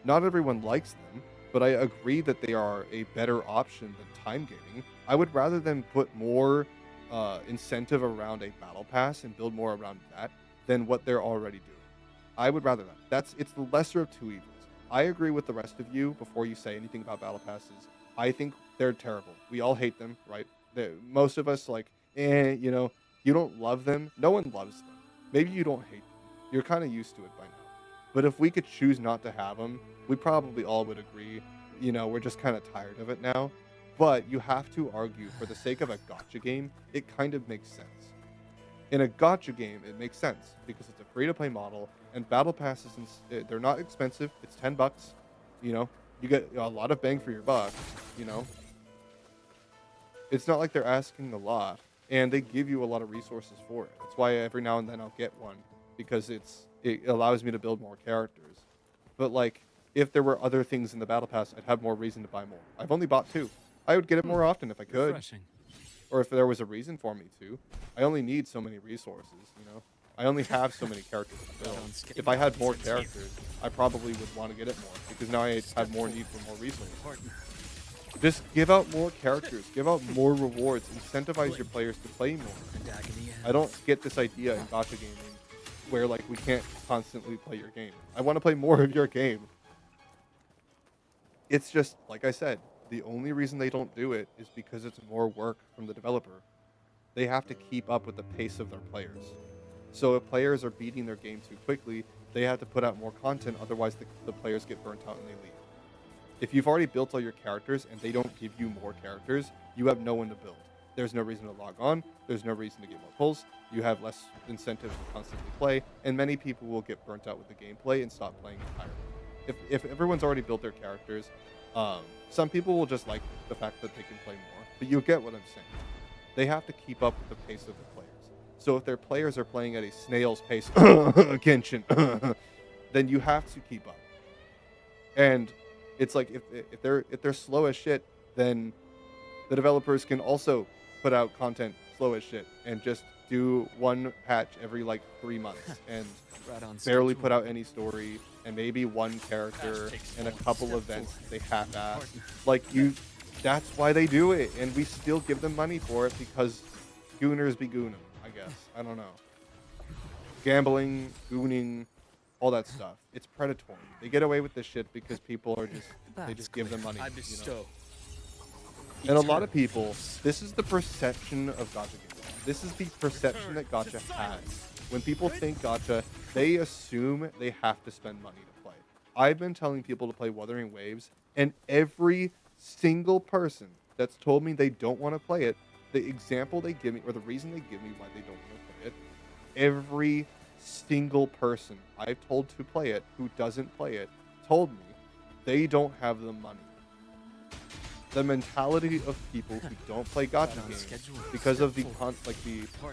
Not everyone likes them, but I agree that they are a better option than time gaming. I would rather them put more incentive around a battle pass and build more around that than what they're already doing. I would rather that. It's the lesser of two evils. I agree with the rest of you before you say anything about battle passes. I think they're terrible. We all hate them, right? Most of us, like, you know, you don't love them. No one loves them. Maybe you don't hate them. You're kind of used to it by now. But if we could choose not to have them, we probably all would agree, you know, we're just kind of tired of it now. But you have to argue, for the sake of a gacha game, it kind of makes sense. In a gacha game, it makes sense because it's a free-to-play model, and battle passes, they're not expensive. It's $10. You know, you get a lot of bang for your buck. You know, it's not like they're asking a lot, and they give you a lot of resources for it. That's why every now and then I'll get one, because it allows me to build more characters. But like, if there were other things in the battle pass, I'd have more reason to buy more. I've only bought 2. I would get it more often if I could. Refreshing. Or if there was a reason for me to. I only need so many resources, you know? I only have so many characters to build. If I had more characters, I probably would want to get it more, because now I have more need for more resources. Just give out more characters, give out more rewards, incentivize your players to play more. I don't get this idea in gacha gaming where, like, we can't constantly play your game. I want to play more of your game. It's just, like I said, the only reason they don't do it is because it's more work from the developer. They have to keep up with the pace of their players. So if players are beating their game too quickly, they have to put out more content, otherwise the players get burnt out and they leave. If you've already built all your characters and they don't give you more characters, you have no one to build. There's no reason to log on, there's no reason to get more pulls, you have less incentive to constantly play, and many people will get burnt out with the gameplay and stop playing entirely. If everyone's already built their characters, some people will just like the fact that they can play more. but you get what I'm saying. They have to keep up with the pace of the players. So if their players are playing at a snail's pace, Genshin, then you have to keep up. And it's like if they're slow as shit, then the developers can also put out content slow as shit and just do one patch every like 3 months and Right on barely schedule. put out any story and maybe one character and a couple events they half-ass. Like that's why they do it, and we still give them money for it because gooners be gooning, I guess. I don't know. Gambling, gooning, all that stuff. It's predatory. They get away with this shit because people are just they just give them money. I You know? bestow. And a lot of people, this is the perception of gacha games. This is the perception that gacha has. When people think gacha, they assume they have to spend money to play. I've been telling people to play Wuthering Waves, and every single person that's told me they don't want to play it, the example they give me, or the reason they give me why they don't want to play it, every single person I've told to play it who doesn't play it told me they don't have the money. The mentality of people who don't play gacha games because of the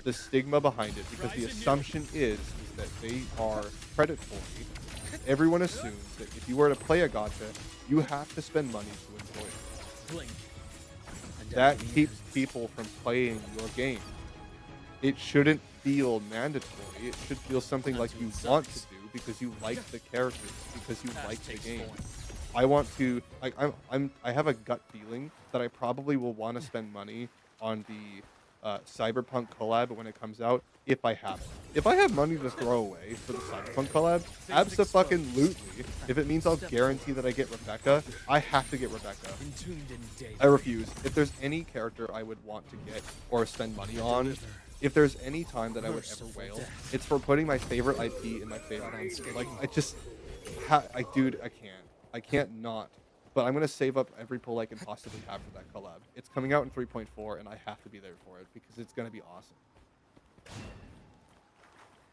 the stigma behind it, because the assumption is that they are predatory. Everyone assumes that if you were to play a gacha, you have to spend money to enjoy it. Blink. That keeps people from playing your game. It shouldn't feel mandatory. It should feel something like you want to do because you like the characters, because you like the game. I want to. I have a gut feeling that I probably will want to spend money on the Cyberpunk collab when it comes out if I have it. If I have money to throw away for the Cyberpunk collab, abso-fucking-lutely. If it means I'll guarantee that I get Rebecca, I have to get Rebecca. I refuse. If there's any character I would want to get or spend money on, if there's any time that I would ever wail, it's for putting my favorite IP in my favorite game. Like, dude, I can't. I can't not. But I'm going to save up every pull I can possibly have for that collab. It's coming out in 3.4, and I have to be there for it because it's going to be awesome.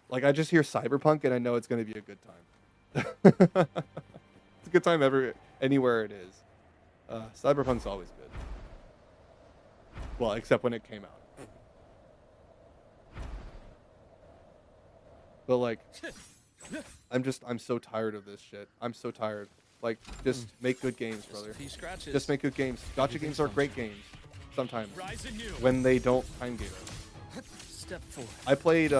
Like, I just hear Cyberpunk, and I know it's going to be a good time. It's a good time anywhere it is. Cyberpunk's always good. Well, except when it came out. But, like, I'm so tired of this shit. I'm so tired. Like, just make good games, brother. Just make good games. Gacha games are great games. Sometimes. When they don't time gate us. Step 4. I played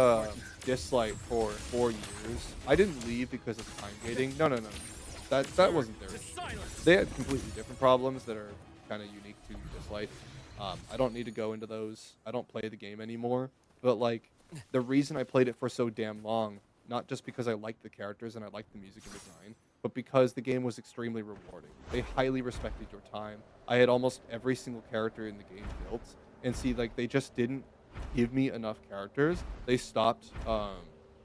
Dislight for 4 years. I didn't leave because of time gating. No. That wasn't their issue. They had completely different problems that are kind of unique to Dislight. I don't need to go into those. I don't play the game anymore. But, like, the reason I played it for so damn long, not just because I liked the characters and I liked the music and design, but because the game was extremely rewarding. They highly respected your time. I had almost every single character in the game built. And see, like, they just didn't give me enough characters. They stopped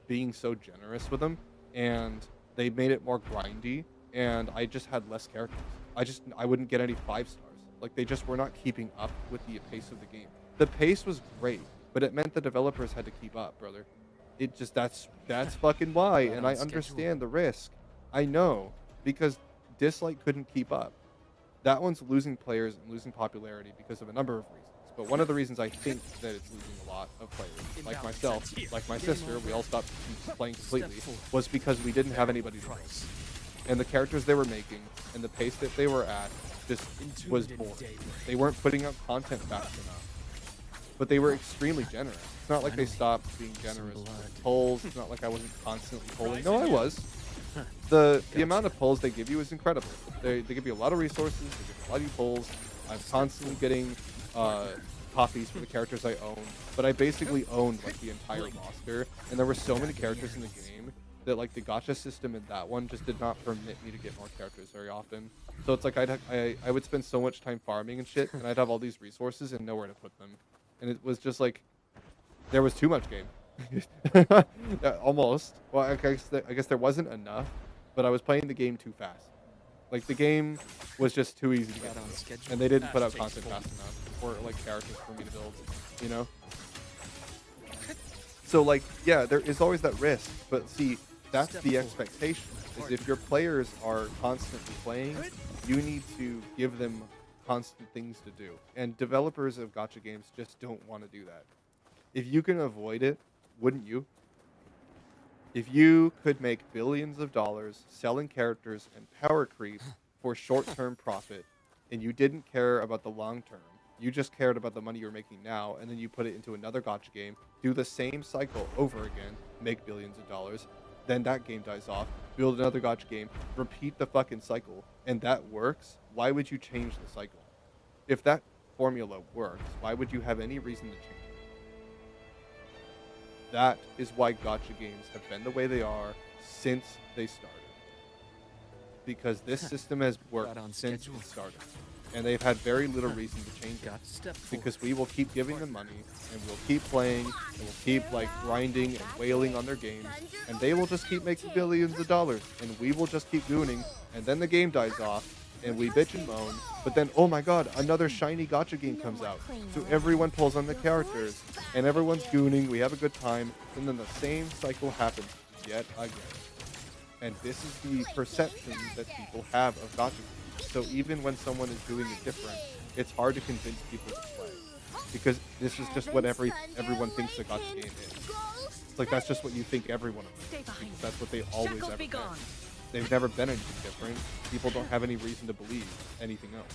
being so generous with them, and they made it more grindy, and I just had less characters. I wouldn't get any 5 stars. Like, they just were not keeping up with the pace of the game. The pace was great, but it meant the developers had to keep up, brother. It just, that's fucking why, and I understand the risk. I know, because Dislight couldn't keep up. That one's losing players and losing popularity because of a number of reasons. But one of the reasons I think that it's losing a lot of players, like myself, like my sister, we all stopped playing completely, was because we didn't have anybody to play. And the characters they were making and the pace that they were at just was boring. They weren't putting out content fast enough. But they were extremely generous. It's not like they stopped being generous with polls. It's not like I wasn't constantly polling. No, I was. The amount of polls they give you is incredible. They give you a lot of resources. They give you a lot of polls. I'm constantly getting copies for the characters I own. But I basically owned like the entire roster. And there were so many characters in the game that like the gacha system in that one just did not permit me to get more characters very often. So it's like I would spend so much time farming and shit, and I'd have all these resources and nowhere to put them. And it was just like, there was too much game. Almost. Well, I guess there wasn't enough, but I was playing the game too fast. Like, the game was just too easy to get on, and they didn't put out content fast enough, or like characters for me to build, you know? So like, yeah, there is always that risk, but see, that's the expectation, is if your players are constantly playing, you need to give them constant things to do. And developers of gacha games just don't want to do that. If you can avoid it, wouldn't you? If you could make billions of dollars selling characters and power creep for short-term profit, and you didn't care about the long term, you just cared about the money you're making now, and then you put it into another gacha game, do the same cycle over again, make billions of dollars, then that game dies off, build another gacha game, repeat the fucking cycle, and that works, why would you change the cycle? If that formula works, why would you have any reason to change it? That is why gacha games have been the way they are since they started. Because this system has worked on since schedule. it started. And they've had very little reason to change it. Got to step forward. Because we will keep giving them money, and we'll keep playing, and we'll keep like grinding and wailing on their games, and they will just keep making billions of dollars, and we will just keep gooning, and then the game dies off, and we bitch and moan, but then, oh my god, another shiny gacha game comes out. So everyone pulls on the characters, and everyone's gooning, we have a good time, and then the same cycle happens yet again. And this is the perception that people have of gacha games. So even when someone is doing it different, it's hard to convince people to play. Because this is just what everyone thinks a gacha game is. It's like that's just what you think everyone is. Because that's what they always ever been. They've never been anything different. People don't have any reason to believe anything else.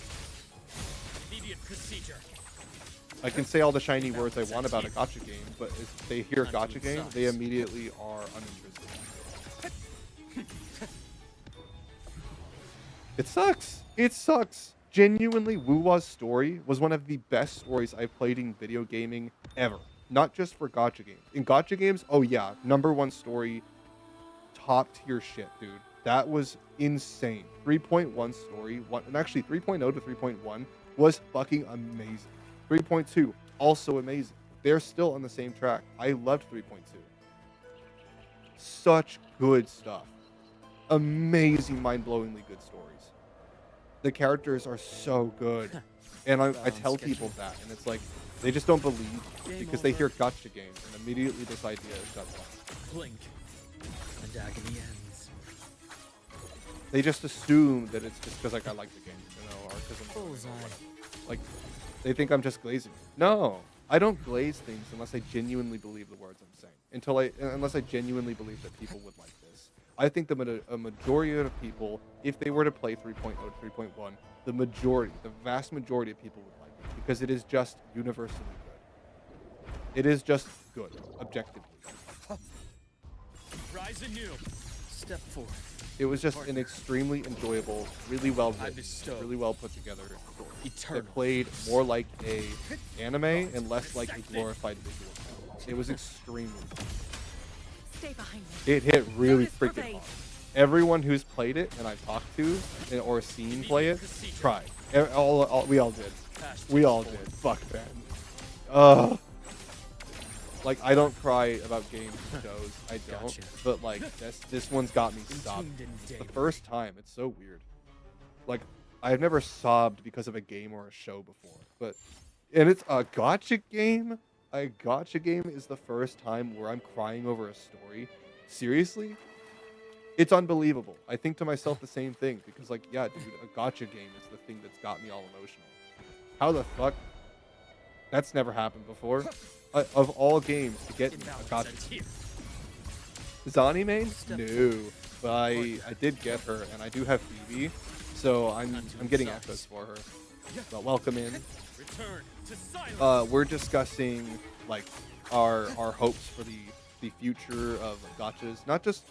Immediate procedure. I can say all the shiny words I want about a gacha game, but if they hear gacha game, they immediately are uninterested. It sucks. It sucks. Genuinely, Wuwa's story was one of the best stories I've played in video gaming ever. Not just for gacha games. In gacha games, oh yeah, #1 story, top tier shit, dude. That was insane. 3.1 story, and actually 3.0 to 3.1 was fucking amazing. 3.2, also amazing. They're still on the same track. I loved 3.2. Such good stuff. Amazing, mind-blowingly good stories. The characters are so good. And I tell people that, and it's like, they just don't believe because they hear gacha games, and immediately this idea shuts off. Blink, and agony ends. They just assume that it's just because like I like the game, you know, or because I'm Bullseye. like they think I'm just glazing. No, I don't glaze things unless I genuinely believe the words I'm saying. Unless I genuinely believe that people would like this. I think a majority of people, if they were to play 3.0 to 3.1, the vast majority of people would like it because it is just universally good. It is just good, objectively. Rise anew. Step forward. It was just an extremely enjoyable, really well written, bestow really well put together story. Eternal. It played more like a anime and less like a glorified visual novel. It was extremely fun. Stay behind me. It hit really Notice freaking pervade. hard. Everyone who's played it and I've talked to or seen play it, tried. We all did. We all did. Fuck man. Like I don't cry about games and shows. I don't. Gotcha. But like this one's got me sobbed. Entombed in The daybreak. first time, it's so weird. Like I've never sobbed because of a game or a show before, and it's a gacha game. A gacha game is the first time where I'm crying over a story. Seriously? It's unbelievable. I think to myself the same thing because like, yeah, dude, a gacha game is the thing that's got me all emotional. How the fuck? That's never happened before. Of all games to get me a gacha Imbalance game. here. Zani main? No. But I did get her, and I do have Phoebe, so I'm getting echoes for her. But welcome in. Return to silence. We're discussing like our hopes for the future of gachas, not just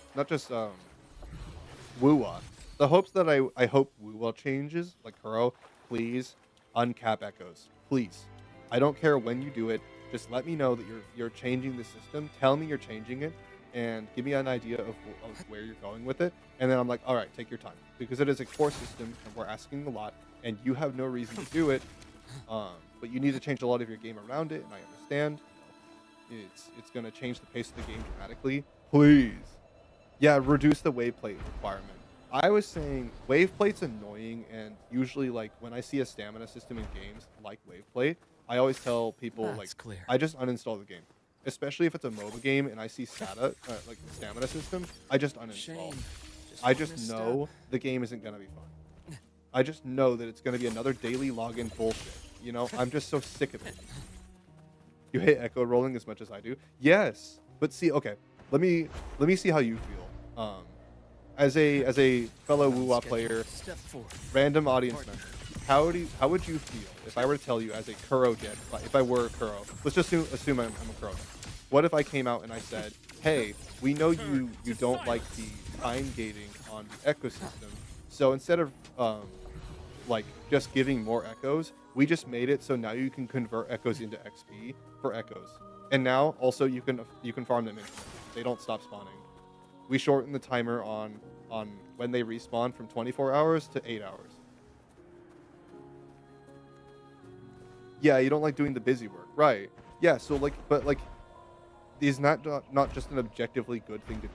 Wuwa. The hopes that I hope Wuwa changes, like Kuro, please uncap echoes, please. I don't care when you do it. Just let me know that you're changing the system. Tell me you're changing it, and give me an idea of where you're going with it. And then I'm like, all right, take your time, because it is a core system, and we're asking a lot, and you have no reason to do it. But you need to change a lot of your game around it, and I understand. It's going to change the pace of the game dramatically. Please. Yeah, reduce the wave plate requirement. I was saying wave plate's annoying, and usually like when I see a stamina system in games like wave plate, I always tell people That's like clear. I just uninstall the game. Especially if it's a MOBA game and I see like the stamina system, I just uninstall. Shame. I one just misstep. know the game isn't gonna be fun. I just know that it's going to be another daily login bullshit. You know, I'm just so sick of it. You hate echo rolling as much as I do. Yes, but see, okay, let me see how you feel. As a fellow Woo-Wah player, Step forward. random audience member, how would you feel if I were to tell you as a Kuro deck, if I were a Kuro, let's just assume I'm a Kuro deck. What if I came out and I said, hey, we know you don't like the time gating on the ecosystem, so instead of like just giving more echoes, we just made it so now you can convert echoes into XP for echoes, and now also you can farm them infinitely. They don't stop spawning. We shorten the timer on when they respawn from 24 hours to 8 hours. Yeah, you don't like doing the busy work, right? Yeah, so like, but like, is not just an objectively good thing to do.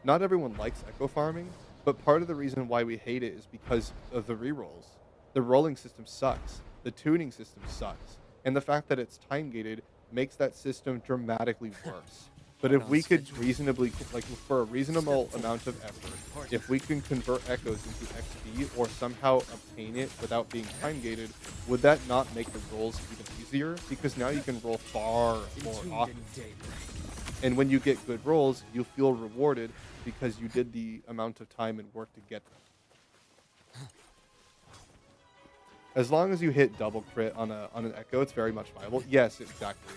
Not everyone likes echo farming, but part of the reason why we hate it is because of the rerolls. The rolling system sucks. The tuning system sucks. And the fact that it's time gated makes that system dramatically worse. But if we could reasonably, like for a reasonable amount of effort, if we can convert echoes into XP or somehow obtain it without being time gated, would that not make the rolls even easier? Because now you can roll far more often. And when you get good rolls, you feel rewarded because you did the amount of time and work to get them. As long as you hit double crit on an echo, it's very much viable. Yes, exactly.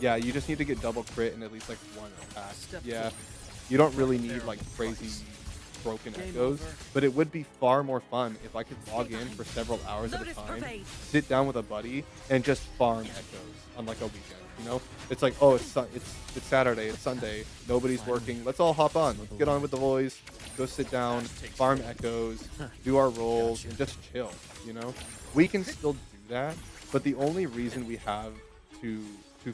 Yeah, you just need to get double crit and at least like one attack. Yeah, you don't really need like crazy broken echoes, but it would be far more fun if I could log in for several hours at a time, sit down with a buddy, and just farm echoes on like a weekend. You know, it's like, oh, it's Saturday, it's Sunday, nobody's working. Let's all hop on. Let's get on with the boys. Go sit down, farm echoes, do our rolls, and just chill. You know, we can still do that, but the only reason we have to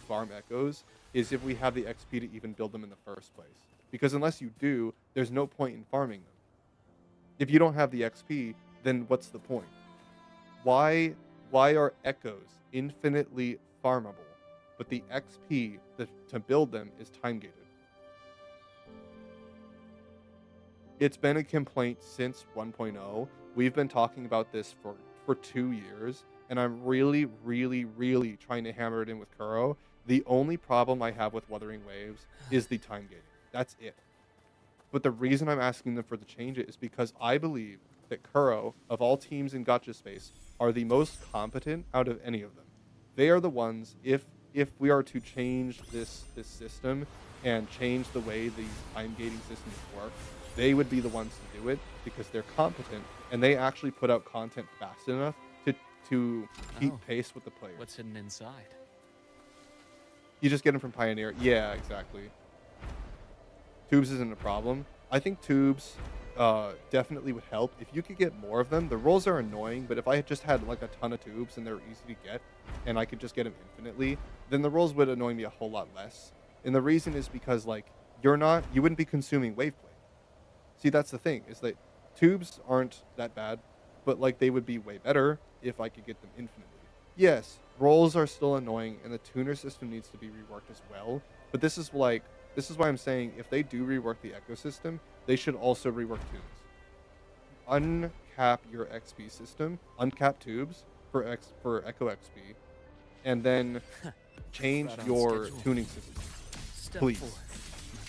farm echoes is if we have the XP to even build them in the first place. Because unless you do, there's no point in farming them. If you don't have the XP, then what's the point? Why are echoes infinitely farmable, but the XP to build them is time gated? It's been a complaint since 1.0. We've been talking about this for 2 years, and I'm really, really, really trying to hammer it in with Kuro. The only problem I have with Wuthering Waves is the time gating. That's it. But the reason I'm asking them for the change it is because I believe that Kuro, of all teams in gacha space, are the most competent out of any of them. They are the ones, if we are to change this system and change the way the time gating systems work, they would be the ones to do it because they're competent and they actually put out content fast enough to keep pace with the players. What's hidden inside? You just get them from Pioneer. Yeah, exactly. Tubes isn't a problem. I think tubes definitely would help. If you could get more of them, the rolls are annoying, but if I just had like a ton of tubes and they're easy to get and I could just get them infinitely, then the rolls would annoy me a whole lot less. And the reason is because like you wouldn't be consuming wave play. See, that's the thing, is that tubes aren't that bad, but like they would be way better if I could get them infinitely. Yes, rolls are still annoying and the tuner system needs to be reworked as well, but this is why I'm saying if they do rework the ecosystem, they should also rework tubes. Uncap your XP system, uncap tubes for Echo XP, and then change your tuning system. Please.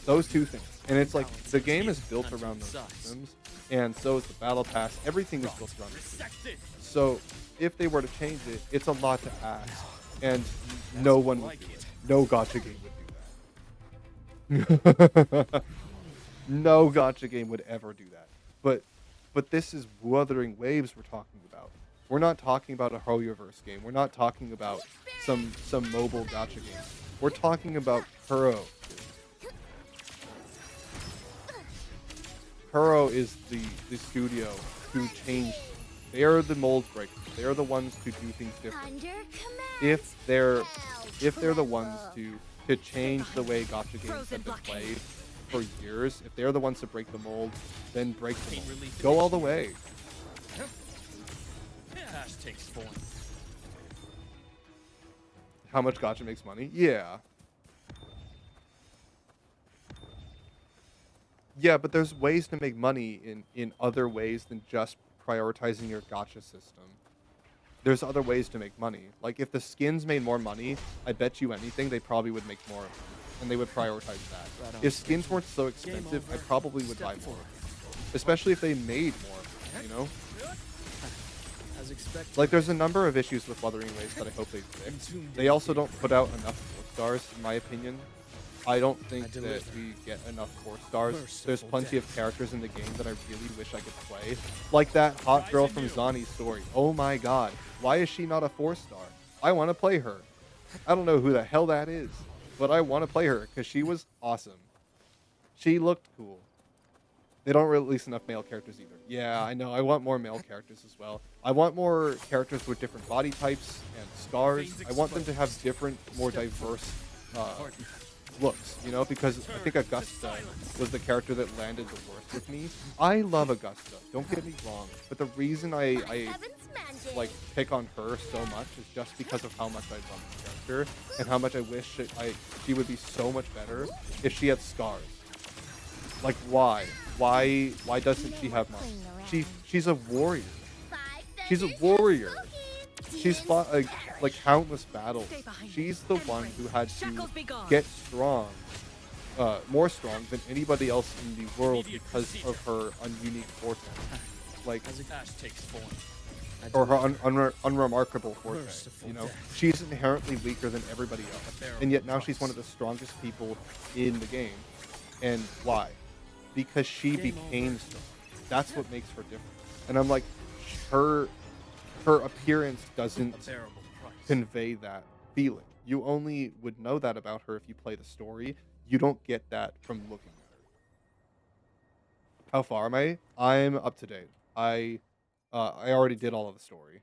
Those two things. And it's like the game is built around those systems, and so is the battle pass. Everything is built around it. So if they were to change it, it's a lot to ask, and no one would do it. No gacha game would do that. No gacha game would ever do that. But this is Wuthering Waves we're talking about. We're not talking about a Hoyoverse game. We're not talking about some mobile gacha game. We're talking about Kuro. Kuro is the studio who changed. They are the mold breakers. They are the ones to do things different. If they're the ones to change the way gacha games have been played for years, if they're the ones to break the mold, then break the mold. Go all the way. Ash takes form. How much gacha makes money? Yeah. Yeah, but there's ways to make money in other ways than just prioritizing your gacha system. There's other ways to make money. Like, if the skins made more money, I bet you anything they probably would make more, and they would prioritize that. Right on If skins weren't so expensive, I probably would buy more. Especially if they made more, you know? As expected. Like, there's a number of issues with Wuthering Waves that I hope they fix. They also don't put out enough 4 stars, in my opinion. I don't think that we get enough 4 stars. There's plenty of characters in the game that I really wish I could play. Like that hot girl from Zani's story. Oh my god. Why is she not a 4-star? I want to play her. I don't know who the hell that is, but I want to play her because she was awesome. She looked cool. They don't release enough male characters either. Yeah, I know. I want more male characters as well. I want more characters with different body types and scars. I want them to have different, more diverse looks, you know, because I think Augusta was the character that landed the worst with me. I love Augusta, don't get me wrong, but the reason I like pick on her so much is just because of how much I love the character and how much I wish she would be so much better if she had scars. Like, why doesn't she have mine? She's a warrior. She's a warrior. She's fought like countless battles. She's the one who had to get strong, more strong than anybody else in the world because of her unique forte, like, or her unremarkable forte. You know, she's inherently weaker than everybody else, and yet now she's one of the strongest people in the game. And why? Because she became strong. That's what makes her different. And I'm like, her appearance doesn't convey that feeling. You only would know that about her if you play the story. You don't get that from looking at her. How far am I? I'm up to date. I already did all of the story.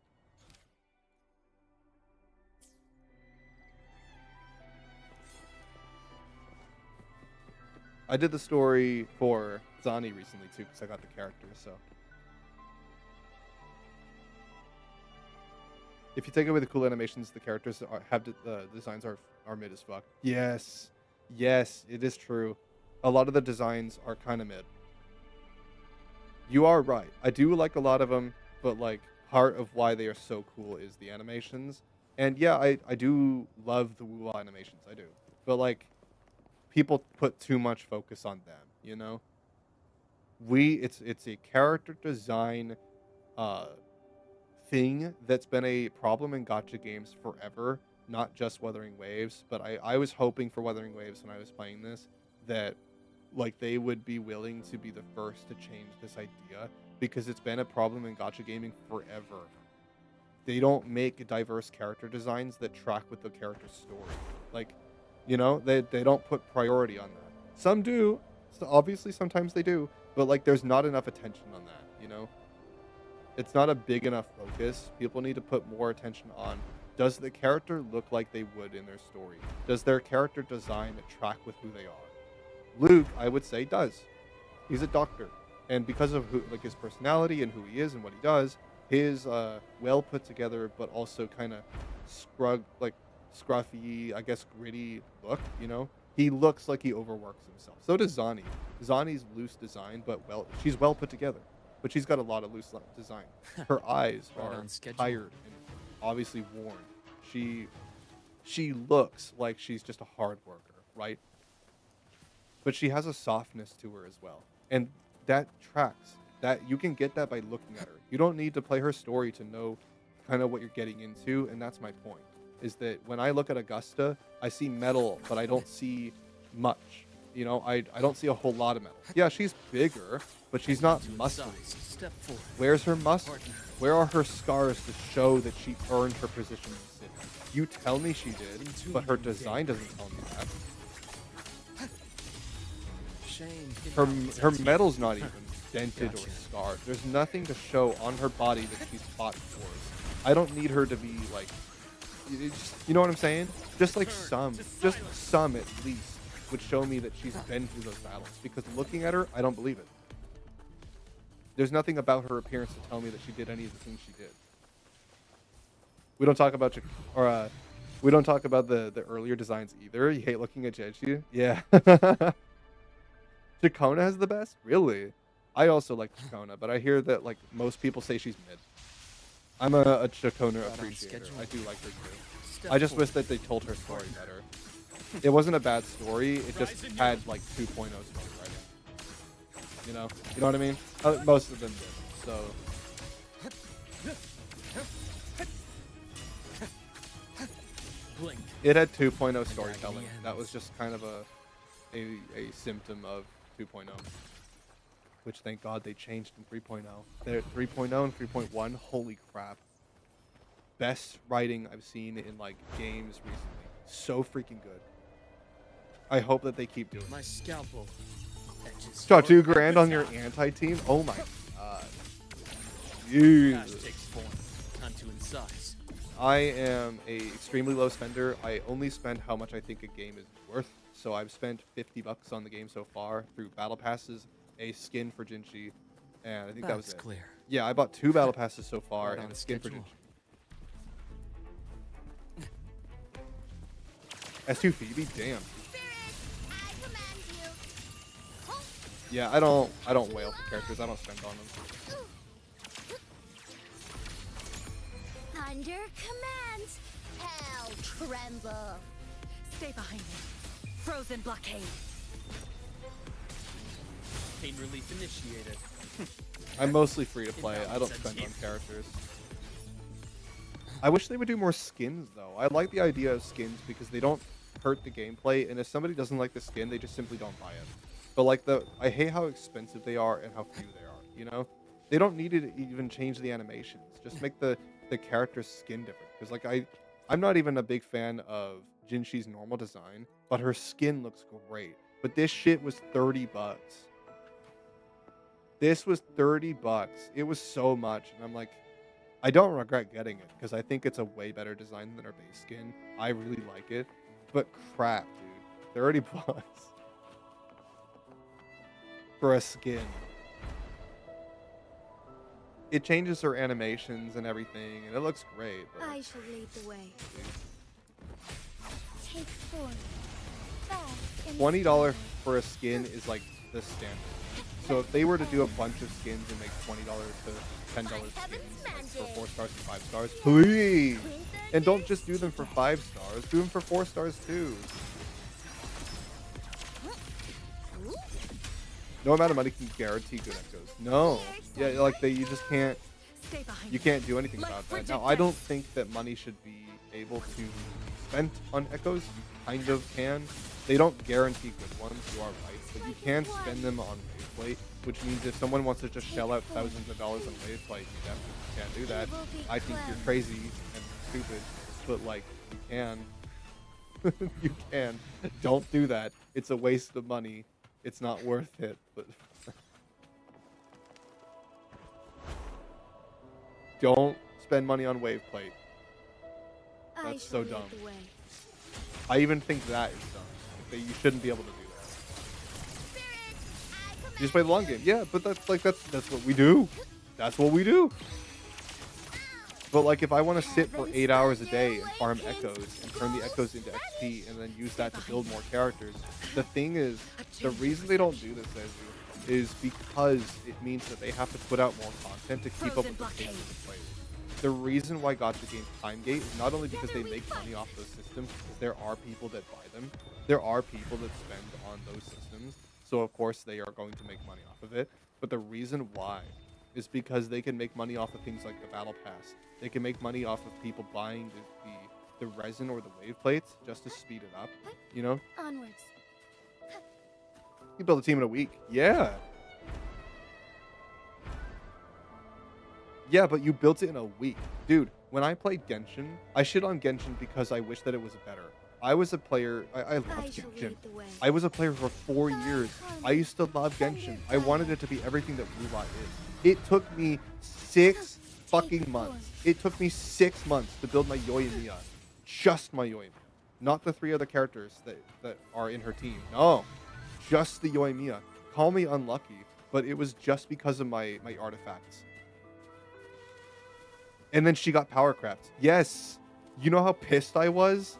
I did the story for Zani recently too, because I got the character, so. If you take away the cool animations, the characters the designs are mid as fuck. Yes, it is true. A lot of the designs are kind of mid. You are right. I do like a lot of them, but like part of why they are so cool is the animations. And yeah, I do love the Wuwa animations. I do, but like people put too much focus on them. You know, it's a character design thing that's been a problem in gacha games forever, not just Wuthering Waves, but I was hoping for Wuthering Waves when I was playing this that like they would be willing to be the first to change this idea, because it's been a problem in gacha gaming forever. They don't make diverse character designs that track with the character's story. Like, you know, they don't put priority on that. Some do, so obviously sometimes they do, but like there's not enough attention on that, you know? It's not a big enough focus. People need to put more attention on, does the character look like they would in their story? Does their character design track with who they are? Luke, I would say, does. He's a doctor. And because of like his personality and who he is and what he does, his well put together but also kind of scruffy, I guess gritty look, you know? He looks like he overworks himself. So does Zani. Zani's loose design, but she's well put together. But she's got a lot of loose design. Her eyes are tired and obviously worn. She looks like she's just a hard worker, right? But she has a softness to her as well. And that tracks. That you can get that by looking at her. You don't need to play her story to know kind of what you're getting into, and that's my point. Is that when I look at Augusta, I see metal, but I don't see much. You know, I don't see a whole lot of metal. Yeah, she's bigger, but she's not muscly. Where's her muscle? Where are her scars to show that she earned her position in the city? You tell me she did, but her design doesn't tell me that. Her metal's not even dented or scarred. There's nothing to show on her body that she's fought wars. I don't need her to be like, you know what I'm saying? Just some at least would show me that she's been through those battles, because looking at her, I don't believe it. There's nothing about her appearance to tell me that she did any of the things she did. We don't talk about we don't talk about the earlier designs either. You hate looking at Jeju? Yeah. Chikona has the best? Really? I also like Chacona, but I hear that like most people say she's mid. I'm a Chacona Right on appreciator. schedule. I do like her too. Step I just forward. wish that they told her story better. It wasn't a bad story. It just had like 2.0 story writing. You know what I mean? Most of them did. So Blink. it had 2.0 storytelling. That was just kind of a symptom of 2.0. Which thank God they changed in 3.0. They're 3.0 and 3.1. Holy crap. Best writing I've seen in like games recently. So freaking good. I hope that they keep doing it. My scalpel. Edges Shot for 2 grand on your epitaph. anti-team? Oh my god. Cash Jesus. takes form. Time to incise. I am a extremely low spender. I only spend how much I think a game is worth. So I've spent $50 on the game so far through battle passes, a skin for Jinchi, and I think that was That's it. clear. Yeah, I bought 2 battle passes so far Right and on a skin for schedule. Jinchi. S2 Phoebe, damn. Spirit, I command you. Yeah, I don't wail for characters. I don't spend on them. Thunder commands. Hell tremble. Stay behind me. Frozen blockade. Pain relief initiated. I'm mostly free to play. I don't spend on characters. I wish they would do more skins though. I like the idea of skins because they don't hurt the gameplay, and if somebody doesn't like the skin, they just simply don't buy it. But like I hate how expensive they are and how few they are. You know, they don't need to even change the animations. Just make the character's skin different. Because like I'm not even a big fan of Jinshi's normal design, but her skin looks great. But this shit was $30. This was $30. It was so much, and I'm like, I don't regret getting it because I think it's a way better design than our base skin. I really like it, but crap, dude, $30 for a skin. It changes her animations and everything, and it looks great. But I shall lead the way. Take form. Fast and $20 for a skin is like the standard. So if they were to do a bunch of skins and make $20 to $10 skins like for 4 stars and 5 stars, please. And don't just do them for 5 stars. Do them for 4 stars too. No amount of money can guarantee good echoes. No. Yeah, like you just can't. Stay behind You me. can't do anything about that. Now, I don't think that money should be able to be spent on echoes. You kind of can. They don't guarantee good ones. You are right, but you can spend them on waveplate, which means if someone wants to just shell out thousands of dollars on waveplate, you definitely can't do that. I think you're crazy and stupid, but like you can. You can. Don't do that. It's a waste of money. It's not worth it. But don't spend money on waveplate. I That's shall so lead dumb. the way. I even think that is dumb. That you shouldn't be able to do that. Spirit, I command You just play the long game. Yeah, but that's what we do. That's what we do. But like if I want to sit for 8 hours a day and farm echoes and turn the echoes into XP and then use that to build more characters, the thing is, the reason they don't do this, Ezu, is because it means that they have to put out more content to keep up with the pace of the players. The reason why gacha games time gate is not only because they make money off those systems, because there are people that buy them, there are people that spend on those systems, so of course they are going to make money off of it. But the reason why is because they can make money off of things like the battle pass. They can make money off of people buying the resin or the wave plates just to speed it up. You know, onwards. you build a team in a week. Yeah. Yeah, but you built it in a week. Dude, when I played Genshin, I shit on Genshin because I wish that it was better. I was a player, I loved I shall Genshin. lead the way. I was a player for 4 years. I used to love Genshin. I wanted it to be everything that Blue Lot is. It took me 6 fucking months. It took me 6 months to build my Yoimiya. Just my Yoimiya. Not the 3 other characters that are in her team. No. Just the Yoimiya. Call me unlucky, but it was just because of my artifacts. And then she got power crapped. Yes. You know how pissed I was?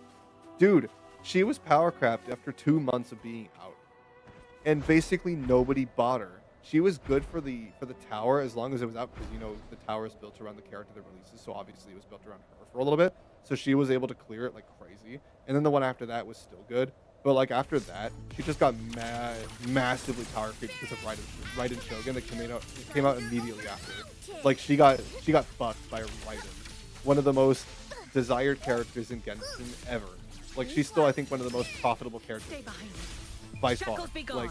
Dude, she was power crapped after 2 months of being out. And basically nobody bought her. She was good for the tower as long as it was out, because the tower is built around the character that releases, so obviously it was built around her for a little bit. So she was able to clear it like crazy, and then the one after that was still good. But like after that, she just got massively power creep because of Raiden Shogun that came out immediately after. Like she got fucked by Raiden, one of the most desired characters in Genshin ever. Like she's still, I think, one of the most profitable characters by far. Like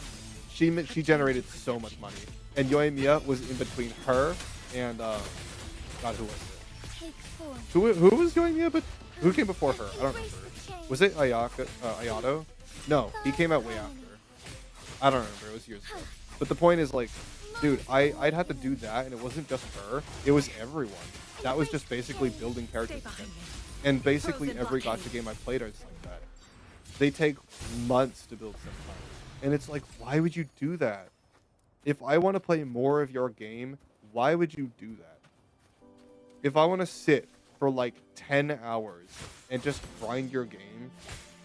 she generated so much money, and Yoimiya was in between her and God, who was it? Who was Yoimiya? But who came before her? I don't remember. Was it Ayato? No, he came out way after. I don't remember. It was years ago. But the point is, like, dude, I'd have to do that, and it wasn't just her. It was everyone. That was just basically building characters again. And basically every gacha game I played is like that. They take months to build sometimes. And it's like, why would you do that? If I want to play more of your game, why would you do that? If I want to sit for like 10 hours and just grind your game,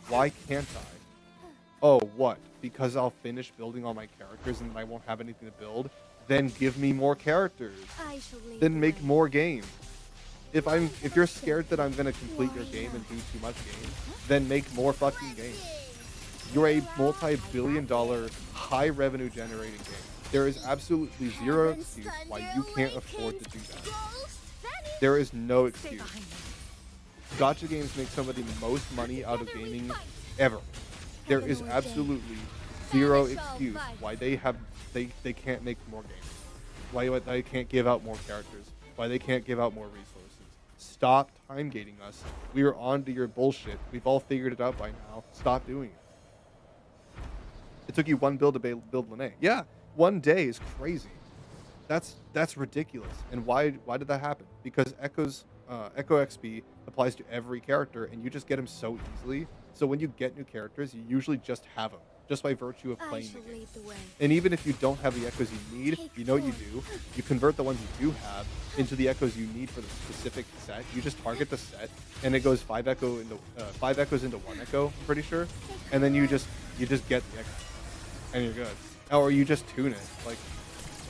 why can't I? Oh, what? Because I'll finish building all my characters and I won't have anything to build? Then give me more characters. Then make more games. If you're scared that I'm gonna complete your game and do too much game, then make more fucking games. You're a multi-billion-dollar, high-revenue generating game. There is absolutely zero excuse why you can't afford to do that. There is no excuse. Gacha games make some of the most money out of gaming ever. There is absolutely zero excuse why they can't make more games. Why they can't give out more characters. Why they can't give out more resources. Stop time gating us. We are on to your bullshit. We've all figured it out by now. Stop doing it. It took you one build to build Lene. Yeah, one day is crazy. That's ridiculous. And why did that happen? Because Echo XP applies to every character, and you just get them so easily. So when you get new characters, you usually just have them, just by virtue of playing the game. And even if you don't have the echoes you need, you know what you do? You convert the ones you do have into the echoes you need for the specific set. You just target the set, and it goes 5 echoes into 1 echo, I'm pretty sure. And then you just get the echo, and you're good. Or you just tune it. Like,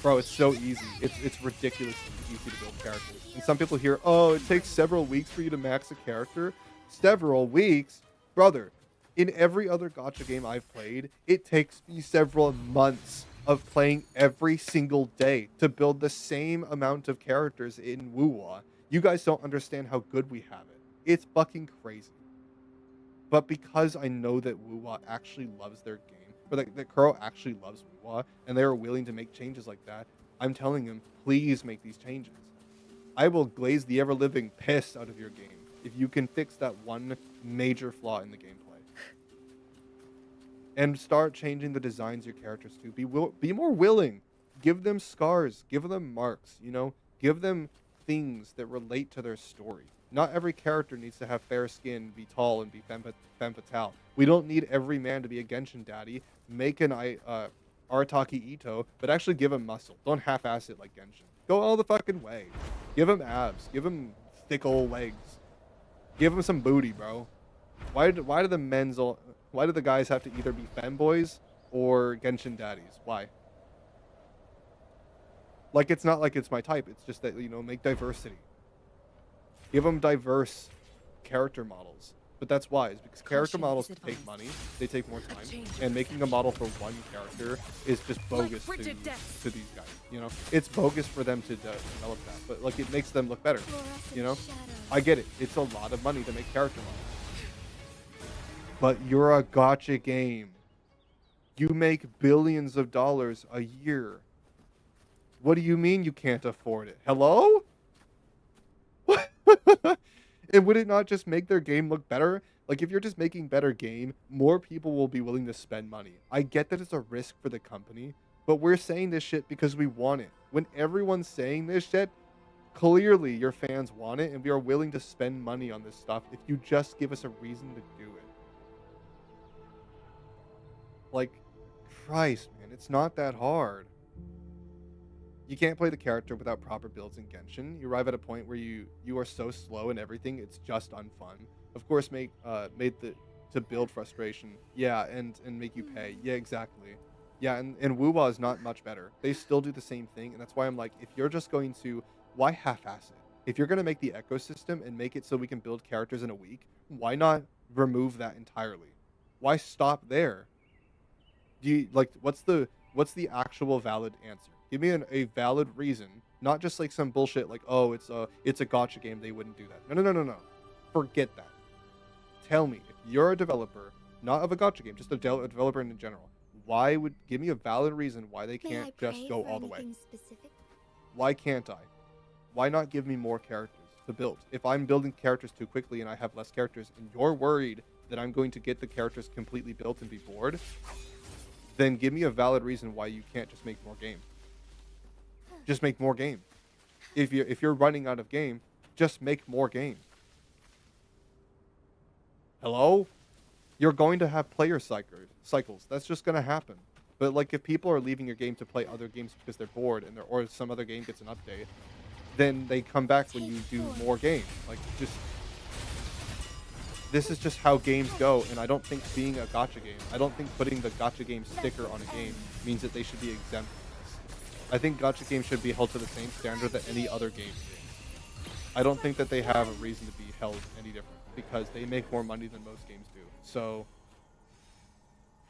bro, it's so easy. It's ridiculously easy to build characters. And some people hear, oh, it takes several weeks for you to max a character. Several weeks? Brother, in every other gacha game I've played, it takes me several months of playing every single day to build the same amount of characters in Wuwa. You guys don't understand how good we have it. It's fucking crazy. But because I know that Wuwa actually loves their game, or that Kuro actually loves Wuwa, and they are willing to make changes like that, I'm telling him, please make these changes. I will glaze the ever-living piss out of your game if you can fix that one major flaw in the gameplay. And start changing the designs your characters to. Be more willing. Give them scars. Give them marks. Give them things that relate to their story. Not every character needs to have fair skin, be tall, and be femme fatale. We don't need every man to be a Genshin daddy. Make an Arataki Ito, but actually give him muscle. Don't half-ass it like Genshin. Go all the fucking way. Give him abs. Give him thick old legs. Give him some booty, bro. Why do the guys have to either be femboys or Genshin daddies? Why? Like, it's not like it's my type. It's just that, make diversity. Give them diverse character models. But that's wise, because character models take money, they take more time, and making a model for one character is just bogus to these guys, It's bogus for them to develop that, but, like, it makes them look better, I get it. It's a lot of money to make character models. But you're a gacha game. You make billions of dollars a year. What do you mean you can't afford it? Hello? What? And would it not just make their game look better? Like, if you're just making better game, more people will be willing to spend money. I get that it's a risk for the company, but we're saying this shit because we want it. When everyone's saying this shit, clearly your fans want it, and we are willing to spend money on this stuff if you just give us a reason to do it. Like, Christ, man, it's not that hard. You can't play the character without proper builds in Genshin. You arrive at a point where you are so slow in everything, it's just unfun. Of course, to build frustration. Yeah, and make you pay. Yeah, exactly. Yeah, and Wuwa is not much better. They still do the same thing, and that's why I'm like, if you're just going to, why half-ass it? If you're gonna make the ecosystem and make it so we can build characters in a week, why not remove that entirely? Why stop there? Do you like what's the actual valid answer? Give me a valid reason, not just like some bullshit like, oh, it's a gotcha game, they wouldn't do that. No. Forget that. Tell me, if you're a developer, not of a gotcha game, just a developer in general, why would give me a valid reason why they May I can't just pray go for all the way? anything specific? Why can't I? Why not give me more characters to build? If I'm building characters too quickly and I have less characters and you're worried that I'm going to get the characters completely built and be bored, then give me a valid reason why you can't just make more game. Just make more game. If you're running out of game, just make more game. Hello? You're going to have player cycles. That's just going to happen. But like if people are leaving your game to play other games because they're bored and or some other game gets an update, then they come back when you do more game. Like just this is just how games go, and I don't think being a gotcha game, I don't think putting the gotcha game sticker on a game means that they should be exempt from this. I think gotcha games should be held to the same standard that any other game is. I don't think that they have a reason to be held any different because they make more money than most games do. So,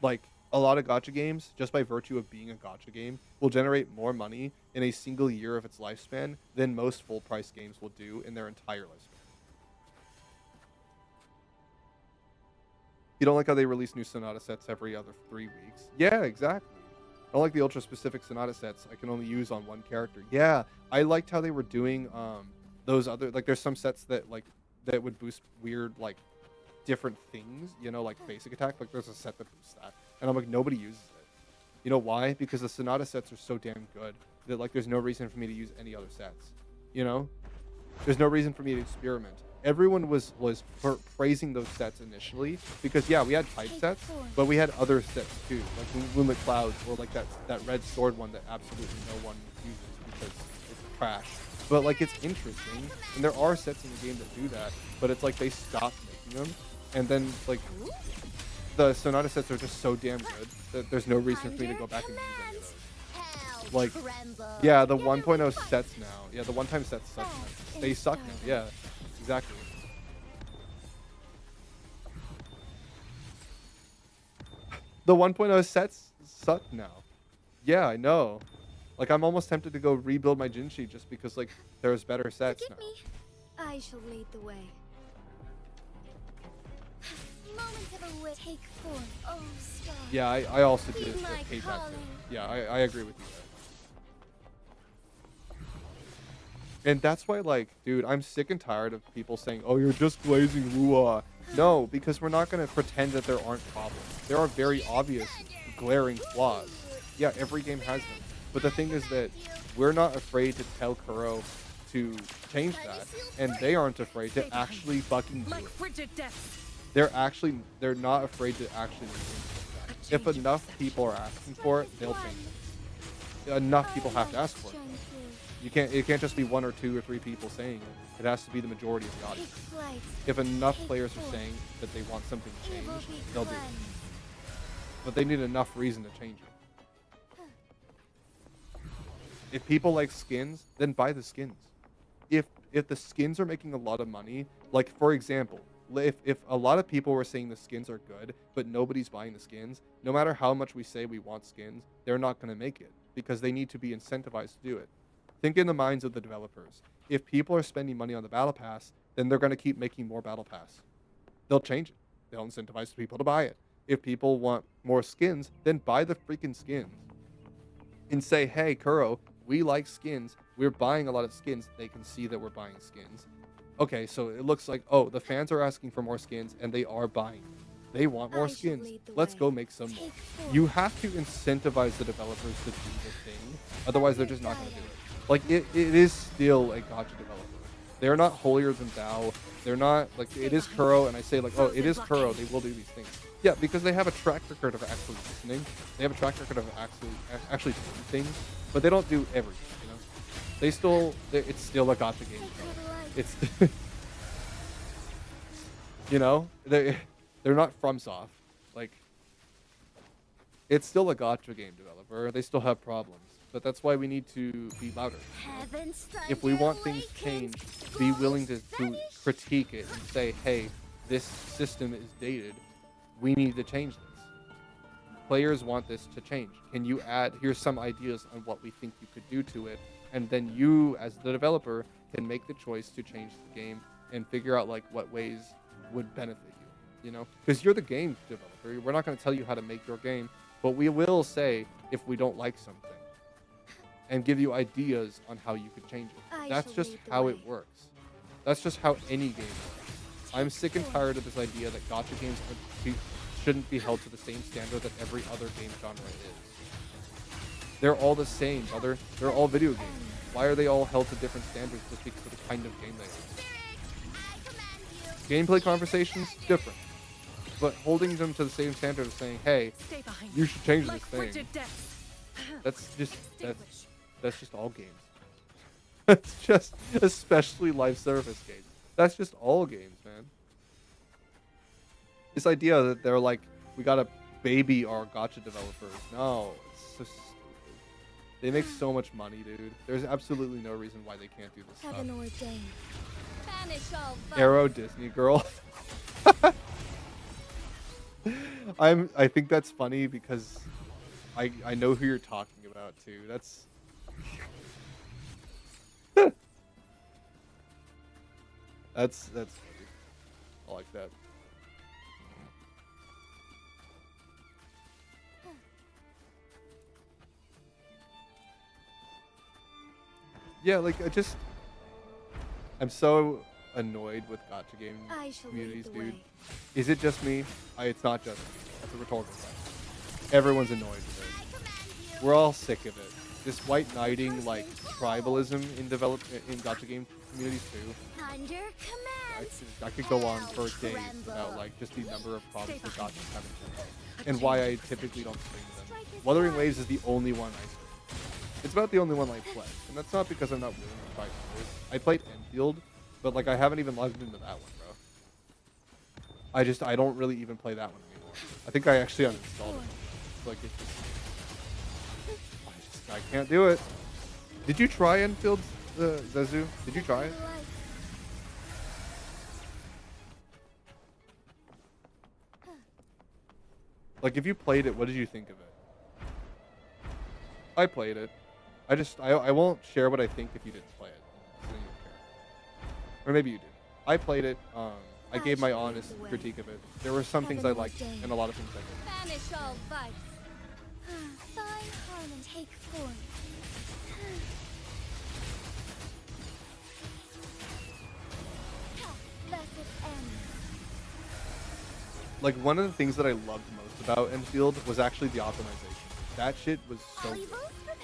like, a lot of gotcha games, just by virtue of being a gotcha game, will generate more money in a single year of its lifespan than most full-price games will do in their entire lifespan. You don't like how they release new Sonata sets every other 3 weeks? Yeah, exactly. I don't like the ultra-specific Sonata sets I can only use on one character. Yeah, I liked how they were doing those other... Like, there's some sets that, like, that would boost weird, like, different things, you know, like basic attack. Like, there's a set that boosts that. And I'm like, nobody uses it. You know why? Because the Sonata sets are so damn good that, like, there's no reason for me to use any other sets. You know? There's no reason for me to experiment. Everyone was praising those sets initially because, yeah, we had type sets, but we had other sets too, like Moonlit Clouds or like that red sword one that absolutely no one uses because it's trash. But like it's interesting, and there are sets in the game that do that, but it's like they stopped making them, and then like the Sonata sets are just so damn good that there's no reason for me to go back and use any of those. Like, yeah, the 1.0 sets now. Yeah, the one-time sets suck now. They suck now. Yeah, exactly. The 1.0 sets suck now. Yeah, I know. Like, I'm almost tempted to go rebuild my Jinshi just because, like, there's better sets now. Forgive me. I shall lead the way. Moment of a wit take form, oh star. Yeah, I also Be did my hate that too. calling. Yeah, I agree with you there. And that's why, like, dude, I'm sick and tired of people saying, oh, you're just glazing Wuwa. No, because we're not going to pretend that there aren't problems. There are very obvious, glaring flaws. Yeah, every game has them. But the thing is that we're not afraid to tell Kuro to change that, and they aren't afraid to actually fucking do it. frigid death. They're not afraid to actually change that. If enough people are asking for it, they'll change it. Enough people have to ask for it. It can't just be 1 or 2 or 3 people saying it. It has to be the majority of the audience. If enough players are saying that they want something to change, they'll do it. But they need enough reason to change it. If people like skins, then buy the skins. If the skins are making a lot of money, like for example, if a lot of people were saying the skins are good, but nobody's buying the skins, no matter how much we say we want skins, they're not going to make it because they need to be incentivized to do it. Think in the minds of the developers. If people are spending money on the Battle Pass, then they're going to keep making more Battle Pass. They'll change it. They'll incentivize people to buy it. If people want more skins, then buy the freaking skins. And say, hey, Kuro, we like skins. We're buying a lot of skins. They can see that we're buying skins. Okay, so it looks like, oh, the fans are asking for more skins, and they are buying. They want more skins. Let's go make some more. You have to incentivize the developers to do the thing. Otherwise, they're just not going to do it. Like, it is still a gotcha developer. They're not holier than thou. They're not, like, it is Kuro, and I say, like, oh, it is Kuro. They will do these things. Yeah, because they have a track record of actually listening. They have a track record of actually doing things, but they don't do everything, you know? It's still a gotcha game. It's, you know? They're not FromSoft. Like, It's still a gotcha game developer. They still have problems. But that's why we need to be louder. Heaven's If we thunder want things awakens, changed, be willing to ghosts vanish. critique it and say, hey, this system is dated. We need to change this. Players want this to change. Can you add, here's some ideas on what we think you could do to it. And then you, as the developer, can make the choice to change the game and figure out like what ways would benefit you, you know? Because you're the game developer. We're not going to tell you how to make your game, but we will say if we don't like something and give you ideas on how you could change it. I That's shall just lead the how way. it works. That's just how any game works. I'm sick and tired of this idea that gacha games shouldn't be held to the same standard that every other game genre is. They're all the same, brother. They're all video games. Why are they all held to different standards just because of the kind of game they are? Spirit, I command you. Gameplay conversations, different. But holding them to the same standard of saying, hey, Stay behind. you should change this Like thing. frigid depths. That's just Extinguish. that's just all games. That's just especially live service games. That's just all games, man. This idea that they're like, we gotta baby our gacha developers. No, it's so stupid. They make so much money, dude. There's absolutely no reason why they can't do this stuff. Heaven ordained. Banish all vice. Arrow Disney girl. I think that's funny because I know who you're talking about too. That's that's funny. I like that. Yeah, like I'm so annoyed with gacha game I shall communities, lead the dude. way. Is it just me? It's not just me. That's a rhetorical question. Everyone's annoyed with I it. command you. We're all sick of it. This white knighting, like tribalism in gacha game communities too. Thunder commands. I could go on for days Tremble. about like just the number of problems that behind. gachas have in general, and why I typically don't stream them. Wuthering Waves is the only one I stream. It's about the only one I play, and that's not because I'm not willing to try others. I played Enfield, but like I haven't even logged into that one, bro. I don't really even play that one anymore. I think I actually uninstalled it. Like I can't do it. Did you try Enfield, Zezu? Did you try it? Like, if you played it, what did you think of it? I played it. I won't share what I think if you didn't play it. So then you don't care. Or maybe you did. I played it. I gave my honest critique of it. There were some things I liked and a lot of things I didn't. Banish all vice. Fine harmony take form. Let it end. Like, one of the things that I loved most about Enfield was actually the optimization. That shit was so good.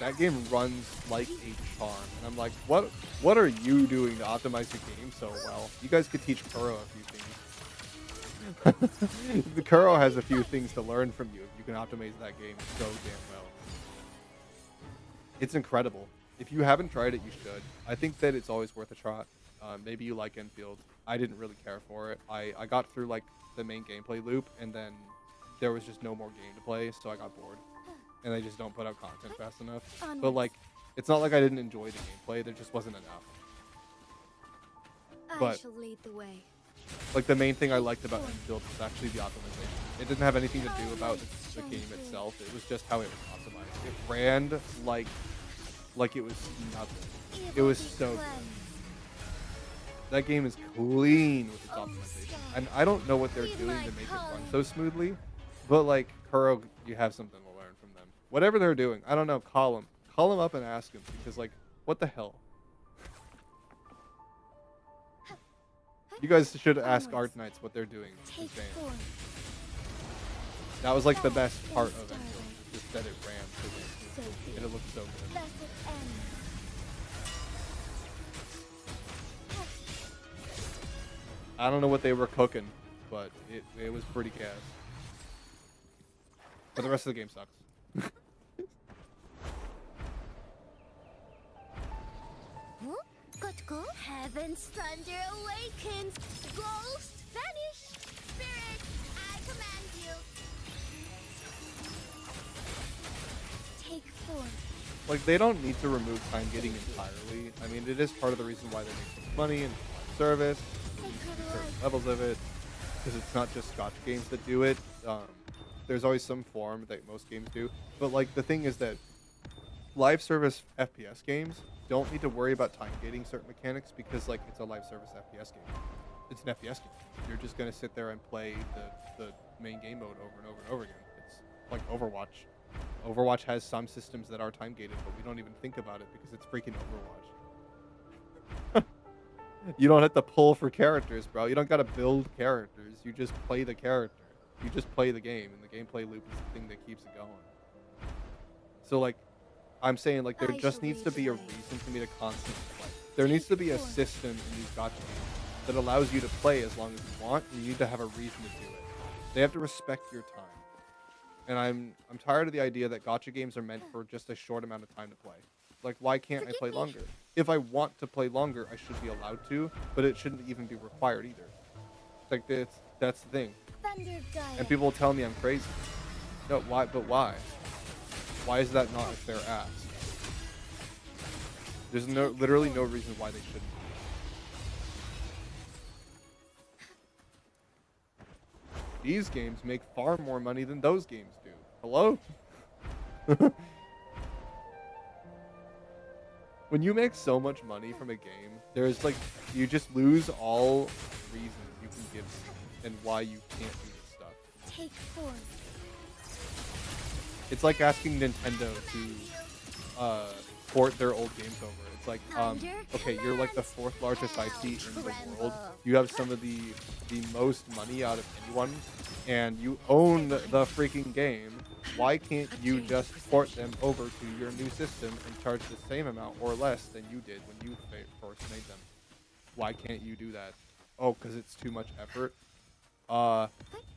That game runs like a charm. And I'm like, what are you doing to optimize your game so well? You guys could teach Kuro a few things. The Kuro has a few things to learn from you if you can optimize that game so damn well. It's incredible. If you haven't tried it, you should. I think that it's always worth a shot. Maybe you like Enfield. I didn't really care for it. I got through like the main gameplay loop, and then there was just no more game to play, so I got bored. And they just don't put out content fast enough. But like, it's not like I didn't enjoy the gameplay. There just wasn't enough. I But- shall lead the way. Like, the main thing I liked about Enfield was actually the optimization. It didn't have anything to do about the game itself. It was just how it was optimized. It ran like it was nothing. It was so good. That game is clean with its optimization. And I don't know what they're doing to make it run so smoothly, but like, Kuro, you have something to learn from them. Whatever they're doing, I don't know, call them. Call them up and ask them, because like, what the hell? You guys should ask Art Knights what they're doing. Take Insane. form. That was like the best part of it, just that it ran so So good. be And it looked so good. Let it end. I don't know what they were cooking, but it was pretty gas. But the rest of the game sucks. Huh? Got to go? Heaven's thunder awakens. Ghost vanish. Spirit, I command you. form. Like, they don't need to remove time gating entirely. I mean, it is part of the reason why they make money and live service, certain levels of it, because it's not just Scotch games that do it. There's always some form that most games do. But, like, the thing is that live service FPS games don't need to worry about time gating certain mechanics because, like, it's a live service FPS game. It's an FPS game. You're just going to sit there and play the main game mode over and over and over again. It's like Overwatch. Overwatch has some systems that are time gated, but we don't even think about it because it's freaking Overwatch. You don't have to pull for characters, bro. You don't got to build characters. You just play the character. You just play the game, and the gameplay loop is the thing that keeps it going. So, like, I'm saying, like, there just needs to be a reason for me to constantly play. There needs to be a system in these gacha games that allows you to play as long as you want, and you need to have a reason to do it. They have to respect your time. And I'm tired of the idea that gacha games are meant for just a short amount of time to play. Like, why can't I play longer? If I want to play longer, I should be allowed to, but it shouldn't even be required either. Like, that's the thing. And people will tell me I'm crazy. No, why? But why? Why is that not a fair ask? There's literally no reason why they shouldn't. These games make far more money than those games do. Hello? When you make so much money from a game, there's like, you just lose all reasons you can give and why you can't do this stuff. Take form. It's like asking Nintendo to port their old games over. It's like, okay, you're like the 4th largest IP in the world. You have some of the most money out of anyone, and you own the freaking game. Why can't you just port them over to your new system and charge the same amount or less than you did when you first made them? Why can't you do that? Oh, because it's too much effort.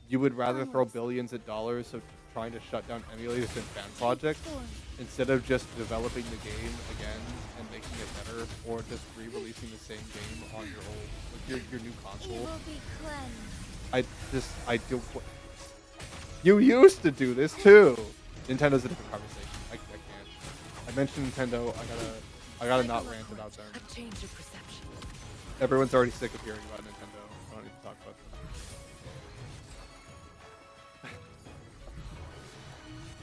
You would rather throw billions of dollars of trying to shut down emulators and fan projects instead of just developing the game again and making it better, or just re-releasing the same game on your old, like your new console. I do. You used to do this too. Nintendo's a different conversation. I can't. I mentioned Nintendo. I gotta not rant about them. A change of perception. Everyone's already sick of hearing about Nintendo. I don't need to talk about them.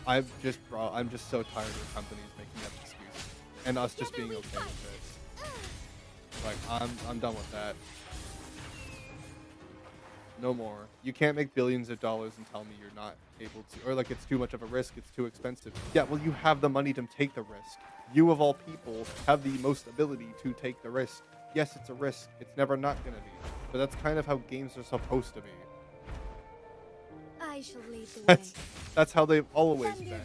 I'm just so tired of companies making that excuse and us just being okay with it. Like, I'm done with that. No more. You can't make billions of dollars and tell me you're not able to, or like it's too much of a risk, it's too expensive. Yeah, well, you have the money to take the risk. You of all people have the most ability to take the risk. Yes, it's a risk. It's never not gonna be. But that's kind of how games are supposed to be. I shall lead the way. That's how they've always been.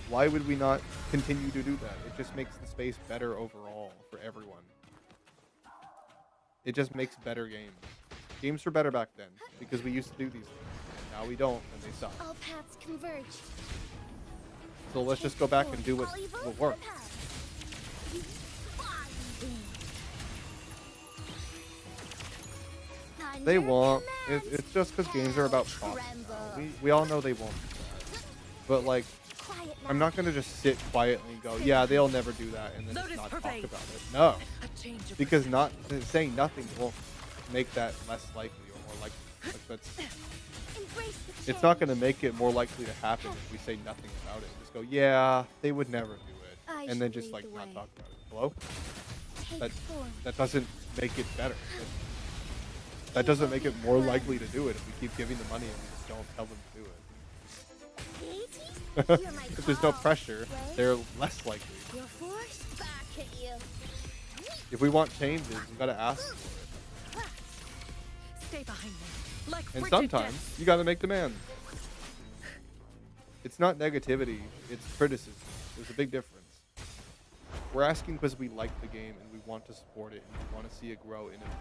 Why would we not continue to do that? It just makes the space better overall for everyone. It just makes better games. Games were better back then because we used to do these things. Now we don't, and they suck. All paths converge. So let's just go back and do what works. They won't. It's just because games are about profit now. We all know they won't do that. But, like, I'm not going to just sit quietly and go, yeah, they'll never do that, and then just not talk about it. No. Because saying nothing won't make that less likely or more likely. Like, that's, it's not going to make it more likely to happen if we say nothing about it. Just go, yeah, they would never do it. And then just, like, not talk about it. Hello? That doesn't make it better. That doesn't make it more likely to do it if we keep giving them money and we just don't tell them to do it. If there's no pressure, they're less likely. If we want changes, we gotta ask for it. Stay behind me. Like and sometimes you gotta make demands. It's not negativity, it's criticism. There's a big difference. We're asking because we like the game and we want to support it and we want to see it grow and improve.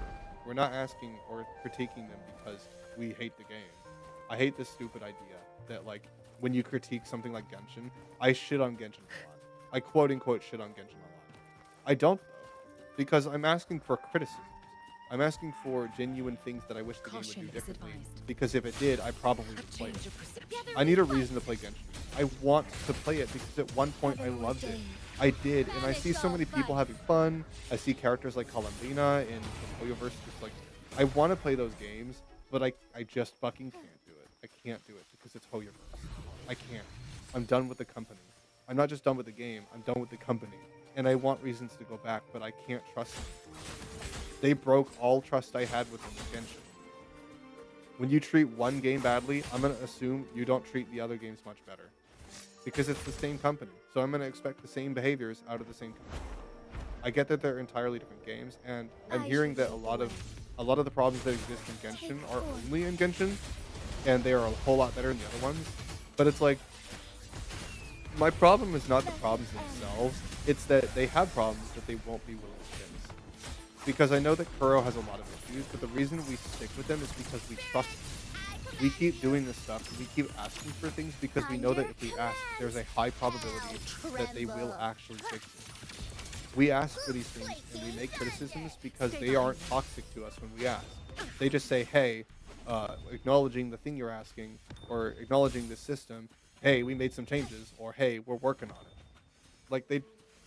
We're not asking or critiquing them because we hate the game. I hate this stupid idea that, like, when you critique something like Genshin, I shit on Genshin a lot. I quote unquote shit on Genshin a lot. I don't, though, because I'm asking for criticisms. I'm asking for genuine things that I wish the game would do Caution is differently. advised. Because if it did, I probably would play Change it. of perception. I need a reason to play Genshin. I want to play it because at one point I loved it. I did, and I see so many people having fun. I see characters like Kalamina in Hoyoverse. Just like, I want to play those games, but I just fucking can't do it. I can't do it because it's Hoyoverse. I can't. I'm done with the company. I'm not just done with the game. I'm done with the company, and I want reasons to go back, but I can't trust them. They broke all trust I had with them with Genshin. When you treat one game badly, I'm going to assume you don't treat the other games much better. Because it's the same company. So I'm going to expect the same behaviors out of the same company. I get that they're entirely different games, and I'm hearing that a lot of the problems that exist in Genshin are only in Genshin, and they are a whole lot better than the other ones. But it's like, my problem is not the problems themselves, it's that they have problems that they won't be willing to fix. Because I know that Kuro has a lot of issues, but the reason we stick with them is because we trust them. We keep doing this stuff, and we keep asking for things because we know that if we ask, there's a high probability that they will actually fix it. We ask for these things, and we make criticisms because they aren't toxic to us when we ask. They just say, hey, acknowledging the thing you're asking, or acknowledging this system, hey, we made some changes, or hey, we're working on it. Like,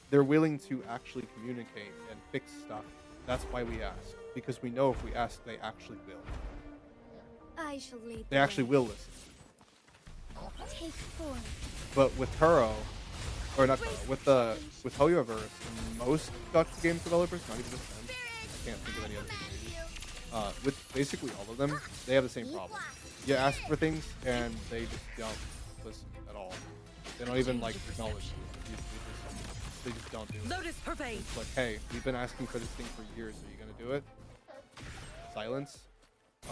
they're willing to actually communicate and fix stuff. That's why we ask, because we know if we ask, they actually will. I shall lead They actually will listen. Take 4. But with Kuro, or not Kuro, with Hoyoverse, most gacha game developers, not even just them, I can't think of any other communities, with basically all of them, they have the same problem. You ask for things, and they just don't listen at all. They don't even, like, acknowledge it. They just don't do it. Lotus pervade. It's like, hey, we've been asking for this thing for years. Are you gonna do it? Silence.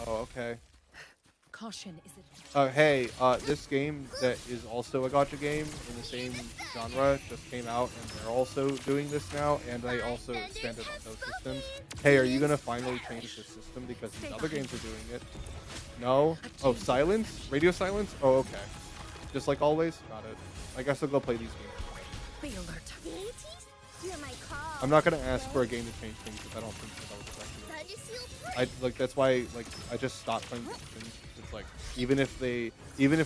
Oh, okay. Caution is advised. Hey, this game that is also a gacha game in the same genre just came out, and they're also doing this now, and they also expanded on those systems. Hey, are you gonna finally change the system because these other games are doing it? No? Oh, silence? Radio silence? Oh, okay. Just like always? Got it. I guess I'll go play these games. Be alert. Deities, hear my call. I'm not gonna ask for a game to change things if I don't think developers actually. That's why I just stopped playing Genshin. It's like even if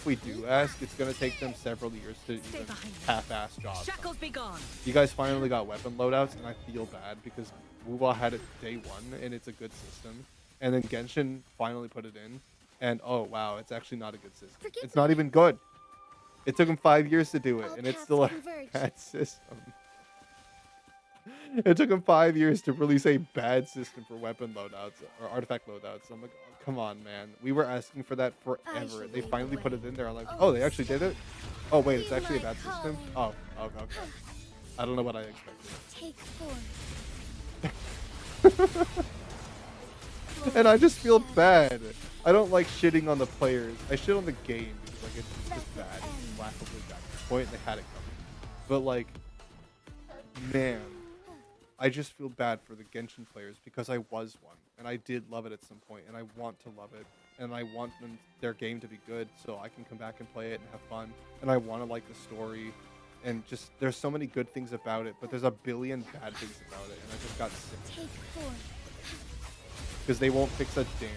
we do ask, it's gonna take them several years to even half-ass jobs. Shackles be gone. You guys finally got weapon loadouts, and I feel bad because Wuwa had it day one, and it's a good system. And then Genshin finally put it in, and oh wow, it's actually not a good system. It's not even good. It took them 5 years to do it, and it's still a bad system. It took them 5 years to release a bad system for weapon loadouts or artifact loadouts. I'm like, oh, come on, man. We were asking for that forever. They finally put it in there. I'm like, oh, they actually did it? Oh, wait, it's actually a bad system? Oh, okay. I don't know what I expected. Take 4. And I just feel bad. I don't like shitting on the players. I shit on the game because like it's just bad. It's laughably bad. At the point they had it coming. But like, man, I just feel bad for the Genshin players because I was one, and I did love it at some point, and I want to love it, and I want their game to be good so I can come back and play it and have fun, and I want to like the story, and just there's so many good things about it, but there's a billion bad things about it, and I just got sick. Take 4. Because they won't fix a damn.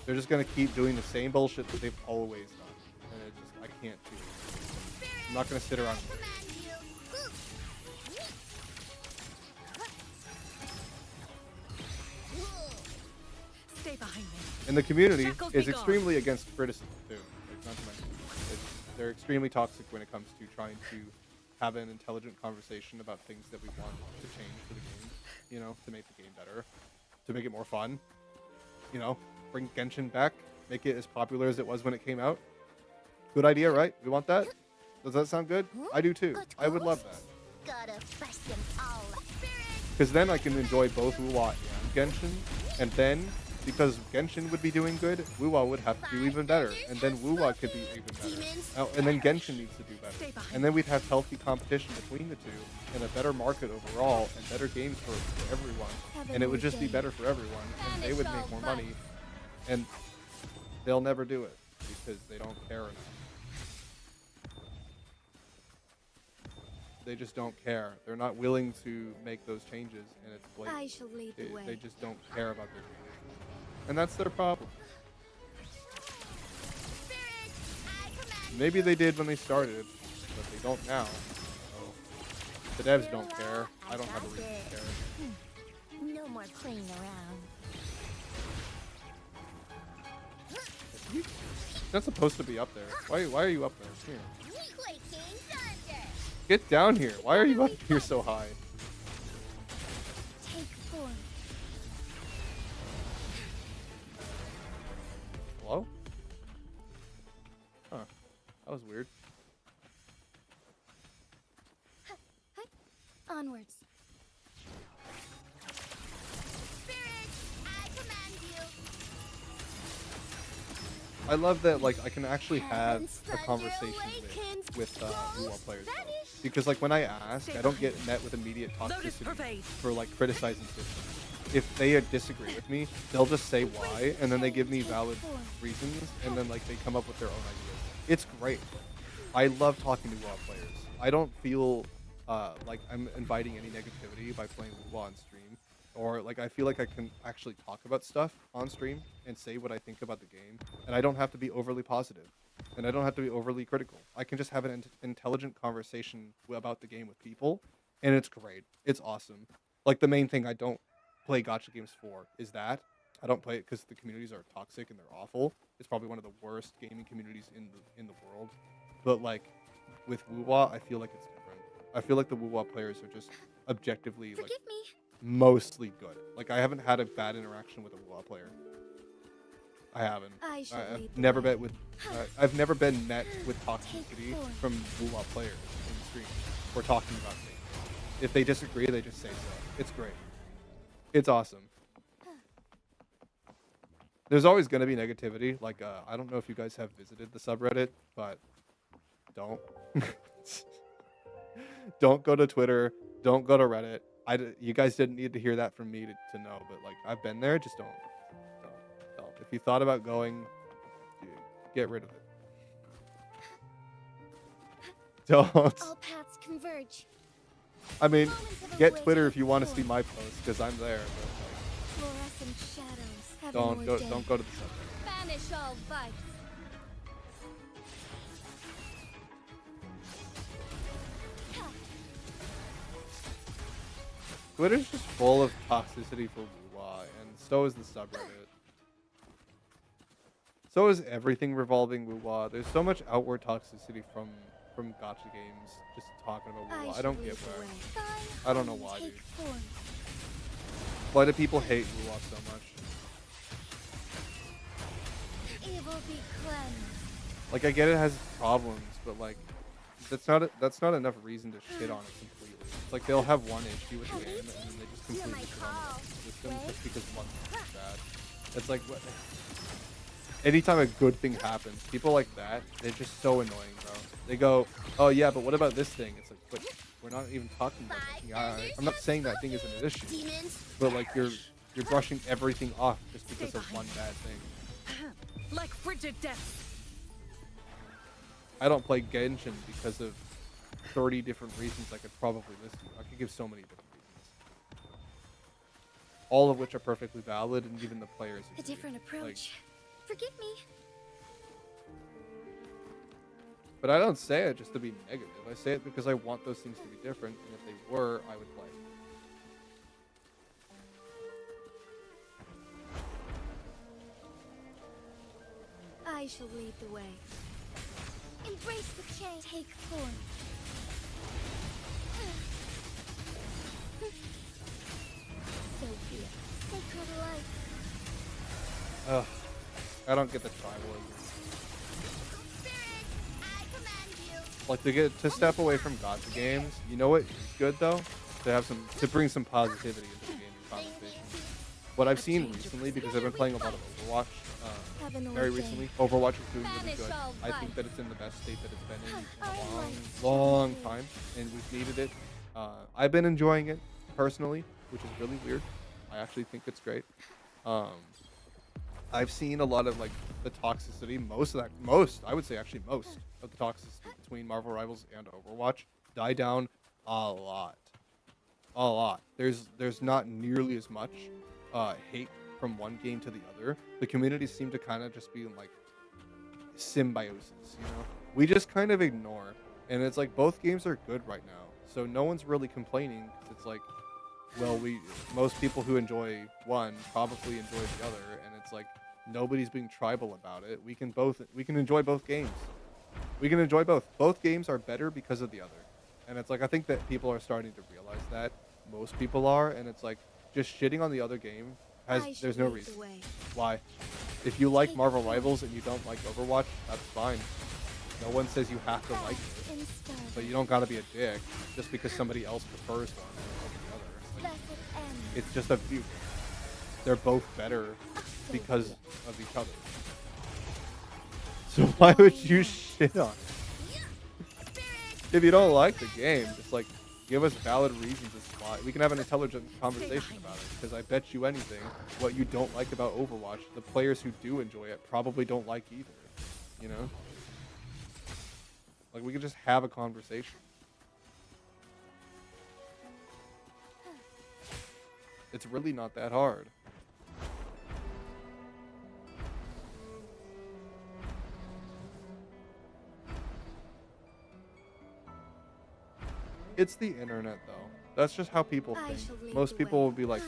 They're just gonna keep doing the same bullshit that they've always done, and it just I can't do it. I'm not gonna sit around. And Stay behind me. And the community Shackles is be gone. extremely against criticism too. Like, not to mention, they're extremely toxic when it comes to trying to have an intelligent conversation about things that we want to change for the game. You know, to make the game better, to make it more fun. You know, bring Genshin back, make it as popular as it was when it came out. Good idea, right? We want that? Does that sound good? I do too. I would love that. Gotta bust them all. Because then I can enjoy both Wuwa and Genshin, and then, because Genshin would be doing good, Wuwa would have to do even better, and then Wuwa could be even better. Oh, and then Genshin needs to do better. And then we'd have healthy competition between the two, and a better market overall, and better games for everyone. And it would just be better for everyone, and they would make more money, and they'll never do it, because they don't care enough. they just don't care. They're not willing to make those changes, and it's blatant. I shall lead the way. They just don't care about their changes, and that's their problem. Spirit, I command Maybe you. they did when they started, but they don't now. So the devs don't care. I don't have a reason to care. No more playing around. It's not supposed to be up there. Why are you up there? Here. Quaking thunder. Get down here. Why are you up here so high? Take form. Hello? Huh. That was weird. Onwards. Spirit, I command you. I love that, like, I can actually have Heaven's a thunder conversation awakens. with WoW players. Vanish. Because, like, when I ask, I don't get met with immediate Lotus toxicity pervade. for, like, criticizing systems. If they disagree with me, they'll just say why, and then they give me valid reasons, and then, like, they come up with their own ideas. It's great. I love talking to WoW players. I don't feel like I'm inviting any negativity by playing WoW on stream. Or, like, I feel like I can actually talk about stuff on stream and say what I think about the game, and I don't have to be overly positive, and I don't have to be overly critical. I can just have an intelligent conversation about the game with people, and it's great. It's awesome. Like, the main thing I don't play gacha games for is that. I don't play it because the communities are toxic and they're awful. It's probably one of the worst gaming communities in the world. But, like, with WoW, I feel like it's different. I feel like the WoW players are just objectively, like, Forgive me. mostly good. Like, I haven't had a bad interaction with a WoW player. I haven't. I shall I've lead the never way. been with. I've never been met with toxicity form. from WoW players in stream. We're talking about things. If they disagree, they just say so. It's great. It's awesome. There's always going to be negativity. Like, I don't know if you guys have visited the subreddit, but don't. Don't go to Twitter. Don't go to Reddit. You guys didn't need to hear that from me to know, but, like, I've been there. Just don't. If you thought about going, get rid of it. Don't. All paths converge. I mean, Moments of get Twitter if you awakening want to form. see my posts, because I'm there. Fluorescent shadows. But, like, Heaven don't ordained. go to the subreddit. Banish all vice. Twitter's just full of toxicity for WoW, and so is the subreddit. So is everything revolving WoW. There's so much outward toxicity from gacha games just talking about WoW. I shall don't lead get the why. way. I don't know why, Take dude. form. Why do people hate WoW so much? Evil be cleansed. Like, I get it has problems, but, like, that's not enough reason to shit on it completely. It's like they'll have one issue with the game, and then they just Hear my completely shit on call. the system just because one thing is bad. It's like, what? Anytime a good thing happens, people like that, they're just so annoying, bro. They go, oh yeah, but what about this thing? It's like, but we're not even talking about that thing. Yeah, I'm not saying that thing isn't an issue, Demons. but, like, you're brushing everything off just because of one bad thing. Like frigid death. I don't play Genshin because of 30 different reasons I could probably list you. I could give so many different reasons. All of which are perfectly valid, and even the players A agree. different Like, approach. Forgive me. but I don't say it just to be negative. I say it because I want those things to be different, and if they were, I would play. I shall lead the way. Embrace the change. Take form. So be it. Sacred light. Ugh. I don't get the tribalism. Spirit, I command you. Like, to step away from gacha games, you know what is good though? To bring some positivity into the gaming conversation. What I've seen recently, because I've been playing a lot of Overwatch, Heaven very ordained. recently, Overwatch is doing really Banish good. all I think vice. that it's in the best state that it's been in a Alright. long time, and we've needed it. I've been enjoying it personally, which is really weird. I actually think it's great. I've seen a lot of, like, the toxicity, I would say actually most of the toxicity between Marvel Rivals and Overwatch die down A lot. A lot. There's not nearly as much hate from one game to the other. The communities seem to kind of just be in like symbiosis, you know? We just kind of ignore. And it's like both games are good right now. So no one's really complaining 'cause it's like, well, most people who enjoy one probably enjoy the other, and it's like nobody's being tribal about it. We can enjoy both games. We can enjoy both. Both games are better because of the other. And it's like I think that people are starting to realize that. Most people are, and it's like just shitting on the other game there's no reason. Why? If you like Marvel Rivals and you don't like Overwatch, that's fine. No one says you have to like it. But you don't gotta be a dick just because somebody else prefers one over the other. Like, it's just a view. They're both better because of each other. So why would you shit on it? If you don't like the game, just like give us valid reasons as to why. We can have an intelligent conversation about it. Because I bet you anything, what you don't like about Overwatch, the players who do enjoy it probably don't like either. You know? Like we could just have a conversation. It's really not that hard. It's the internet, though. That's just how people think. Most people will be like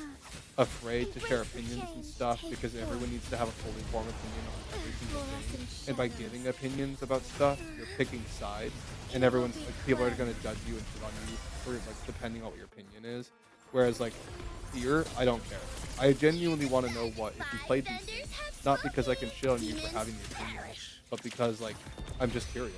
afraid to share opinions and stuff because everyone needs to have a fully formed opinion on every single thing. And by giving opinions about stuff, you're picking sides, and everyone's like, people are gonna judge you and shit on you for like depending on what your opinion is. Whereas like here, I don't care. I genuinely want to know what if you played these things, not because I can shit on you for having the opinion, but because like I'm just curious.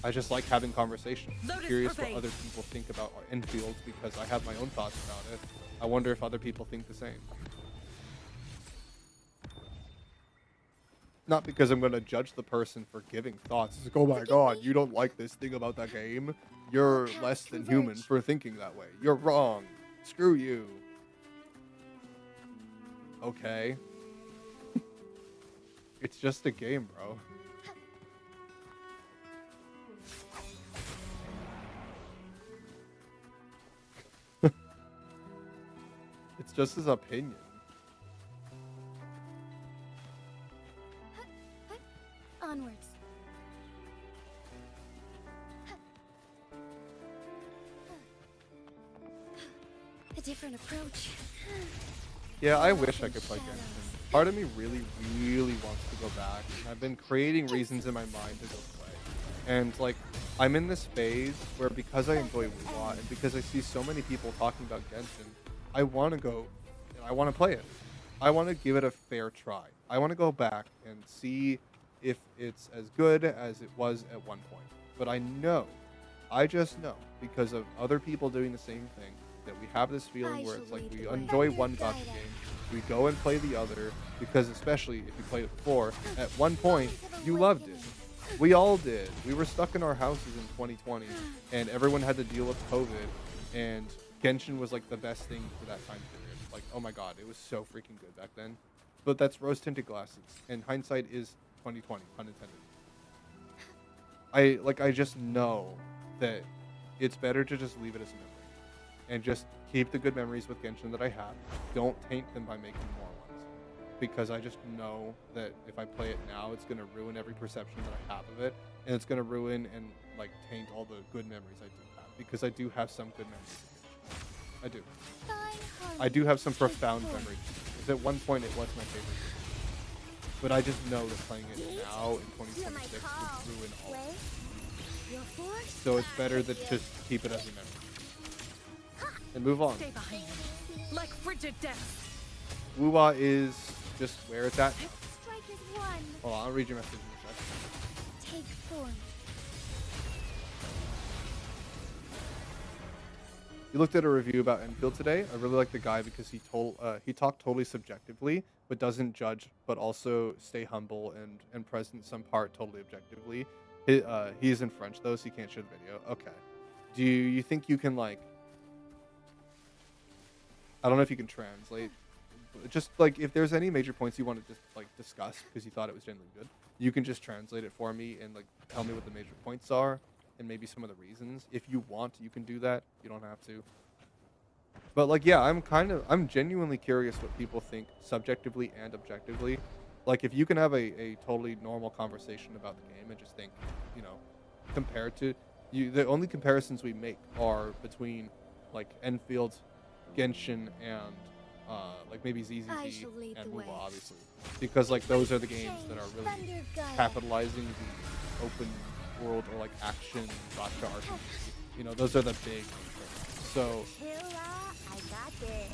I just like having conversations. I'm curious what other people think about Enfield because I have my own thoughts about it. I wonder if other people think the same. Not because I'm going to judge the person for giving thoughts. It's like, oh my god, you don't like this thing about that game? You're less than human for thinking that way. You're wrong. Screw you. Okay. It's just a game, bro. It's just his opinion. Onwards. A different approach. Yeah, I wish I could play Genshin. Part of me really, really wants to go back. And I've been creating reasons in my mind to go play. And like, I'm in this phase where because I enjoy WoW and because I see so many people talking about Genshin, I want to go and I want to play it. I want to give it a fair try. I want to go back and see if it's as good as it was at one point. But I just know, because of other people doing the same thing, that we have this feeling where it's like we enjoy one gacha game, we go and play the other, because especially if you played it before, at one point, you loved it. We all did. We were stuck in our houses in 2020, and everyone had to deal with COVID, and Genshin was like the best thing for that time period. Like, oh my god, it was so freaking good back then. But that's rose-tinted glasses, and hindsight is 2020, pun intended. I just know that it's better to just leave it as a memory. And just keep the good memories with Genshin that I have. Don't taint them by making more ones. Because I just know that if I play it now, it's going to ruin every perception that I have of it. And it's going to ruin and like taint all the good memories I do have. Because I do have some good memories of Genshin. I do. I do have some profound memories. Because at one point it was my favorite game. But I just know that playing it now in 2026 would ruin all of it. So it's better to just keep it as a memory. And move on. Stay behind me, like frigid death. Wuwa is just where it's at. Strike is one. Hold on, I'll read your message in a second. Take form. You looked at a review about Enfield today. I really like the guy because he talked totally subjectively, but doesn't judge, but also stay humble and present some part totally objectively. He is in French though, so you can't share the video. Okay. Do you think you can like? I don't know if you can translate. Just like if there's any major points you want to just like discuss because you thought it was genuinely good, you can just translate it for me and like tell me what the major points are. and maybe some of the reasons. If you want, you can do that. You don't have to. But like, yeah, I'm genuinely curious what people think subjectively and objectively. Like, if you can have a totally normal conversation about the game and just think, compared to you, the only comparisons we make are between like Enfield, Genshin, and like maybe I shall ZZZ lead and the way. WoW, obviously, because like those are the games that are really Thunder Gaia. capitalizing the open world or like action gotcha RPG. Those are the big things. So I got this.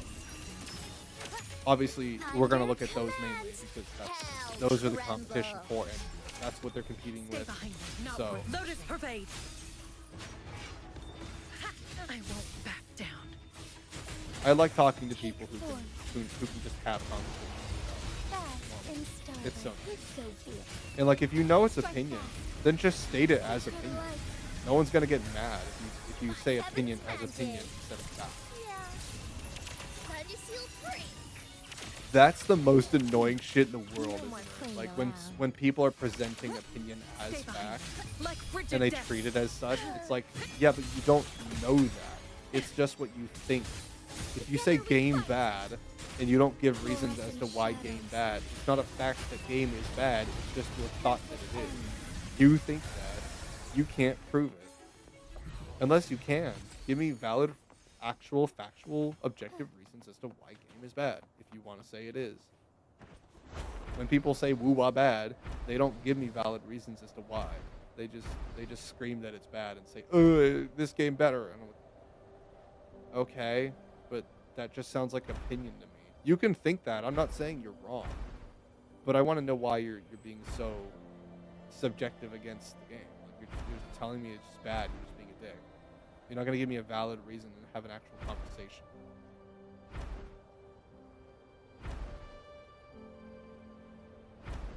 obviously we're gonna look at those mainly because those are the competition for it. That's what they're competing Stay with. behind me. Not So with Lotus Pervade. Ha! I won't back down. I like talking to people who can just have conversations. Fast and stubborn. It's so It's so fierce. And like, if you know it's opinion, then just state it as opinion. No one's gonna get mad if you say opinion as opinion instead of fact. Yeah. Time to seal free. That's the most annoying shit in the world, No more isn't it? playing Like around. when people are presenting opinion as Stay behind fact me. Like frigid and they death. treat it as such, it's like, yeah, but you don't know that. It's just what you think. If you say game bad and you don't give reasons as to why game bad, it's not a fact that game is bad, it's just your thought that it is. You think that. You can't prove it. Unless you can. Give me valid, actual, factual, objective reasons as to why game is bad, if you want to say it is. When people say woo-wah bad, they don't give me valid reasons as to why. They just scream that it's bad and say, oh, this game better. And I'm like, okay, but that just sounds like opinion to me. You can think that. I'm not saying you're wrong. But I want to know why you're being so subjective against the game. Like, you're telling me it's just bad. You're just being a dick. You're not going to give me a valid reason and have an actual conversation.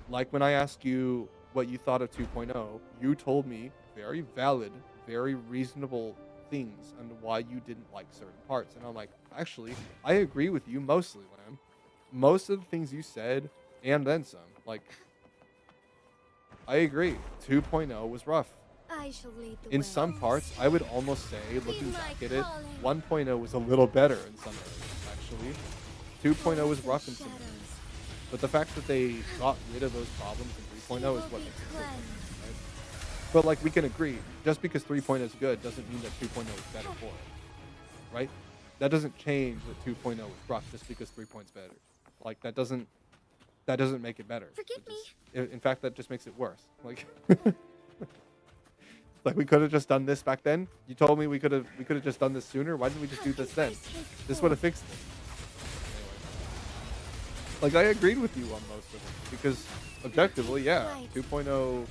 Like when I asked you what you thought of 2.0, you told me very valid, very reasonable things on why you didn't like certain parts. And I'm like, actually, I agree with you mostly, Lamb. Most of the things you said, and then some. Like, I agree. 2.0 was rough. I shall lead the In way. some parts, I would almost say, looking my back at it, calling. 1.0 was a little better in some areas, actually. 2.0 was rough in some areas. But the fact that they got rid of those problems in 3.0 is what makes it different, right? But like, we can agree, just because 3.0 is good doesn't mean that 2.0 is better for it, right? That doesn't change that 2.0 is rough just because 3.0 is better. Like, that doesn't make it better. Forgive It just- in fact, that just makes it worse. Like, like we could have just done this back then. You told me we could have just done this sooner. Why didn't we just do this then? This would have fixed it. Like, I agreed with you on most of it because objectively, yeah, 2.0 was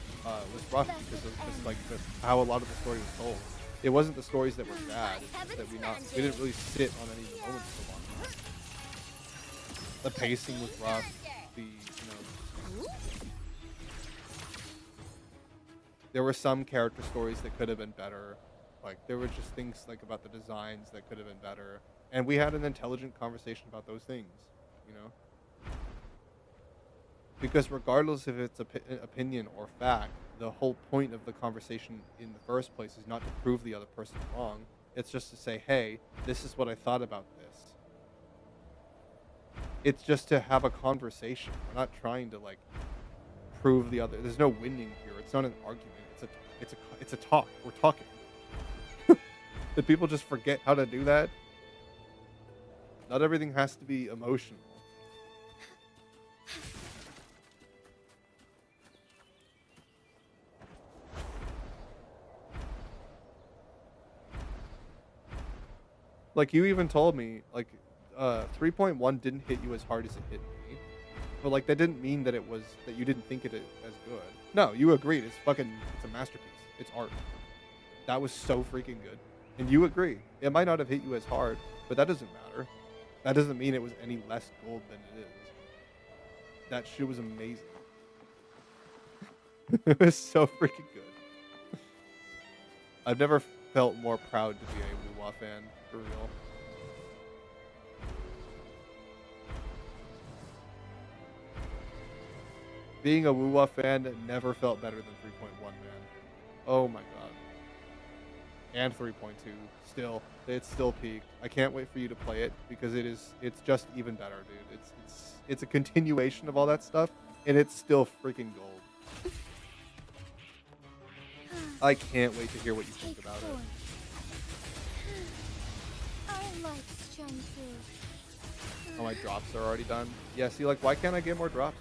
rough because of just like how a lot of the story was told. It wasn't the stories that were bad; it's just that we didn't really sit on any of the moments for long. The pacing was rough. There were some character stories that could have been better. Like, there were just things like about the designs that could have been better, and we had an intelligent conversation about those things, Because regardless if it's opinion or fact, the whole point of the conversation in the first place is not to prove the other person wrong. It's just to say, hey, this is what I thought about this. It's just to have a conversation. We're not trying to like prove the other. There's no winning here. It's not an argument. It's a talk. We're talking. Did people just forget how to do that? Not everything has to be emotional. Like, you even told me, like, 3.1 didn't hit you as hard as it hit me. But, like, that didn't mean that that you didn't think it as good. No, you agreed. It's a masterpiece. It's art. That was so freaking good. And you agree. It might not have hit you as hard, but that doesn't matter. That doesn't mean it was any less gold than it is. That shit was amazing. It was so freaking good. I've never felt more proud to be a Wuwa fan, for real. Being a Wuwa fan never felt better than 3.1, man. Oh my god. and 3.2. Still, it's still peaked. I can't wait for you to play it because it's just even better, dude. It's a continuation of all that stuff, and it's still freaking gold. I can't wait to hear what you think Take about it. form. Our lights shine through. Oh, my drops are already done. Yeah, see, like, why can't I get more drops?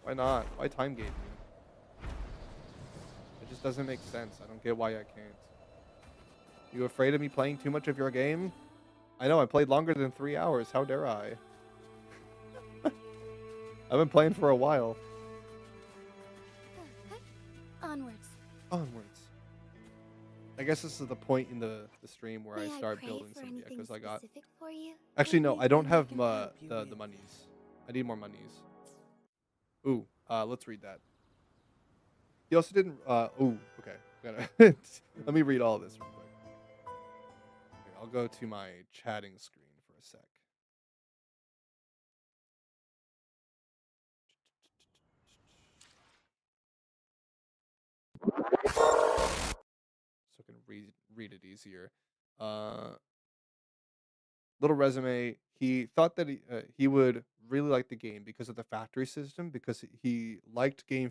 Why not? Why time gate me? It just doesn't make sense. I don't get why I can't. You afraid of me playing too much of your game? I know, I played longer than 3 hours. How dare I? I've been playing for a while. Onwards. Onwards. I guess this is the point in the stream where May I I start pray building for some of the anything echoes I got. specific for you? Actually, no, I don't Anything I have can help you the with? monies. I need more monies. Ooh, let's read that. He also didn't. Ooh, okay. Gotta let me read all this real quick. Okay, I'll go to my chatting screen for a sec. So I can read it easier. Uh, little resume. He thought that he would really like the game because of the factory system, because he liked he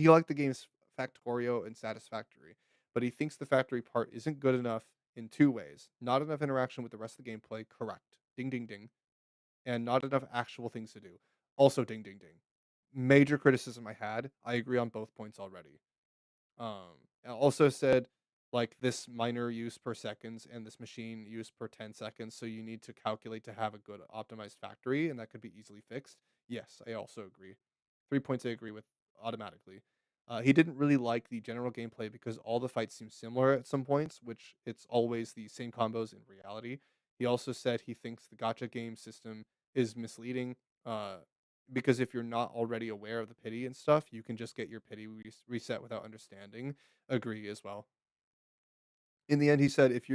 liked the game's Factorio and Satisfactory, but he thinks the factory part isn't good enough in two ways: not enough interaction with the rest of the gameplay, correct, ding ding ding, and not enough actual things to do, also ding ding ding. Major criticism I had. I agree on both points already. And also said like this miner use per seconds and this machine use per 10 seconds. So you need to calculate to have a good optimized factory, and that could be easily fixed. Yes, I also agree. 3 points I agree with automatically. He didn't really like the general gameplay because all the fights seem similar at some points, which it's always the same combos in reality. He also said he thinks the gotcha game system is misleading. Uh, because if you're not already aware of the pity and stuff, you can just get your pity reset without understanding. Agree as well. In the end, he said, if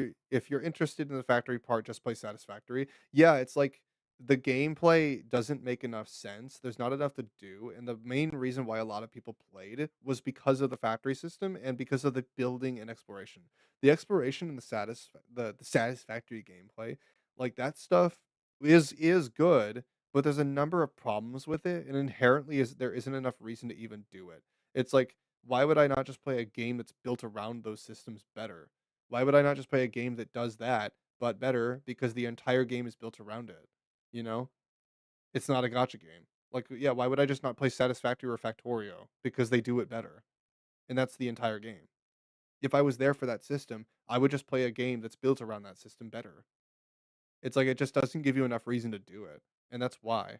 you're interested in the factory part, just play Satisfactory. Yeah, it's like the gameplay doesn't make enough sense. There's not enough to do, and the main reason why a lot of people played was because of the factory system and because of the building and exploration. The exploration and the Satisfactory gameplay, like that stuff is good, but there's a number of problems with it, and inherently is there isn't enough reason to even do it. It's like, why would I not just play a game that's built around those systems better? Why would I not just play a game that does that, but better because the entire game is built around it? You know? It's not a gotcha game. Like, yeah, why would I just not play Satisfactory or Factorio? Because they do it better. And that's the entire game. If I was there for that system, I would just play a game that's built around that system better. It's like it just doesn't give you enough reason to do it. And that's why.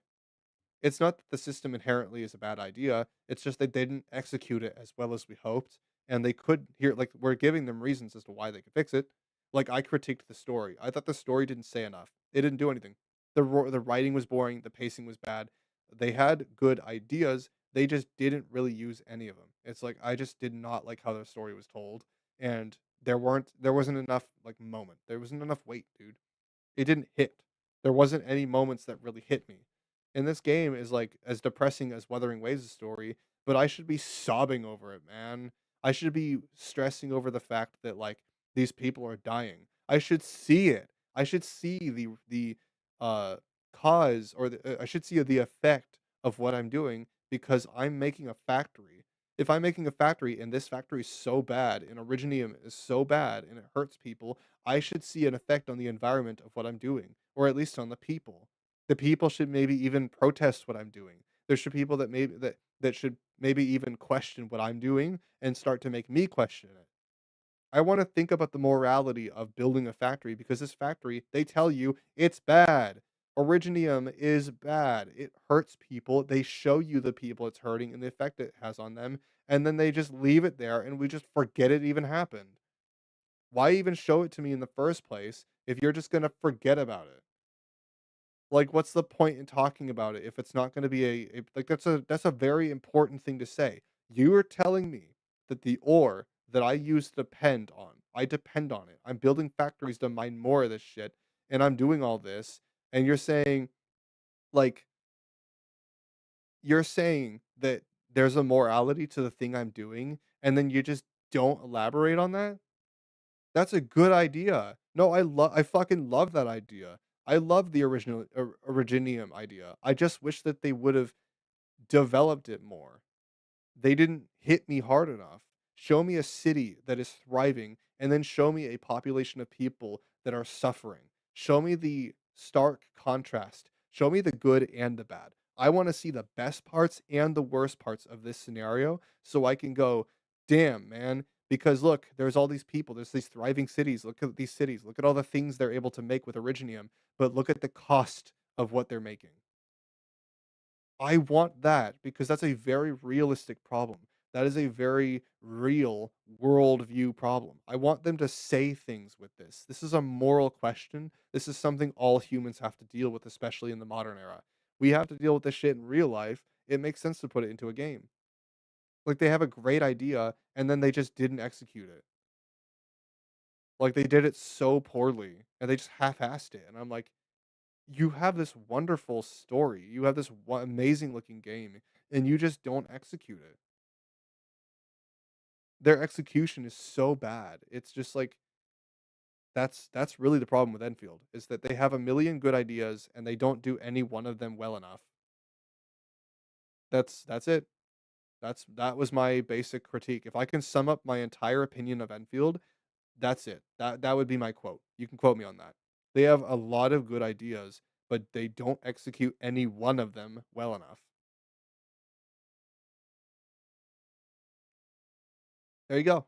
It's not that the system inherently is a bad idea. It's just they didn't execute it as well as we hoped, and they could hear like we're giving them reasons as to why they could fix it. Like I critiqued the story. I thought the story didn't say enough. It didn't do anything. The writing was boring. The pacing was bad. They had good ideas. They just didn't really use any of them. It's like I just did not like how the story was told, and there wasn't enough like moment. There wasn't enough weight, dude. It didn't hit. There wasn't any moments that really hit me. And this game is like as depressing as Wuthering Waves' story, but I should be sobbing over it, man. I should be stressing over the fact that like these people are dying. I should see it. I should see the uh cause or I should see the effect of what I'm doing because I'm making a factory. If I'm making a factory and this factory is so bad and Originium is so bad and it hurts people, I should see an effect on the environment of what I'm doing, or at least on the people. The people should maybe even protest what I'm doing. There should people that maybe that should maybe even question what I'm doing and start to make me question it. I want to think about the morality of building a factory because this factory, they tell you it's bad. Originium is bad. It hurts people. They show you the people it's hurting and the effect it has on them, and then they just leave it there and we just forget it even happened. Why even show it to me in the first place if you're just gonna forget about it? Like, what's the point in talking about it if it's not gonna be like that's a very important thing to say. You are telling me that the ore that I depend on it. I'm building factories to mine more of this shit, and I'm doing all this, and like you're saying that there's a morality to the thing I'm doing, and then you just don't elaborate on that? That's a good idea. No, I fucking love that idea. I love the original Originium idea. I just wish that they would have developed it more. They didn't hit me hard enough. Show me a city that is thriving and then show me a population of people that are suffering. Show me the stark contrast. Show me the good and the bad. I want to see the best parts and the worst parts of this scenario so I can go, damn, man. Because look, there's all these people, there's these thriving cities. Look at these cities. Look at all the things they're able to make with Originium, but look at the cost of what they're making. I want that because that's a very realistic problem. That is a very real worldview problem. I want them to say things with this. This is a moral question. This is something all humans have to deal with, especially in the modern era. We have to deal with this shit in real life. It makes sense to put it into a game. Like they have a great idea and then they just didn't execute it. Like they did it so poorly and they just half-assed it. And I'm like, you have this wonderful story. You have this amazing looking game, and you just don't execute it. Their execution is so bad. It's just like that's really the problem with Enfield is that they have a million good ideas and they don't do any one of them well enough. That's it. That was my basic critique. If I can sum up my entire opinion of Enfield, that's it. That would be my quote. You can quote me on that. They have a lot of good ideas, but they don't execute any one of them well enough. There you go.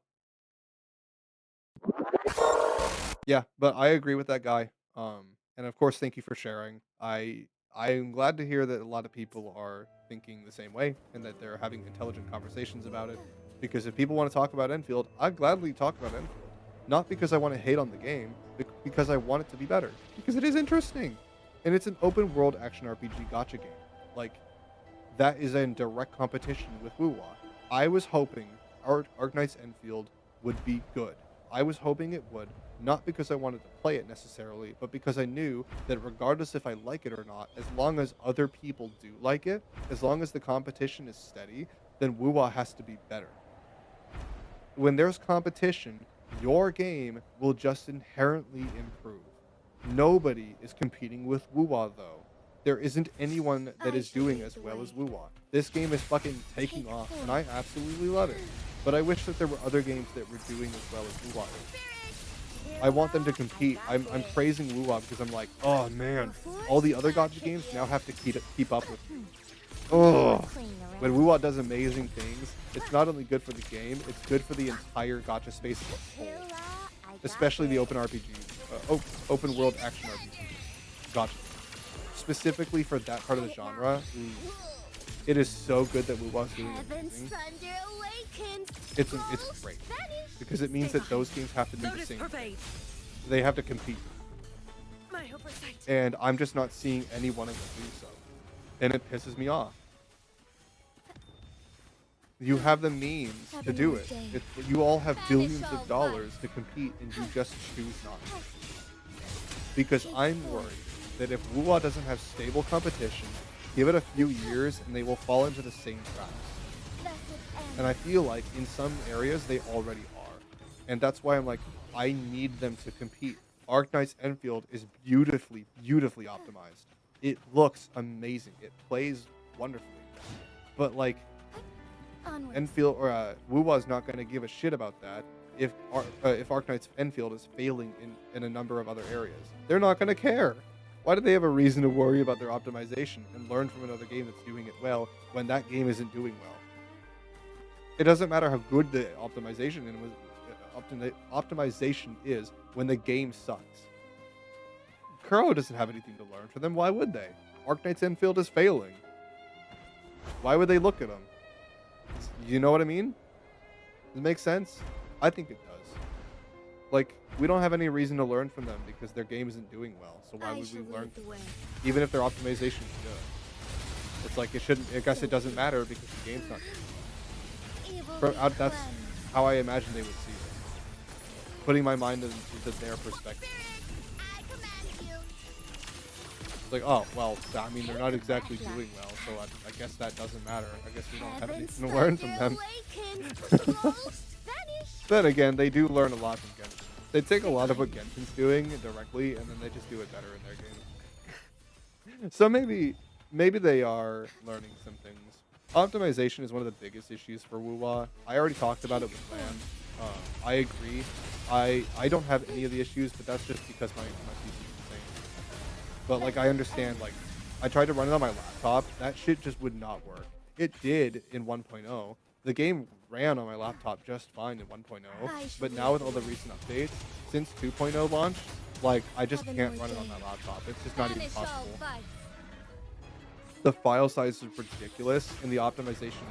Yeah, but I agree with that guy. And of course, thank you for sharing. I'm glad to hear that a lot of people are thinking the same way and that they're having intelligent conversations about it. Because if people want to talk about Enfield, I'd gladly talk about Enfield. Not because I want to hate on the game, but because I want it to be better. Because it is interesting. And it's an open world action RPG gacha game. Like, that is in direct competition with Wuwa. I was hoping Arknight's Enfield would be good. I was hoping it would, not because I wanted to play it necessarily, but because I knew that regardless if I like it or not, as long as other people do like it, as long as the competition is steady, then Wuwa has to be better. When there's competition, your game will just inherently improve. Nobody is competing with Wuwa though. There isn't anyone that is doing as well as Wuwa. This game is fucking taking off, and I absolutely love it. But I wish that there were other games that were doing as well as Wuwa is. I want them to compete. I'm praising Wuwa because I'm like, oh man, all the other gacha games now have to keep up with you. Oh, when Wuwa does amazing things, it's not only good for the game, it's good for the entire gacha space as a whole. Especially the open RPGs, open world action RPGs. Gacha. Specifically for that part of the genre, it is so good that Wuwa's doing amazing. It's great because it means that those games have to do the same thing. They have to compete, and I'm just not seeing any one of them do so, and it pisses me off. You have the means to do it. You all have billions of dollars to compete, and you just choose not to. Because I'm worried that if Wuwa doesn't have stable competition, give it a few years and they will fall into the same traps. And I feel like in some areas they already are. And that's why I'm like, I need them to compete. Arknight's Enfield is beautifully, beautifully optimized. It looks amazing. It plays wonderfully. But like, Enfield or Wuwa's not going to give a shit about that if Arknight's Enfield is failing in a number of other areas. They're not going to care. Why do they have a reason to worry about their optimization and learn from another game that's doing it well when that game isn't doing well? It doesn't matter how good the optimization is when the game sucks. Kuro doesn't have anything to learn from them. Why would they? Arknight's Enfield is failing. Why would they look at them? You know what I mean? Does it make sense? I think it does. Like, we don't have any reason to learn from them because their game isn't doing well. So why would we learn from them? Even if their optimization is good. It's like it shouldn't. I guess it doesn't matter because the game's not good. That's how I imagine they would see it. Putting my mind into their perspective. It's like, oh, well, I mean, they're not exactly doing well, so I guess that doesn't matter. I guess we don't have anything to learn from them. Then again, they do learn a lot from Genshin. They take a lot of what Genshin's doing directly, and then they just do it better in their game. So maybe they are learning some things. Optimization is one of the biggest issues for WoWa. I already talked about it with Lamb. I agree. I don't have any of the issues, but that's just because my PC is insane. But like I understand, like I tried to run it on my laptop. That shit just would not work. It did in 1.0. The game ran on my laptop just fine in 1.0, but now with all the recent updates, since 2.0 launch, like I just can't run it on that laptop. It's just not even Banish all possible. vice. The file size is ridiculous, and the optimization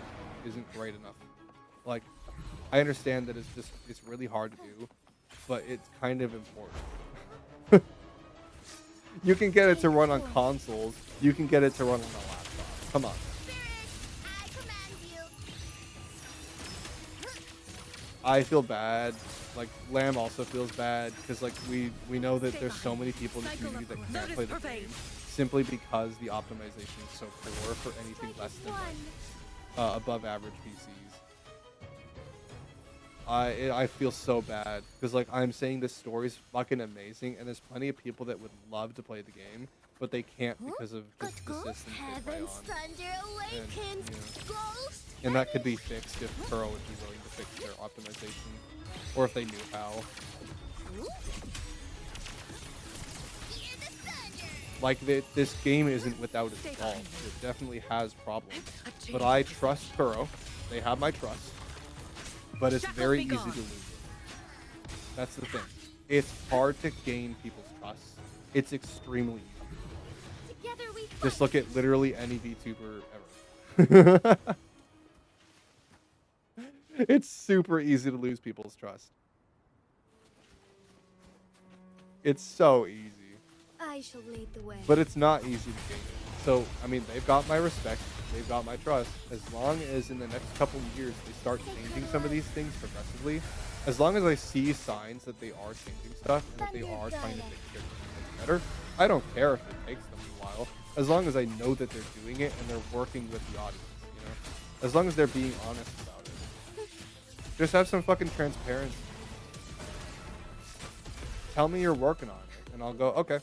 isn't great enough. Like, I understand that it's really hard to do, but it's kind of important. You can get it to run on consoles. You can get it to run on a laptop. Come on. I command you. I feel bad. Like Lamb also feels bad because like we know that there's so many people in the community that can't play the game simply because the optimization is so poor for anything less than like, above average PCs. I feel so bad because like I'm saying this story's fucking amazing and there's plenty of people that would love to play the game but they can't because of the systems they play Heaven's on. thunder awakens. Ghost. And that could be fixed if Kuro would be willing to fix their optimization or if they knew how. Hear the thunder. Like this game isn't without its faults. It definitely has problems. But I trust Kuro. They have my trust. But it's very easy to lose. That's the thing. It's hard to gain people's trust. It's extremely easy. Together we fight. Just look at literally any VTuber ever. It's super easy to lose people's trust. It's so easy. I shall lead the way. But it's not easy to gain it. So, I mean, they've got my respect. They've got my trust. As long as in the next couple of years they start changing some of these things progressively, as long as I see signs that they are changing stuff and that they are trying to fix their things better, I don't care if it takes them a while. As long as I know that they're doing it and they're working with the audience, you know? As long as they're being honest about it. Just have some fucking transparency. Tell me you're working on it, and I'll go, okay.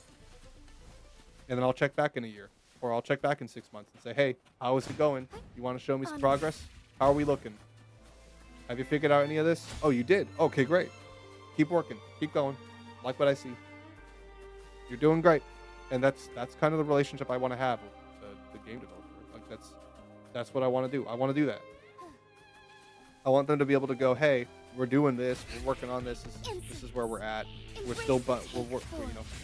And then I'll check back in a year. Or I'll check back in 6 months and say, hey, how is it going? You want to show me some progress? How are we looking? Have you figured out any of this? Oh, you did? Okay, great. Keep working. Keep going. Like what I see. You're doing great. And that's kind of the relationship I want to have with the game developer. Like that's what I want to do. I want to do that. I want them to be able to go, hey, we're doing this. We're working on this. This is where we're at. We're still, but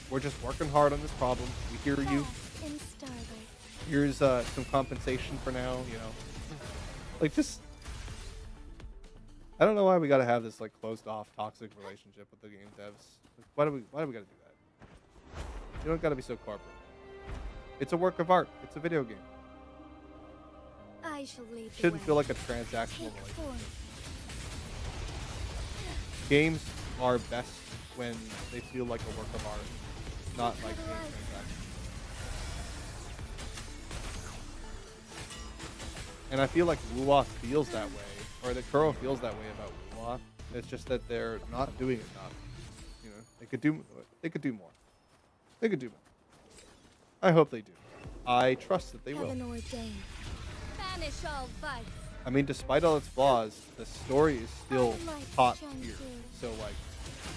we're just working hard on this problem. We hear you. In starlight. Here's some compensation for now, you know. Like just I don't know why we gotta have this like closed off toxic relationship with the game devs. Like, why do we gotta do that? You don't gotta be so corporate. It's a work of art. It's a video game. I shall lead the Shouldn't way. feel like a transactional Take form. relationship. Games are best when they feel like a work of art, not like game transactions. And I feel like Wuwa feels that way, or that Kuro feels that way about Wuwa. It's just that they're not doing enough. You know, they could do more. They could do more. I hope they do. I trust that they will. Heaven ordained. Banish all vice. I mean, despite all its flaws, the story is still top tier. So like,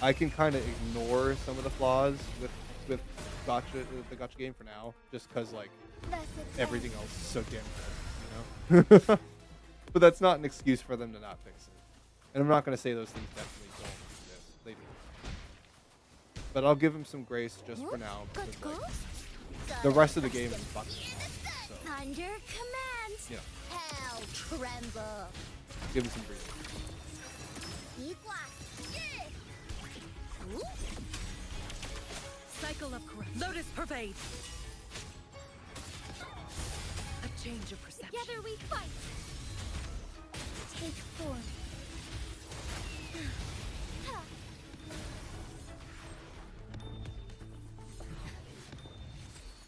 I can kind of ignore some of the flaws with the gacha game for now, just because like everything else is so damn good, you know. But that's not an excuse for them to not fix it. And I'm not gonna say those things definitely don't exist. They do. But I'll give them some grace just for now because like, the rest of the game is fucking awesome. So Under command. yeah, Hell tremble. give them some breathing. Cycle of corruption. Lotus pervade. A change of perception. Together we fight. Take form.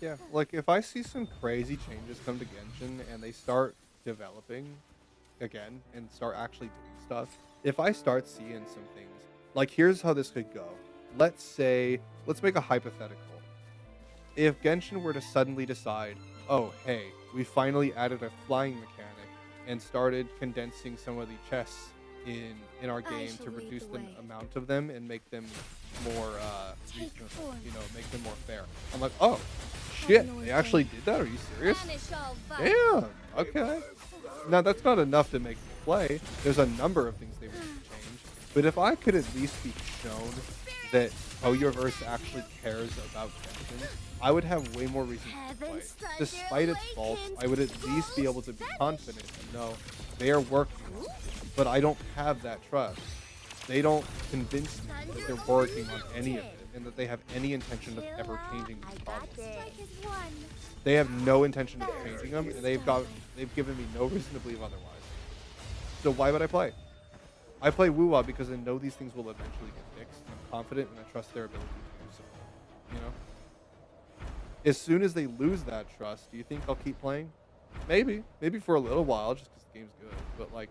Yeah, like if I see some crazy changes come to Genshin and they start developing again and start actually doing stuff, if I start seeing some things Like, here's how this could go. Let's make a hypothetical. If Genshin were to suddenly decide, oh, hey, we finally added a flying mechanic and started condensing some of the chests in our I game shall to lead reduce the the way. amount of them and make them more Take reasonable, form. make them more fair. I'm like, oh, Have shit, no they actually intent. did that? Are you serious? Banish all vice. Damn. Okay. Now that's not enough to make me play. There's a number of things they would change, but if I could at least be shown that Hoyoverse actually cares about Genshin, I would have way more reason to play. Heaven's thunder Despite its faults, awakens. I would at least be able to be Vanish. confident and know they are working, but I don't have that trust. They don't convince me that they're working on any of it and that they have any intention of ever changing these problems. Strike is one. They have no intention of changing them, and they've given me no reason to believe otherwise. So why would I play? I play Wuwa because I know these things will eventually get fixed. I'm confident and I trust their ability to do so. You know? As soon as they lose that trust, do you think I'll keep playing? Maybe. Maybe for a little while, just because the game's good. But like,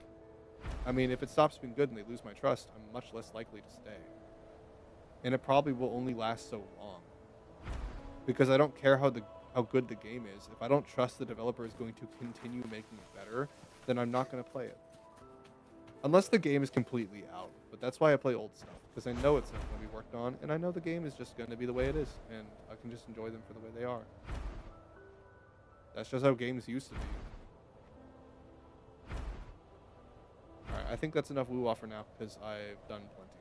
I mean, if it stops being good and they lose my trust, I'm much less likely to stay. And it probably will only last so long. Because I don't care how good the game is. If I don't trust the developer is going to continue making it better, then I'm not going to play it. Unless the game is completely out. But that's why I play old stuff. Because I know it's not going to be worked on, and I know the game is just going to be the way it is. And I can just enjoy them for the way they are. That's just how games used to be. Alright, I think that's enough woo-wah for now, because I've done plenty.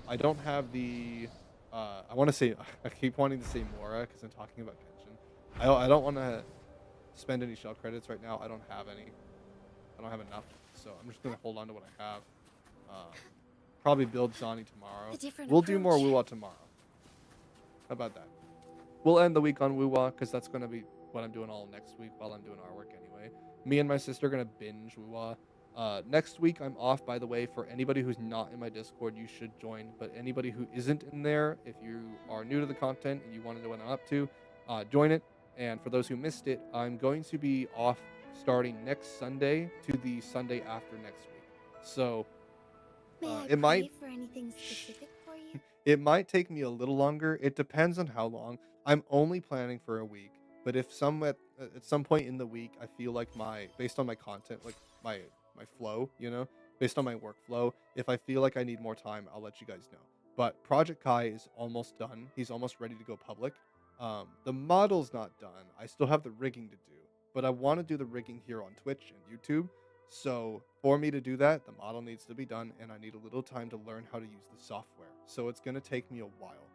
I don't have the... I want to say... I keep wanting to say Mora, because I'm talking about Genshin. I don't want to spend any shell credits right now. I don't have any. I don't have enough. So I'm just going to hold on to what I have. Probably build Zani tomorrow. We'll do more woo-wah tomorrow. How about that? We'll end the week on woo-wah, because that's going to be what I'm doing all next week while I'm doing our work anyway. Me and my sister are going to binge woo-wah. Next week, I'm off, by the way. For anybody who's not in my Discord, you should join. But anybody who isn't in there, if you are new to the content and you want to know what I'm up to, join it. And for those who missed it, I'm going to be off starting next Sunday to the Sunday after next week. So it might for anything specific for you? it might take me a little longer. It depends on how long. I'm only planning for a week. But if at some point in the week I feel like based on my content, like my flow, based on my workflow, if I feel like I need more time, I'll let you guys know. But Project Kai is almost done. He's almost ready to go public. The model's not done. I still have the rigging to do, but I want to do the rigging here on Twitch and YouTube. So for me to do that, the model needs to be done, and I need a little time to learn how to use the software. So it's going to take me a while.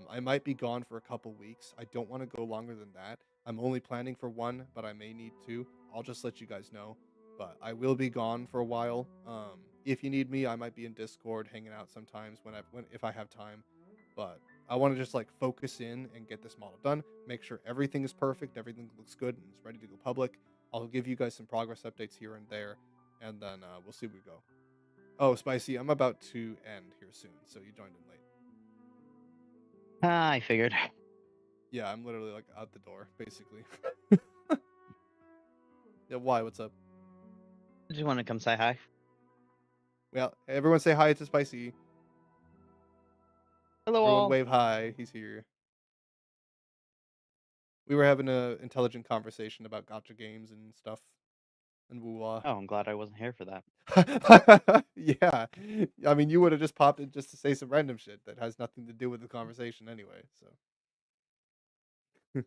I might be gone for a couple weeks. I don't want to go longer than that. I'm only planning for one, but I may need two. I'll just let you guys know. But I will be gone for a while. If you need me, I might be in Discord hanging out sometimes if I have time. But I want to just like focus in and get this model done. Make sure everything is perfect, everything looks good, and is ready to go public. I'll give you guys some progress updates here and there, and then we'll see where we go. Oh, Spicy, I'm about to end here soon, so you joined in late. I figured. Yeah, I'm literally like out the door, basically. Yeah, why? What's up? I just want to come say hi. Well, everyone say hi to Spicy. Hello, Everyone all. wave hi. He's here. We were having an intelligent conversation about gacha games and stuff, and woo-wah. Oh, I'm glad I wasn't here for that. Yeah, I mean, you would have just popped in just to say some random shit that has nothing to do with the conversation anyway. So,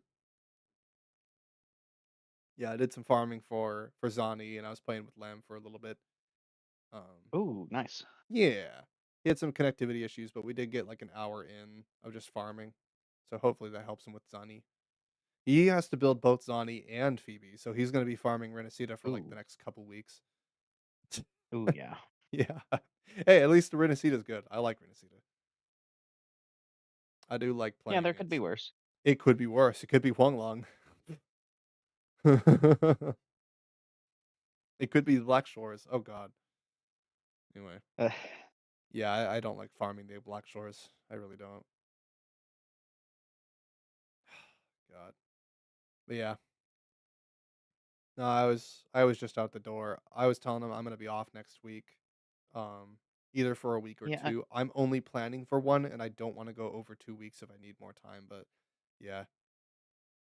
yeah, I did some farming for Zani, and I was playing with Lem for a little bit. Ooh, nice. Yeah, he had some connectivity issues, but we did get like an hour in of just farming, so hopefully that helps him with Zani. He has to build both Zani and Phoebe, so he's going to be farming Renacita for like Ooh. the next couple weeks. Ooh, yeah. Yeah. Hey, at least the Renacita's good. I like Renacita. I do like playing. Yeah, there could be so- worse. It could be worse. It could be Huanglong. It could be the Black Shores. Oh god. Anyway, Uh, yeah, I don't like farming the Black Shores. I really don't. God. But yeah. No, I was just out the door. I was telling him I'm gonna be off next week. either for a week or Yeah, I 2. I'm only planning for 1, and I don't wanna go over 2 weeks if I need more time, but yeah.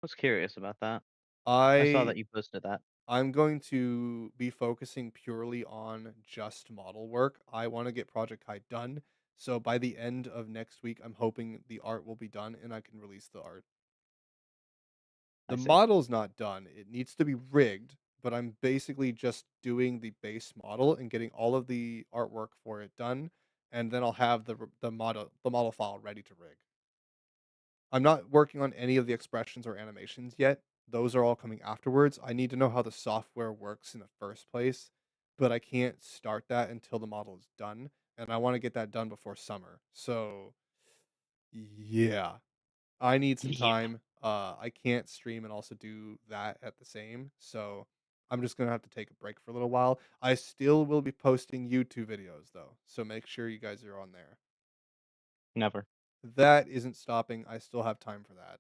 was curious about that. I saw I that you posted that. I'm going to be focusing purely on just model work. I wanna get Project Kai done, so by the end of next week, I'm hoping the art will be done and I can release the art. I The see. model's not done, it needs to be rigged, but I'm basically just doing the base model and getting all of the artwork for it done, and then I'll have the model file ready to rig. I'm not working on any of the expressions or animations yet. Those are all coming afterwards. I need to know how the software works in the first place, but I can't start that until the model is done, and I wanna get that done before summer. So, yeah. I need some Yeah. time. I can't stream and also do that at the same, so I'm just gonna have to take a break for a little while. I still will be posting YouTube videos though, so make sure you guys are on there. Never. That isn't stopping. I still have time for that.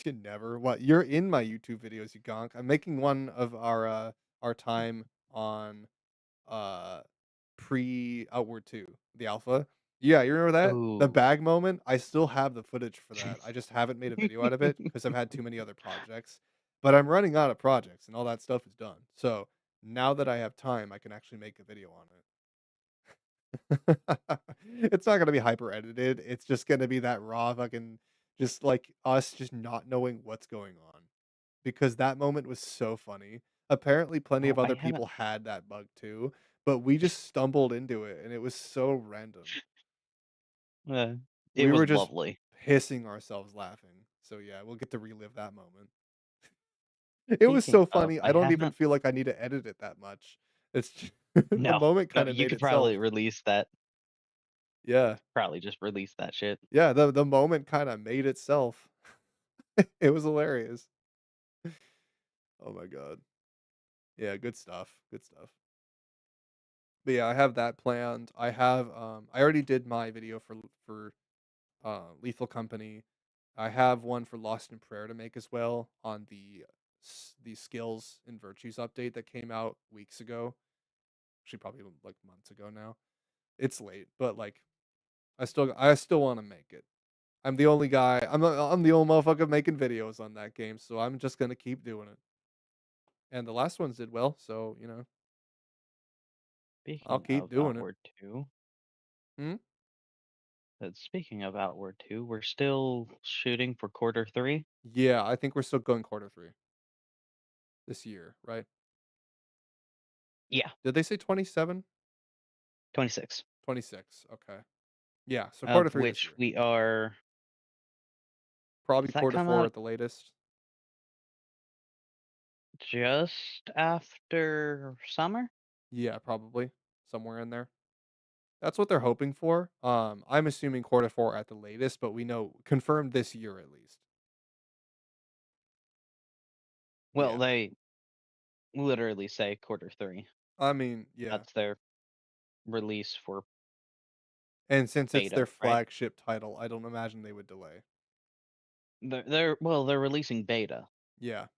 You never. What? You're in my YouTube videos, you gonk. I'm making one of our time on uh pre Outward 2, the alpha. Yeah, you remember that? The Oh. bag moment? I still have the footage for that. I just haven't made a video out of it because I've had too many other projects. But I'm running out of projects and all that stuff is done. So now that I have time, I can actually make a video on it. It's not gonna be hyper edited. It's just gonna be that raw fucking just like us just not knowing what's going on. Because that moment was so funny. Apparently plenty Oh, of I other haven't. people had that bug too, but we just stumbled into it and it was so random. Uh, it We was were just lovely. pissing ourselves laughing. So yeah, we'll get to relive that moment. It was Speaking so of, funny. I I don't even haven't. feel like I need to edit it that much. It's the No, moment no, kind of you made could itself. probably release that. Yeah. Probably just release that shit. Yeah, the moment kind of made itself. It was hilarious. Oh my god. Yeah, good stuff. Good stuff. But yeah, I have that planned. I already did my video for Lethal Company. I have one for Lost in Prayer to make as well on the skills and virtues update that came out weeks ago. Actually, probably like months ago now. It's late, but like I still want to make it. I'm the only guy. I'm the only motherfucker making videos on that game, so I'm just gonna keep doing it. And the last ones did well, so I'll Speaking keep of doing it. Outward 2, Hmm? speaking of Outward 2, we're still shooting for quarter 3. Yeah, I think we're still going quarter 3 this year, right? Yeah, Did they say 27? 26. 26. Okay. Yeah, so Of quarter 3 this which year. we are. Probably Does that quarter come 4 out at the latest. just after summer? Yeah, probably somewhere in there. That's what they're hoping for. I'm assuming quarter 4 at the latest, but we know confirmed this year at least. Well, Yeah. they literally say quarter 3. I mean, yeah. That's their release for And since it's their beta, right? flagship title, I don't imagine they would delay. They're releasing beta Yeah,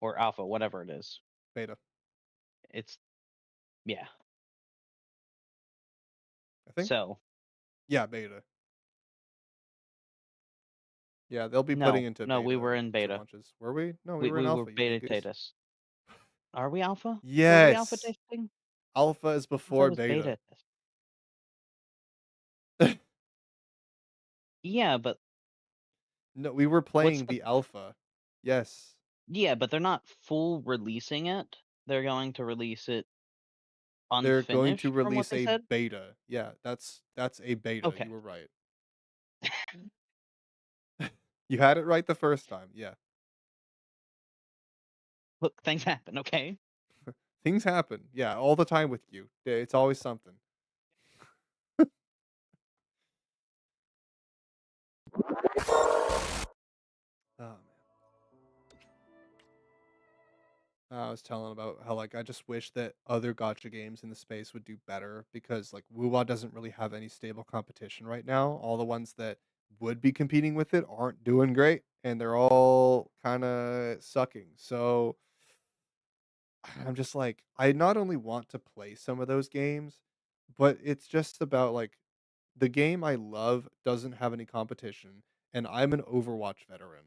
or alpha, whatever it is. beta. It's yeah. I think. So Yeah, beta. Yeah, they'll be putting no, into no, we beta were in once it beta. launches. Were we? No, we We were in we were alpha, you beta dingus. testing. Are we alpha? Were we alpha Yes. testing? Alpha is I thought it before was beta. beta. Yeah, but No, we were what's playing the the alpha. Yes. yeah, but they're not full releasing it. They're going to release it They're going to unfinished from what release they a said. beta. Yeah, that's a beta. Okay. You were right. You had it right the first time. Yeah. Look, things happen, okay? Things happen. Yeah, all the time with you. Yeah, it's always something. Oh man. I was telling about how like I just wish that other gotcha games in the space would do better because like Wuwa doesn't really have any stable competition right now. All the ones that would be competing with it aren't doing great and they're all kind of sucking. So I'm just like, I not only want to play some of those games, but it's just about like the game I love doesn't have any competition, and I'm an Overwatch veteran.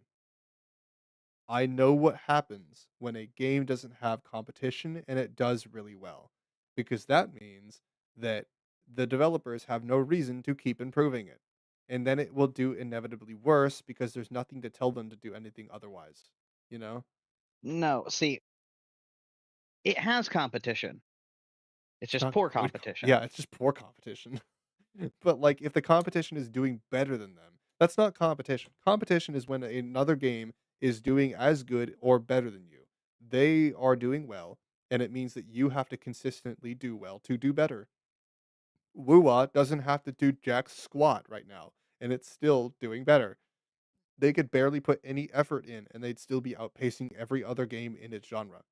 I know what happens when a game doesn't have competition and it does really well, because that means that the developers have no reason to keep improving it. And then it will do inevitably worse because there's nothing to tell them to do anything otherwise, you know? No, see, it has competition. It's It's just not poor good competition. yeah, it's just poor competition. But, like, if the competition is doing better than them, that's not competition. Competition is when another game is doing as good or better than you. They are doing well, and it means that you have to consistently do well to do better. Wuwa doesn't have to do jack squat right now, and it's still doing better. They could barely put any effort in, and they'd still be outpacing every other game in its genre.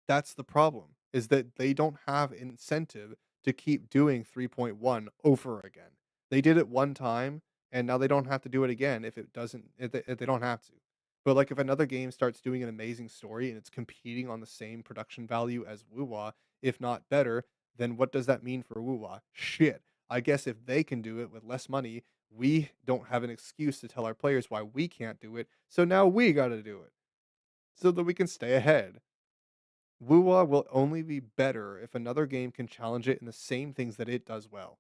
That's the problem, is that they don't have incentive to keep doing 3.1 over again. They did it one time, and now they don't have to do it again if it doesn't if they don't have to. But, like, if another game starts doing an amazing story and it's competing on the same production value as WoWA, if not better, then what does that mean for WoWA? Shit. I guess if they can do it with less money, we don't have an excuse to tell our players why we can't do it, so now we gotta do it, so that we can stay ahead. Wuwa will only be better if another game can challenge it in the same things that it does well.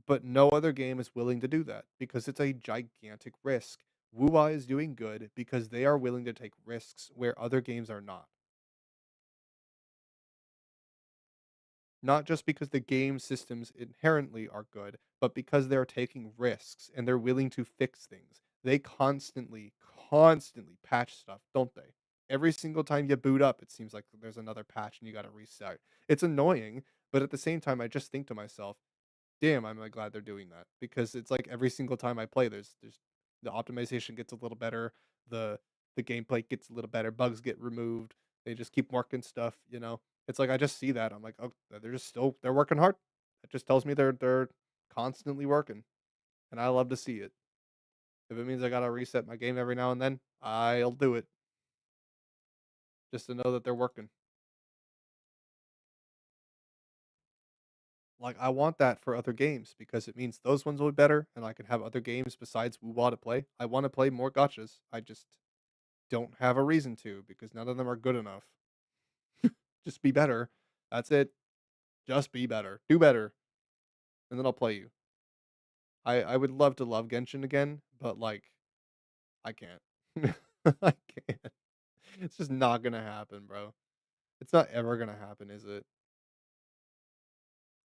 But no other game is willing to do that because it's a gigantic risk. Wuwa is doing good because they are willing to take risks where other games are not. Not just because the game systems inherently are good, but because they're taking risks and they're willing to fix things. They constantly patch stuff, don't they? Every single time you boot up, it seems like there's another patch and you got to restart. It's annoying, but at the same time, I just think to myself, damn, I'm like glad they're doing that because it's like every single time I play, there's the optimization gets a little better, the the gameplay gets a little better, bugs get removed. They just keep working stuff, you know. It's like I just see that I'm like, oh, they're just still they're working hard. It just tells me they're constantly working, and I love to see it. If it means I gotta reset my game every now and then, I'll do it just to know that they're working. Like, I want that for other games because it means those ones will be better and I can have other games besides WoW to play. I want to play more gotchas. I just don't have a reason to because none of them are good enough. Just be better. That's it. Just be better. Do better. And then I'll play you. I would love to love Genshin again, but like I can't. I can't. It's just not gonna happen, bro. It's not ever gonna happen, is it?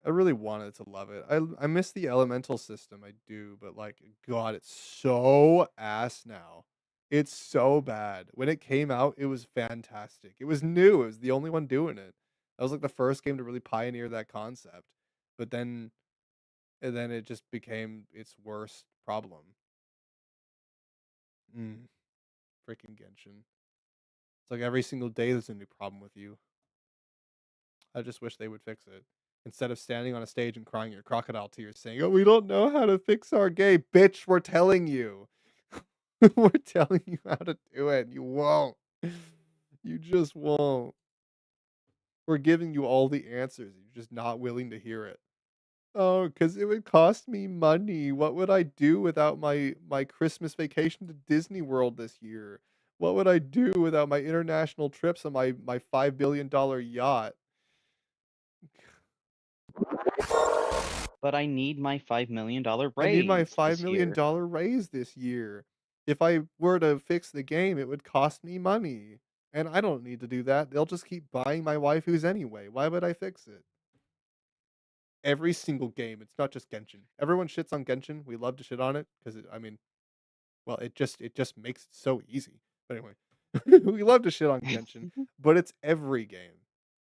I really wanted to love it. I miss the elemental system, I do, but like, God, it's so ass now. It's so bad. When it came out, it was fantastic. It was new. It was the only one doing it. That was like the first game to really pioneer that concept. But then, and then it just became its worst problem. Mm, freaking Genshin. It's like every single day there's a new problem with you. I just wish they would fix it. Instead of standing on a stage and crying your crocodile tears saying, "Oh, we don't know how to fix our game." Bitch, we're telling you. We're telling you how to do it. You won't. You just won't. We're giving you all the answers. You're just not willing to hear it. Oh, because it would cost me money. What would I do without my Christmas vacation to Disney World this year? What would I do without my international trips on my $5 billion yacht? But I need my $5 million I need my raise $5 this million year. dollar raise this year. If I were to fix the game, it would cost me money. And I don't need to do that. They'll just keep buying my waifus anyway. Why would I fix it? Every single game. It's not just Genshin. Everyone shits on Genshin. We love to shit on it because I mean, well, it just makes it so easy. But anyway, we love to shit on Genshin, but it's every game.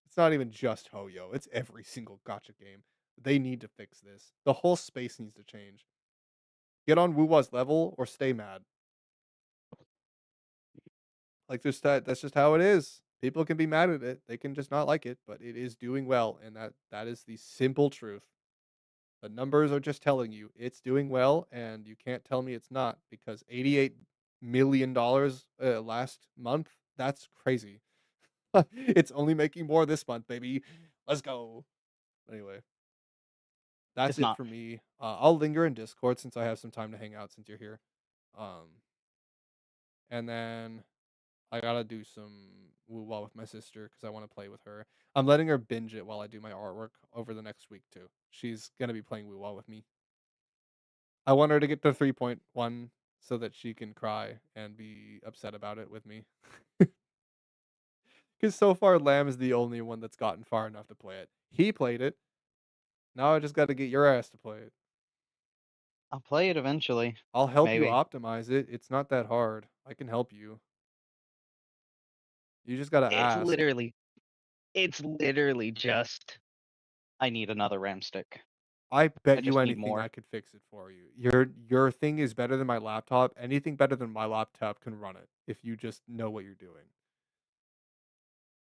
It's not even just Hoyo. It's every single gotcha game. They need to fix this. The whole space needs to change. Get on Wuwa's level or stay mad. Like just that's just how it is. People can be mad at it. They can just not like it, but it is doing well, and that is the simple truth. The numbers are just telling you it's doing well, and you can't tell me it's not because $88 million last month. That's crazy. It's only making more this month, baby. Let's go. Anyway, that's It's it not. for me. I'll linger in Discord since I have some time to hang out since you're here. And then I gotta do some woo-wah with my sister because I want to play with her. I'm letting her binge it while I do my artwork over the next week too. She's gonna be playing woo-wah with me. I want her to get to 3.1 so that she can cry and be upset about it with me. Because so far, Lamb is the only one that's gotten far enough to play it. He played it. Now I just got to get your ass to play it. I'll play it eventually. I'll help you Maybe. optimize it. It's not that hard. I can help you. You just got to It's ask. literally just I need another RAM stick. I I bet you just need anything I more. could fix it for you. Your thing is better than my laptop. Anything better than my laptop can run it if you just know what you're doing.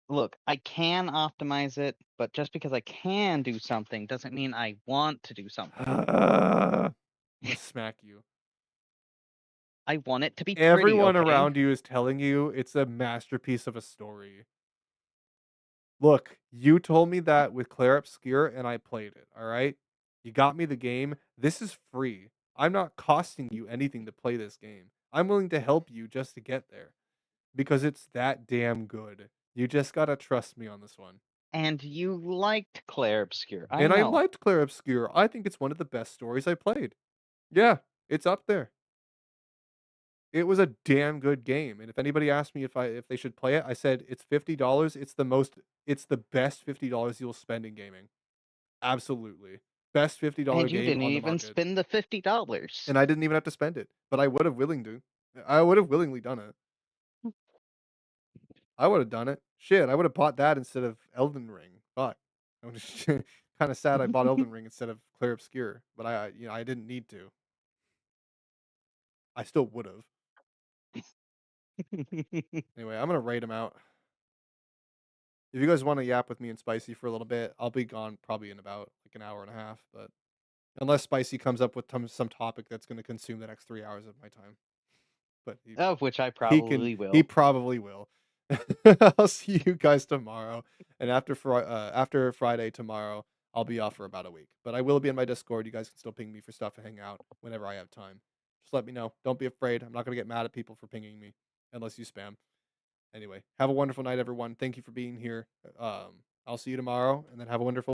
Look, I can optimize it, but just because I can do something doesn't mean I want to do something. I'm gonna smack you. I want it to be pretty, Everyone okay? around you is telling you it's a masterpiece of a story. Look, you told me that with Claire Obscure and I played it, all right? You got me the game. This is free. I'm not costing you anything to play this game. I'm willing to help you just to get there because it's that damn good. You just got to trust me on this one. And you liked Claire Obscure. I And I know. liked Claire Obscure. I think it's one of the best stories I played. Yeah, it's up there. It was a damn good game, and if anybody asked me if they should play it, I said it's $50. It's the best $50 you'll spend in gaming. Absolutely. Best $50 And you game didn't on the even market. spend the $50. And I didn't even have to spend it, but I would have willingly done it. I would have done it. Shit, I would have bought that instead of Elden Ring. Fuck. I'm just kind of sad I bought Elden Ring instead of Claire Obscure, but I didn't need to. I still would have. Anyway, I'm gonna rate them out. If you guys want to yap with me and Spicy for a little bit, I'll be gone probably in about like an hour and a half. But unless Spicy comes up with some topic that's going to consume the next 3 hours of my time, but Of which I he probably will. he probably will. I'll see you guys tomorrow, and after Friday tomorrow, I'll be off for about a week. But I will be in my Discord. You guys can still ping me for stuff and hang out whenever I have time. Just let me know. Don't be afraid. I'm not gonna get mad at people for pinging me unless you spam. Anyway, have a wonderful night, everyone. Thank you for being here. I'll see you tomorrow, and then have a wonderful